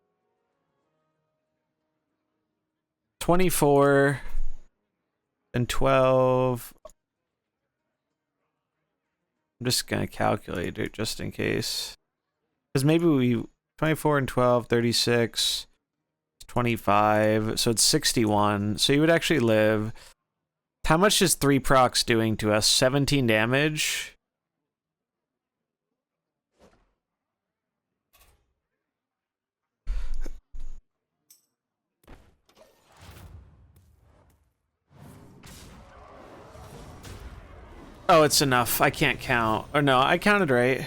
24 and 12. I'm just gonna calculate it just in case. Because maybe we 24 and 12, 36, 25, so it's 61. So you would actually live. How much is 3 procs doing to us? 17 damage? Oh, it's enough. I can't count. Or no, I counted right.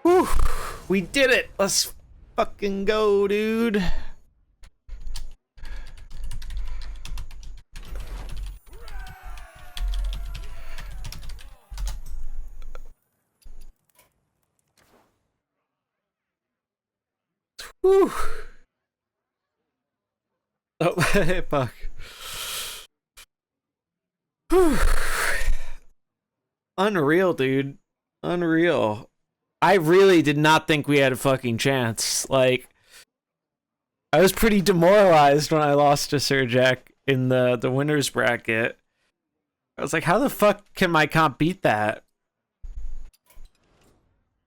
Whew, we did it. Let's fucking go, dude. Whew. Oh. Fuck. Whew. Unreal, dude. Unreal. I really did not think we had a fucking chance. Like, I was pretty demoralized when I lost to Surijak in the winners bracket. I was like, how the fuck can my comp beat that?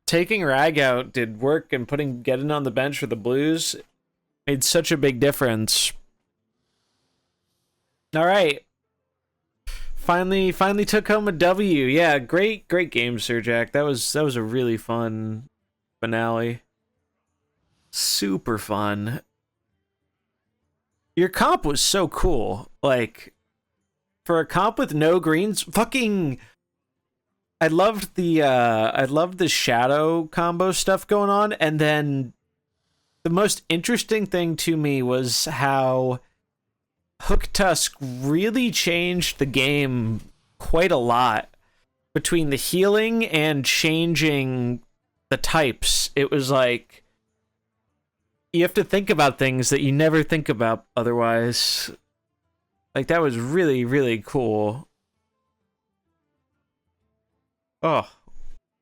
Taking Rag out did work, and getting on the bench for the Blues made such a big difference. All right. Finally took home a W. Yeah, great game, Surijak. That was a really fun finale. Super fun. Your comp was so cool. Like, for a comp with no greens, fucking I loved the shadow combo stuff going on, and then the most interesting thing to me was how Hook Tusk really changed the game quite a lot between the healing and changing the types. It was like you have to think about things that you never think about otherwise. Like, that was really, really cool. Oh,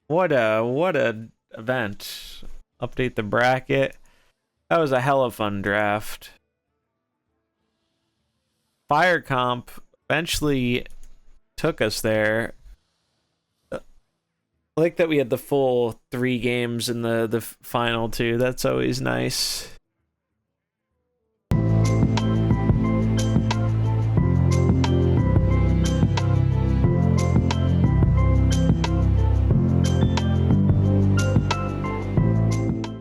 what a event. Update the bracket. That was a hell of a fun draft. Fire comp eventually took us there. I like that we had the full 3 games in the final too. That's always nice.